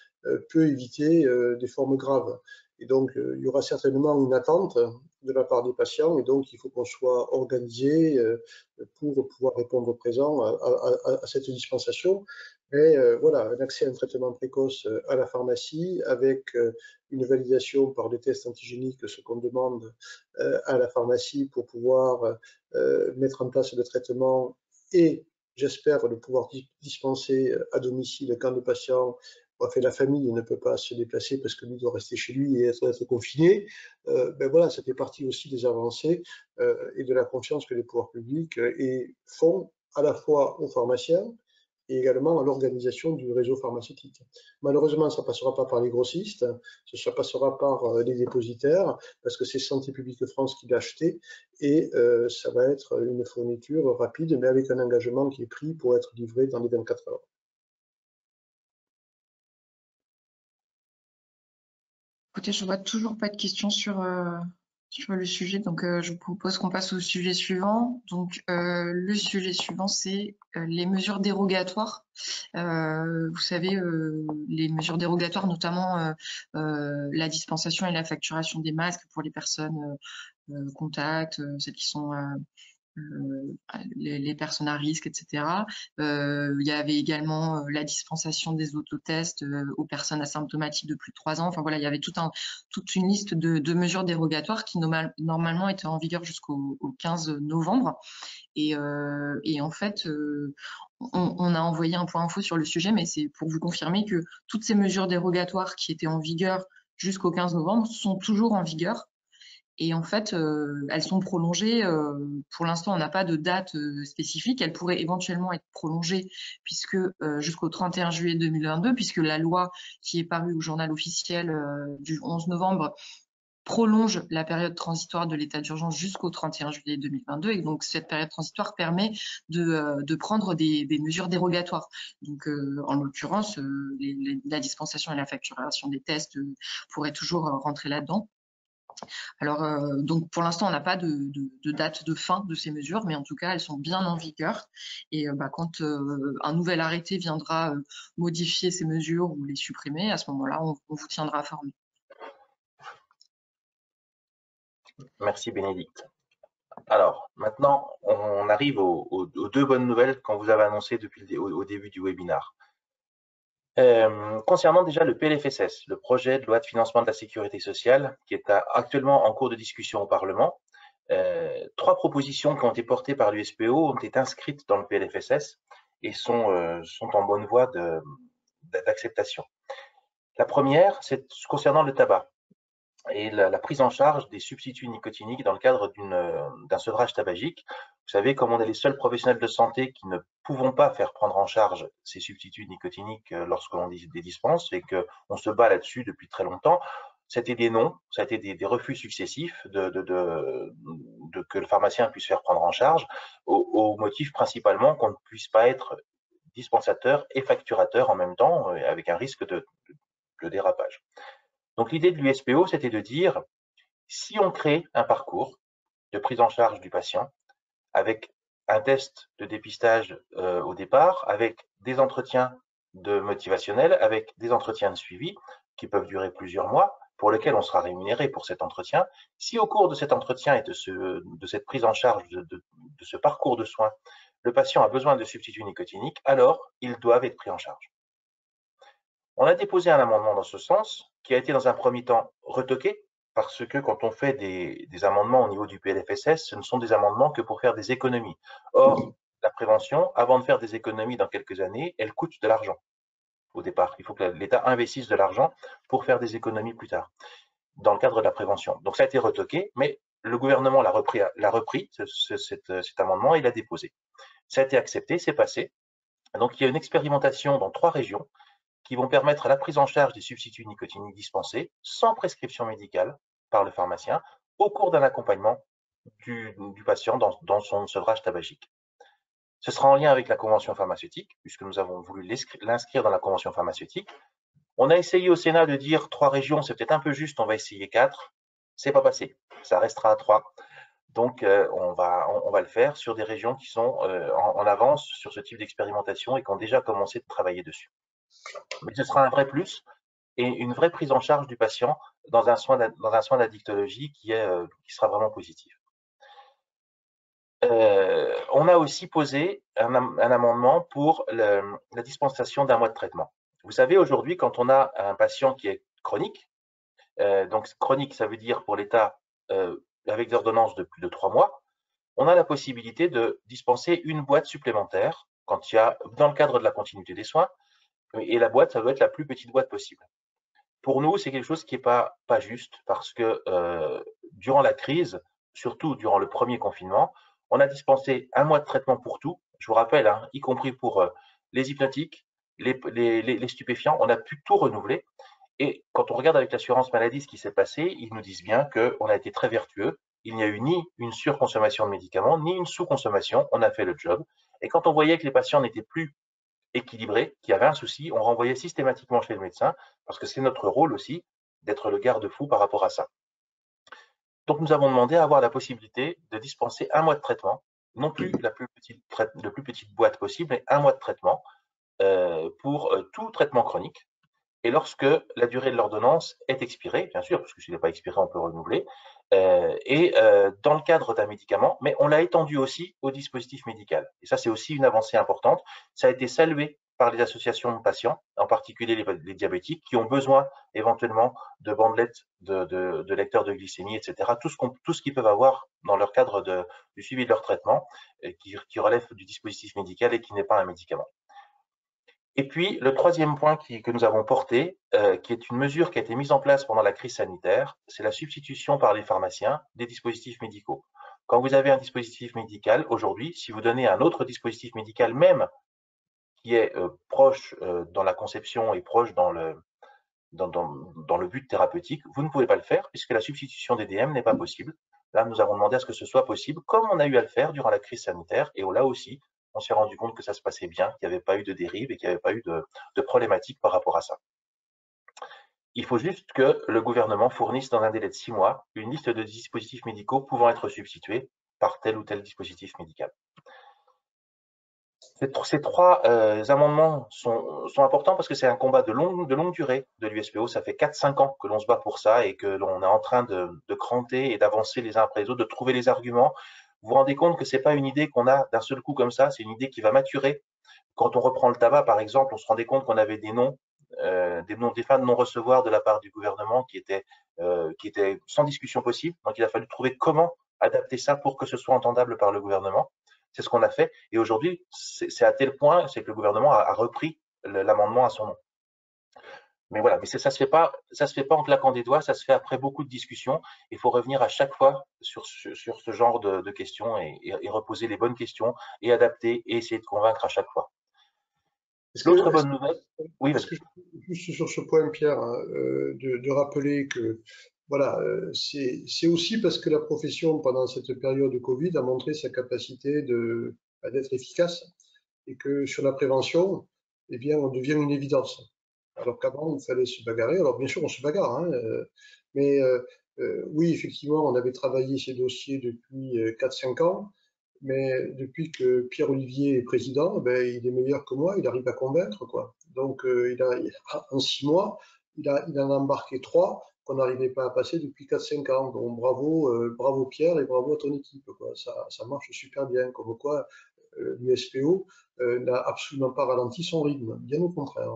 peut éviter des formes graves. Et donc, il y aura certainement une attente de la part des patients, et donc il faut qu'on soit organisé pour pouvoir répondre présent à cette dispensation. Mais voilà, un accès à un traitement précoce à la pharmacie avec une validation par des tests antigéniques, ce qu'on demande à la pharmacie pour pouvoir mettre en place le traitement et j'espère de pouvoir dispenser à domicile quand le patient, enfin la famille ne peut pas se déplacer parce que lui doit rester chez lui et être confiné. Voilà, ça fait partie aussi des avancées et de la confiance que les pouvoirs publics font à la fois aux pharmaciens et également à l'organisation du réseau pharmaceutique. Malheureusement, ça ne passera pas par les grossistes, ça passera par les dépositaires, parce que c'est Santé publique France qui l'a acheté, et ça va être une fourniture rapide, mais avec un engagement qui est pris pour être livré dans les 24 heures. écoutez, je vois toujours pas de questions sur le sujet, donc je vous propose qu'on passe au sujet suivant. Donc le sujet suivant, c'est les mesures dérogatoires. Vous savez, les mesures dérogatoires, notamment la dispensation et la facturation des masques pour les personnes contacts, celles qui sont les personnes à risque, etc. Il y avait également la dispensation des autotests aux personnes asymptomatiques de plus de 3 ans. Enfin voilà, il y avait toute une liste de mesures dérogatoires qui normalement étaient en vigueur jusqu'au 15 novembre. Et en fait, on a envoyé un point info sur le sujet, mais c'est pour vous confirmer que toutes ces mesures dérogatoires qui étaient en vigueur jusqu'au 15 novembre sont toujours en vigueur. Et en fait, elles sont prolongées. Pour l'instant, on n'a pas de date spécifique. Elles pourraient éventuellement être prolongées puisque jusqu'au 31 juillet 2022, puisque la loi qui est parue au journal officiel du 11 novembre prolonge la période transitoire de l'état d'urgence jusqu'au 31 juillet 2022. Et donc, cette période transitoire permet de prendre des mesures dérogatoires. Donc, en l'occurrence, la dispensation et la facturation des tests pourraient toujours rentrer là-dedans. Alors, donc pour l'instant, on n'a pas de date de fin de ces mesures, mais en tout cas, elles sont bien en vigueur. Et quand un nouvel arrêté viendra modifier ces mesures ou les supprimer, à ce moment-là, on vous tiendra informé. Merci Bénédicte. Alors, maintenant, on arrive aux 2 bonnes nouvelles qu'on vous avait annoncées depuis au début du webinaire. Concernant déjà le PLFSS, le projet de loi de financement de la sécurité sociale, qui est actuellement en cours de discussion au Parlement, 3 propositions qui ont été portées par l'USPO ont été inscrites dans le PLFSS et sont en bonne voie d'acceptation. La première, c'est concernant le tabac et la prise en charge des substituts nicotiniques dans le cadre d'un sevrage tabagique. Vous savez, comme on est les seuls professionnels de santé qui ne pouvons pas faire prendre en charge ces substituts nicotiniques lorsque l'on les dispense et qu'on se bat là-dessus depuis très longtemps, c'était des non, ça a été des refus successifs que le pharmacien puisse faire prendre en charge, au motif principalement qu'on ne puisse pas être dispensateur et facturateur en même temps, avec un risque de dérapage. Donc l'idée de l'USPO, c'était de dire, si on crée un parcours de prise en charge du patient, avec un test de dépistage au départ, avec des entretiens motivationnels, avec des entretiens de suivi qui peuvent durer plusieurs mois, pour lesquels on sera rémunéré pour cet entretien. Si au cours de cet entretien et de cette prise en charge, de ce parcours de soins, le patient a besoin de substituts nicotiniques, alors ils doivent être pris en charge. On a déposé un amendement dans ce sens, qui a été dans un premier temps retoqué, parce que quand on fait des amendements au niveau du PLFSS, ce ne sont des amendements que pour faire des économies. Or, la prévention, avant de faire des économies dans quelques années, elle coûte de l'argent au départ. Il faut que l'État investisse de l'argent pour faire des économies plus tard, dans le cadre de la prévention. Donc ça a été retoqué, mais le gouvernement l'a repris cet amendement, et l'a déposé. Ça a été accepté, c'est passé. Donc il y a une expérimentation dans 3 régions qui vont permettre la prise en charge des substituts nicotiniques dispensés sans prescription médicale par le pharmacien au cours d'un accompagnement du patient dans son sevrage tabagique. Ce sera en lien avec la convention pharmaceutique, puisque nous avons voulu l'inscrire dans la convention pharmaceutique. On a essayé au Sénat de dire 3 régions, c'est peut-être un peu juste, on va essayer 4. C'est pas passé, ça restera à 3. Donc on va le faire sur des régions qui sont en avance sur ce type d'expérimentation et qui ont déjà commencé de travailler dessus. Mais ce sera un vrai plus et une vraie prise en charge du patient dans un soin d'addictologie qui sera vraiment positif. On a aussi posé un amendement pour la dispensation d'un mois de traitement. Vous savez, aujourd'hui, quand on a un patient qui est chronique, donc chronique, ça veut dire pour l'État avec des ordonnances de plus de 3 mois, on a la possibilité de dispenser une boîte supplémentaire quand il y a, dans le cadre de la continuité des soins, et la boîte, ça doit être la plus petite boîte possible. Pour nous, c'est quelque chose qui n'est pas juste parce que durant la crise, surtout durant le premier confinement, on a dispensé un mois de traitement pour tout. Je vous rappelle, hein, y compris pour les hypnotiques, les stupéfiants, on a pu tout renouveler. Et quand on regarde avec l'assurance maladie ce qui s'est passé, ils nous disent bien qu'on a été très vertueux. Il n'y a eu ni une surconsommation de médicaments, ni une sous-consommation. On a fait le job. Et quand on voyait que les patients n'étaient plus équilibrés, qu'il y avait un souci, on renvoyait systématiquement chez le médecin, parce que c'est notre rôle aussi d'être le garde-fou par rapport à ça. Donc, nous avons demandé à avoir la possibilité de dispenser 1 mois de traitement, non plus la plus petite boîte possible, mais 1 mois de traitement pour tout traitement chronique. Et lorsque la durée de l'ordonnance est expirée, bien sûr, parce que s'il n'est pas expiré, on peut renouveler, dans le cadre d'un médicament, mais on l'a étendu aussi au dispositif médical. Et ça, c'est aussi une avancée importante. Ça a été salué par les associations de patients, en particulier les diabétiques, qui ont besoin éventuellement de bandelettes, de lecteurs de glycémie, etc. Tout ce qu'ils peuvent avoir dans leur cadre du suivi de leur traitement, qui relève du dispositif médical et qui n'est pas un médicament. Et puis, le troisième point que nous avons porté, qui est une mesure qui a été mise en place pendant la crise sanitaire, c'est la substitution par les pharmaciens des dispositifs médicaux. Quand vous avez un dispositif médical, aujourd'hui, si vous donnez un autre dispositif médical, même qui est proche dans la conception et proche dans le but thérapeutique, vous ne pouvez pas le faire puisque la substitution des DM n'est pas possible. Là, nous avons demandé à ce que ce soit possible, comme on a eu à le faire durant la crise sanitaire, et là aussi, on s'est rendu compte que ça se passait bien, qu'il n'y avait pas eu de dérive et qu'il n'y avait pas eu de problématique par rapport à ça. Il faut juste que le gouvernement fournisse dans un délai de 6 mois une liste de dispositifs médicaux pouvant être substitués par tel ou tel dispositif médical. Ces 3 amendements sont importants parce que c'est un combat de longue durée de l'USPO. Ça fait 4-5 ans que l'on se bat pour ça et que l'on est en train de cranter et d'avancer les uns après les autres, de trouver les arguments. Vous vous rendez compte que ce n'est pas une idée qu'on a d'un seul coup comme ça, c'est une idée qui va maturer. Quand on reprend le tabac, par exemple, on se rendait compte qu'on avait des fins de non-recevoir de la part du gouvernement qui étaient sans discussion possible. Donc, il a fallu trouver comment adapter ça pour que ce soit entendable par le gouvernement. C'est ce qu'on a fait. Et aujourd'hui, c'est à tel point, c'est que le gouvernement a repris l'amendement à son nom. Mais voilà, mais ça se fait pas en claquant des doigts, ça se fait après beaucoup de discussions. Il faut revenir à chaque fois sur ce genre de questions et reposer les bonnes questions et adapter et essayer de convaincre à chaque fois. L'autre bonne nouvelle, oui, vas-y. Juste sur ce point, Pierre, de rappeler que voilà, c'est aussi parce que la profession, pendant cette période de Covid, a montré sa capacité d'être efficace et que sur la prévention, eh bien, on devient une évidence. Alors qu'avant, il fallait se bagarrer. Alors, bien sûr, on se bagarre, hein, mais oui, effectivement, on avait travaillé ces dossiers depuis 4-5 ans, mais depuis que Pierre-Olivier est président, ben, il est meilleur que moi, il arrive à convaincre, quoi. Donc, en 6 mois, il en a embarqué 3 qu'on n'arrivait pas à passer depuis 4-5 ans. Donc, bravo Pierre et bravo à ton équipe, quoi. Ça marche super bien, comme quoi l'USPO n'a absolument pas ralenti son rythme, bien au contraire.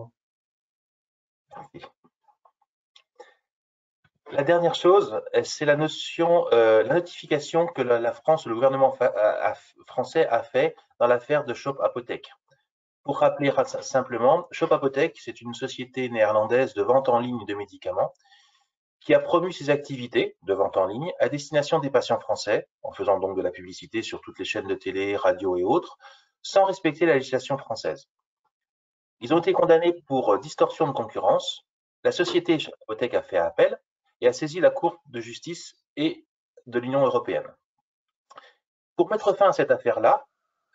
La dernière chose, c'est la notification que la France, le gouvernement français a fait dans l'affaire de Shop Apotheke. Pour rappeler simplement, Shop Apotheke, c'est une société néerlandaise de vente en ligne de médicaments qui a promu ses activités de vente en ligne à destination des patients français, en faisant donc de la publicité sur toutes les chaînes de télé, radio et autres, sans respecter la législation française. Ils ont été condamnés pour distorsion de concurrence. La société Shop Apotheke a fait appel et a saisi la Cour de justice et de l'Union européenne. Pour mettre fin à cette affaire-là,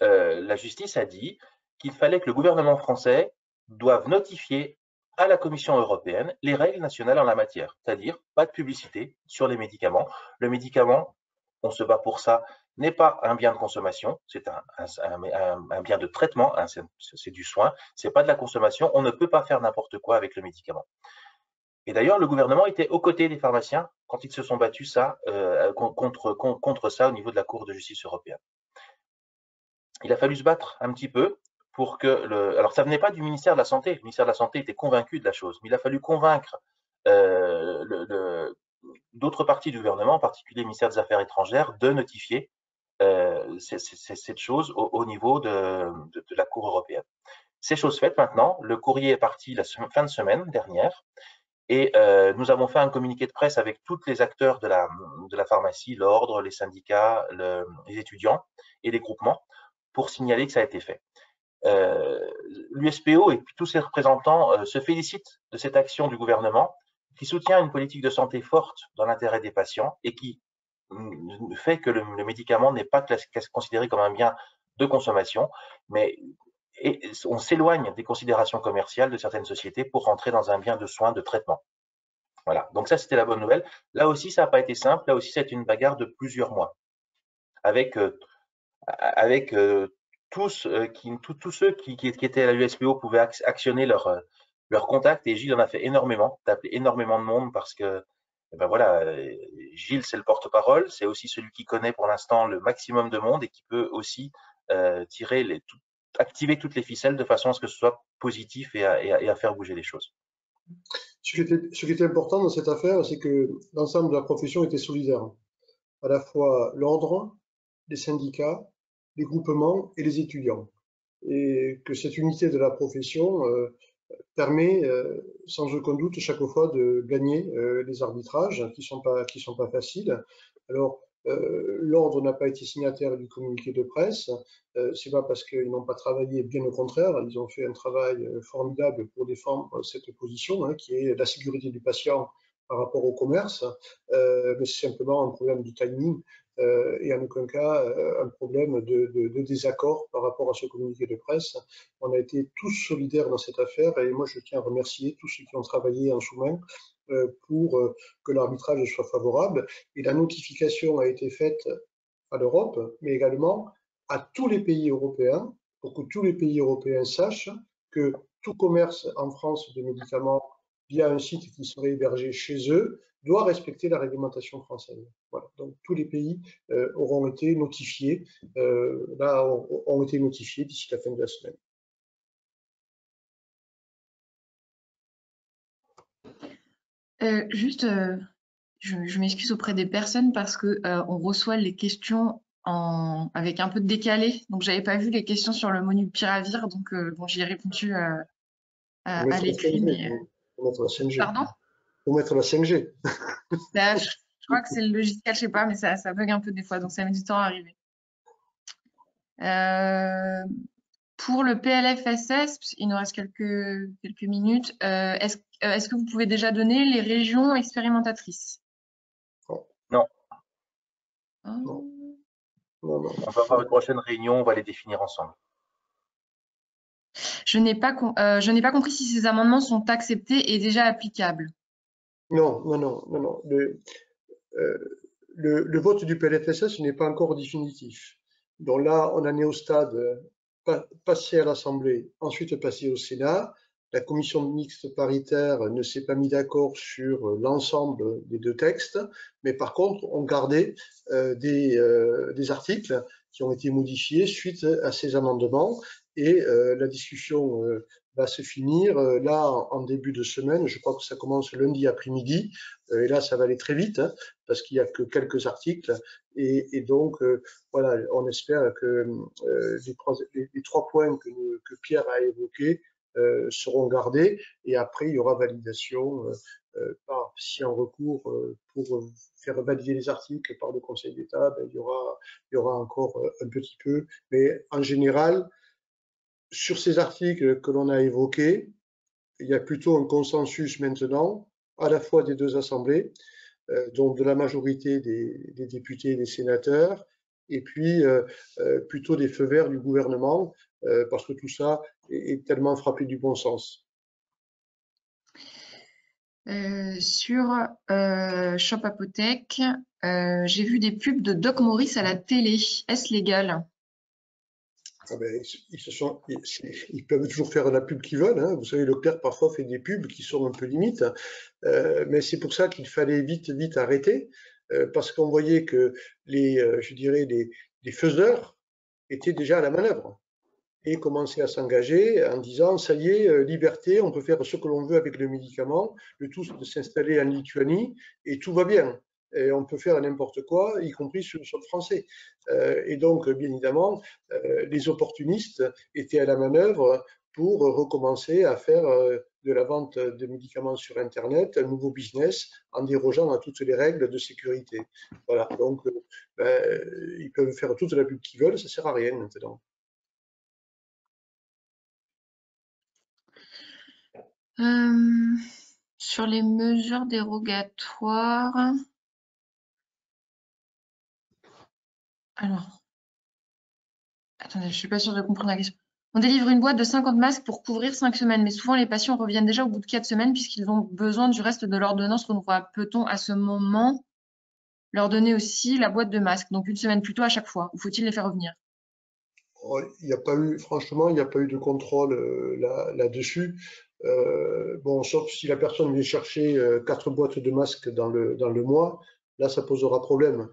la justice a dit qu'il fallait que le gouvernement français doive notifier à la Commission européenne les règles nationales en la matière, c'est-à-dire pas de publicité sur les médicaments. Le médicament, on se bat pour ça, n'est pas un bien de consommation, c'est un bien de traitement, c'est du soin, c'est pas de la consommation, on ne peut pas faire n'importe quoi avec le médicament. Et d'ailleurs, le gouvernement était aux côtés des pharmaciens quand ils se sont battus contre ça au niveau de la Cour de justice européenne. Il a fallu se battre un petit peu pour que alors ça venait pas du ministère de la Santé. Le ministère de la Santé était convaincu de la chose, mais il a fallu convaincre d'autres parties du gouvernement, en particulier le ministère des Affaires étrangères, de notifier cette chose au niveau de la Cour européenne. C'est chose faite maintenant. Le courrier est parti la fin de semaine dernière. Et nous avons fait un communiqué de presse avec tous les acteurs de la pharmacie, l'ordre, les syndicats, les étudiants et les groupements pour signaler que ça a été fait. L'USPO et tous ses représentants se félicitent de cette action du gouvernement qui soutient une politique de santé forte dans l'intérêt des patients et qui fait que le médicament n'est pas considéré comme un bien de consommation, mais on s'éloigne des considérations commerciales de certaines sociétés pour rentrer dans un bien de soins, de traitement. Voilà, donc ça c'était la bonne nouvelle. Là aussi, ça n'a pas été simple. Là aussi, c'est une bagarre de plusieurs mois avec, avec tous, tous ceux qui étaient à la USPO pouvaient actionner leur contact. Et Gilles en a fait énormément. Tu as appelé énormément de monde parce que, eh ben voilà, Gilles, c'est le porte-parole. C'est aussi celui qui connaît pour l'instant le maximum de monde et qui peut aussi tirer activer toutes les ficelles de façon à ce que ce soit positif et à faire bouger les choses. Ce qui était important dans cette affaire, c'est que l'ensemble de la profession était solidaire. À la fois l'ordre, les syndicats, les groupements et les étudiants. Et que cette unité de la profession permet sans aucun doute chaque fois de gagner les arbitrages qui sont pas faciles. Alors, l'ordre n'a pas été signataire du communiqué de presse. C'est pas parce qu'ils n'ont pas travaillé, bien au contraire, ils ont fait un travail formidable pour défendre cette position, hein, qui est la sécurité du patient par rapport au commerce. Mais c'est simplement un problème de timing et en aucun cas un problème de désaccord par rapport à ce communiqué de presse. On a été tous solidaires dans cette affaire et moi je tiens à remercier tous ceux qui ont travaillé en sous-main pour que l'arbitrage soit favorable. Et la notification a été faite à l'Europe, mais également à tous les pays européens, pour que tous les pays européens sachent que tout commerce en France de médicaments via un site qui serait hébergé chez eux doit respecter la réglementation française. Voilà. Donc tous les pays auront été notifiés, ont été notifiés d'ici la fin de la semaine. Juste, je m'excuse auprès des personnes parce que on reçoit les questions avec un peu de décalé. Donc, j'avais pas vu les questions sur le Molnupiravir. Donc, bon, j'y ai répondu à l'écrit. Mais, Pour mettre la 5G. pardon? Pour mettre la 5G. Là, je crois que c'est le logiciel, je sais pas, mais ça bug un peu des fois. Donc, ça met du temps à arriver. Pour le PLFSS, il nous reste quelques minutes. Est-ce que vous pouvez déjà donner les régions expérimentatrices? Non. Oh. Non. On va avoir une prochaine réunion, on va les définir ensemble. Je n'ai pas compris si ces amendements sont acceptés et déjà applicables. Non. Le vote du PLFSS n'est pas encore définitif. Donc là, on en est au stade passé à l'Assemblée, ensuite passé au Sénat. La commission mixte paritaire ne s'est pas mis d'accord sur l'ensemble des deux textes, mais par contre, on gardait des articles qui ont été modifiés suite à ces amendements et la discussion va se finir là en début de semaine. Je crois que ça commence lundi après-midi et là, ça va aller très vite. Hein, parce qu'il n'y a que quelques articles. Et donc, voilà, on espère que les trois points que Pierre a évoqués seront gardés. Et après, il y aura validation si en recours pour faire valider les articles par le Conseil d'État, ben, il y aura encore un petit peu. Mais en général, sur ces articles que l'on a évoqués, il y a plutôt un consensus maintenant, à la fois des deux assemblées, donc de la majorité des députés et des sénateurs, et puis plutôt des feux verts du gouvernement, parce que tout ça est tellement frappé du bon sens. Sur Shop Apothèque, j'ai vu des pubs de Doc Morris à la télé. Est-ce légal? Ah ben, ils peuvent toujours faire la pub qu'ils veulent. Hein. Vous savez, Leclerc parfois fait des pubs qui sont un peu limites, mais c'est pour ça qu'il fallait vite arrêter, parce qu'on voyait que je dirais, les faiseurs étaient déjà à la manœuvre et commençaient à s'engager en disant ça y est, liberté, on peut faire ce que l'on veut avec le médicament, le tout c'est de s'installer en Lituanie et tout va bien. Et on peut faire n'importe quoi, y compris sur le sol français. Et donc, bien évidemment, les opportunistes étaient à la manœuvre pour recommencer à faire de la vente de médicaments sur Internet, un nouveau business, en dérogeant à toutes les règles de sécurité. Voilà, donc ils peuvent faire toute la pub qu'ils veulent, ça ne sert à rien maintenant. Sur les mesures dérogatoires, alors, attendez, je suis pas sûre de comprendre la question. On délivre une boîte de 50 masques pour couvrir 5 semaines, mais souvent les patients reviennent déjà au bout de 4 semaines puisqu'ils ont besoin du reste de l'ordonnance renouvelable. Peut-on à ce moment leur donner aussi la boîte de masques, donc une semaine plus tôt à chaque fois, ou faut-il les faire revenir? Il n'y a pas eu, franchement, il n'y a pas eu de contrôle là-dessus. Bon, sauf si la personne vient chercher 4 boîtes de masques dans le mois, là, ça posera problème.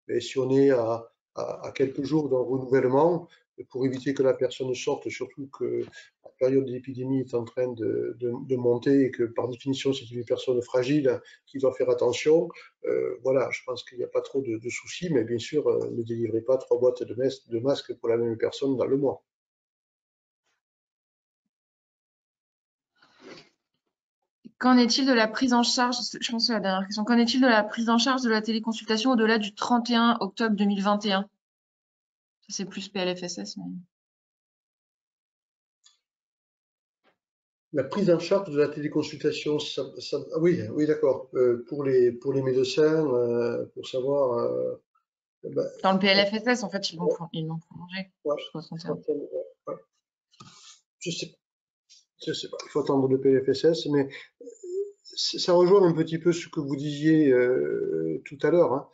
Mais si on est à quelques jours d'un renouvellement, pour éviter que la personne sorte, surtout que la période d'épidémie est en train de monter et que par définition, c'est une personne fragile qui doit faire attention, voilà, je pense qu'il n'y a pas trop de soucis, mais bien sûr, ne délivrez pas 3 boîtes de masques pour la même personne dans le mois. Qu'en est-il de la prise en charge, je pense que c'est la dernière question, qu'en est-il de la prise en charge de la téléconsultation au-delà du 31 octobre 2021? Ça, c'est plus PLFSS, mais... La prise en charge de la téléconsultation, oui, oui, d'accord. Pour les médecins, pour savoir, bah, Dans le PLFSS, en fait, ils l'ont prolongé ouais, jusqu'au 31. ouais. Je sais pas. Il faut attendre le PLFSS, mais ça rejoint un petit peu ce que vous disiez tout à l'heure, hein,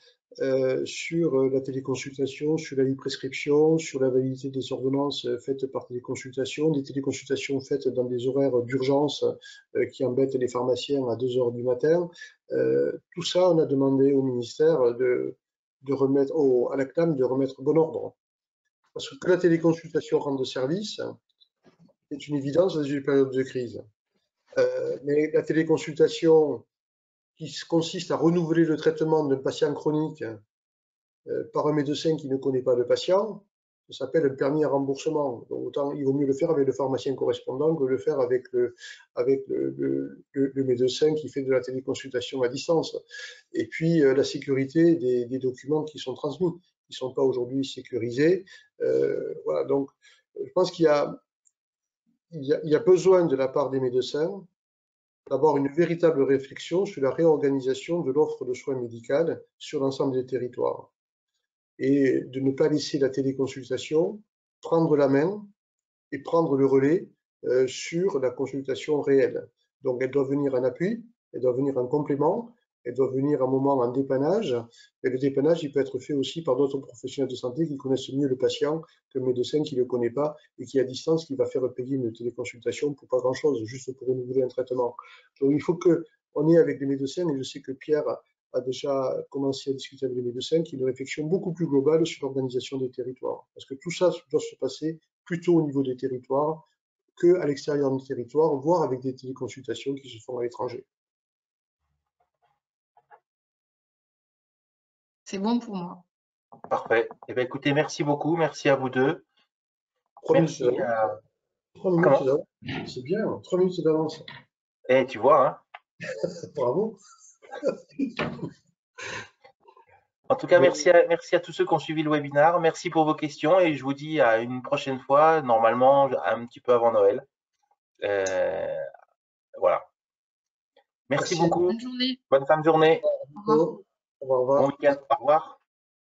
sur la téléconsultation, sur la e-prescription, sur la validité des ordonnances faites par téléconsultation, des téléconsultations faites dans des horaires d'urgence qui embêtent les pharmaciens à 2 heures du matin. Tout ça, on a demandé au ministère de remettre, à la CNAM de remettre bon ordre. Parce que la téléconsultation rende service, c'est une évidence dans une période de crise. Mais la téléconsultation qui consiste à renouveler le traitement d'un patient chronique par un médecin qui ne connaît pas le patient, ça s'appelle un permis à remboursement. Donc, autant il vaut mieux le faire avec le pharmacien correspondant que le faire avec le médecin qui fait de la téléconsultation à distance. Et puis la sécurité des documents qui sont transmis, qui ne sont pas aujourd'hui sécurisés. Voilà, donc je pense qu'il y a besoin de la part des médecins d'avoir une véritable réflexion sur la réorganisation de l'offre de soins médicales sur l'ensemble des territoires et de ne pas laisser la téléconsultation prendre la main et prendre le relais sur la consultation réelle. Donc elle doit venir en appui, elle doit venir en complément, elle doit venir un moment en dépannage, et le dépannage il peut être fait aussi par d'autres professionnels de santé qui connaissent mieux le patient que le médecin qui ne le connaît pas et qui à distance qui va faire payer une téléconsultation pour pas grand chose, juste pour renouveler un traitement. Donc il faut qu'on ait avec les médecins, et je sais que Pierre a déjà commencé à discuter avec les médecins, qui est une réflexion beaucoup plus globale sur l'organisation des territoires. Parce que tout ça doit se passer plutôt au niveau des territoires qu'à l'extérieur des territoires, voire avec des téléconsultations qui se font à l'étranger. C'est bon pour moi. Parfait. Eh bien, écoutez, merci beaucoup. Merci à vous deux. 3 minutes Merci d'avance. à... 3 minutes Comment? d'avance. C'est bien, 3 minutes d'avance. Eh, tu vois, hein? Bravo. En tout cas, Bon, merci à tous ceux qui ont suivi le webinaire. Merci pour vos questions et je vous dis à une prochaine fois, normalement un petit peu avant Noël. Voilà. Merci merci. beaucoup. Bonne journée. Bonne fin de journée. Au revoir. Au revoir. Bon week-end. Au revoir.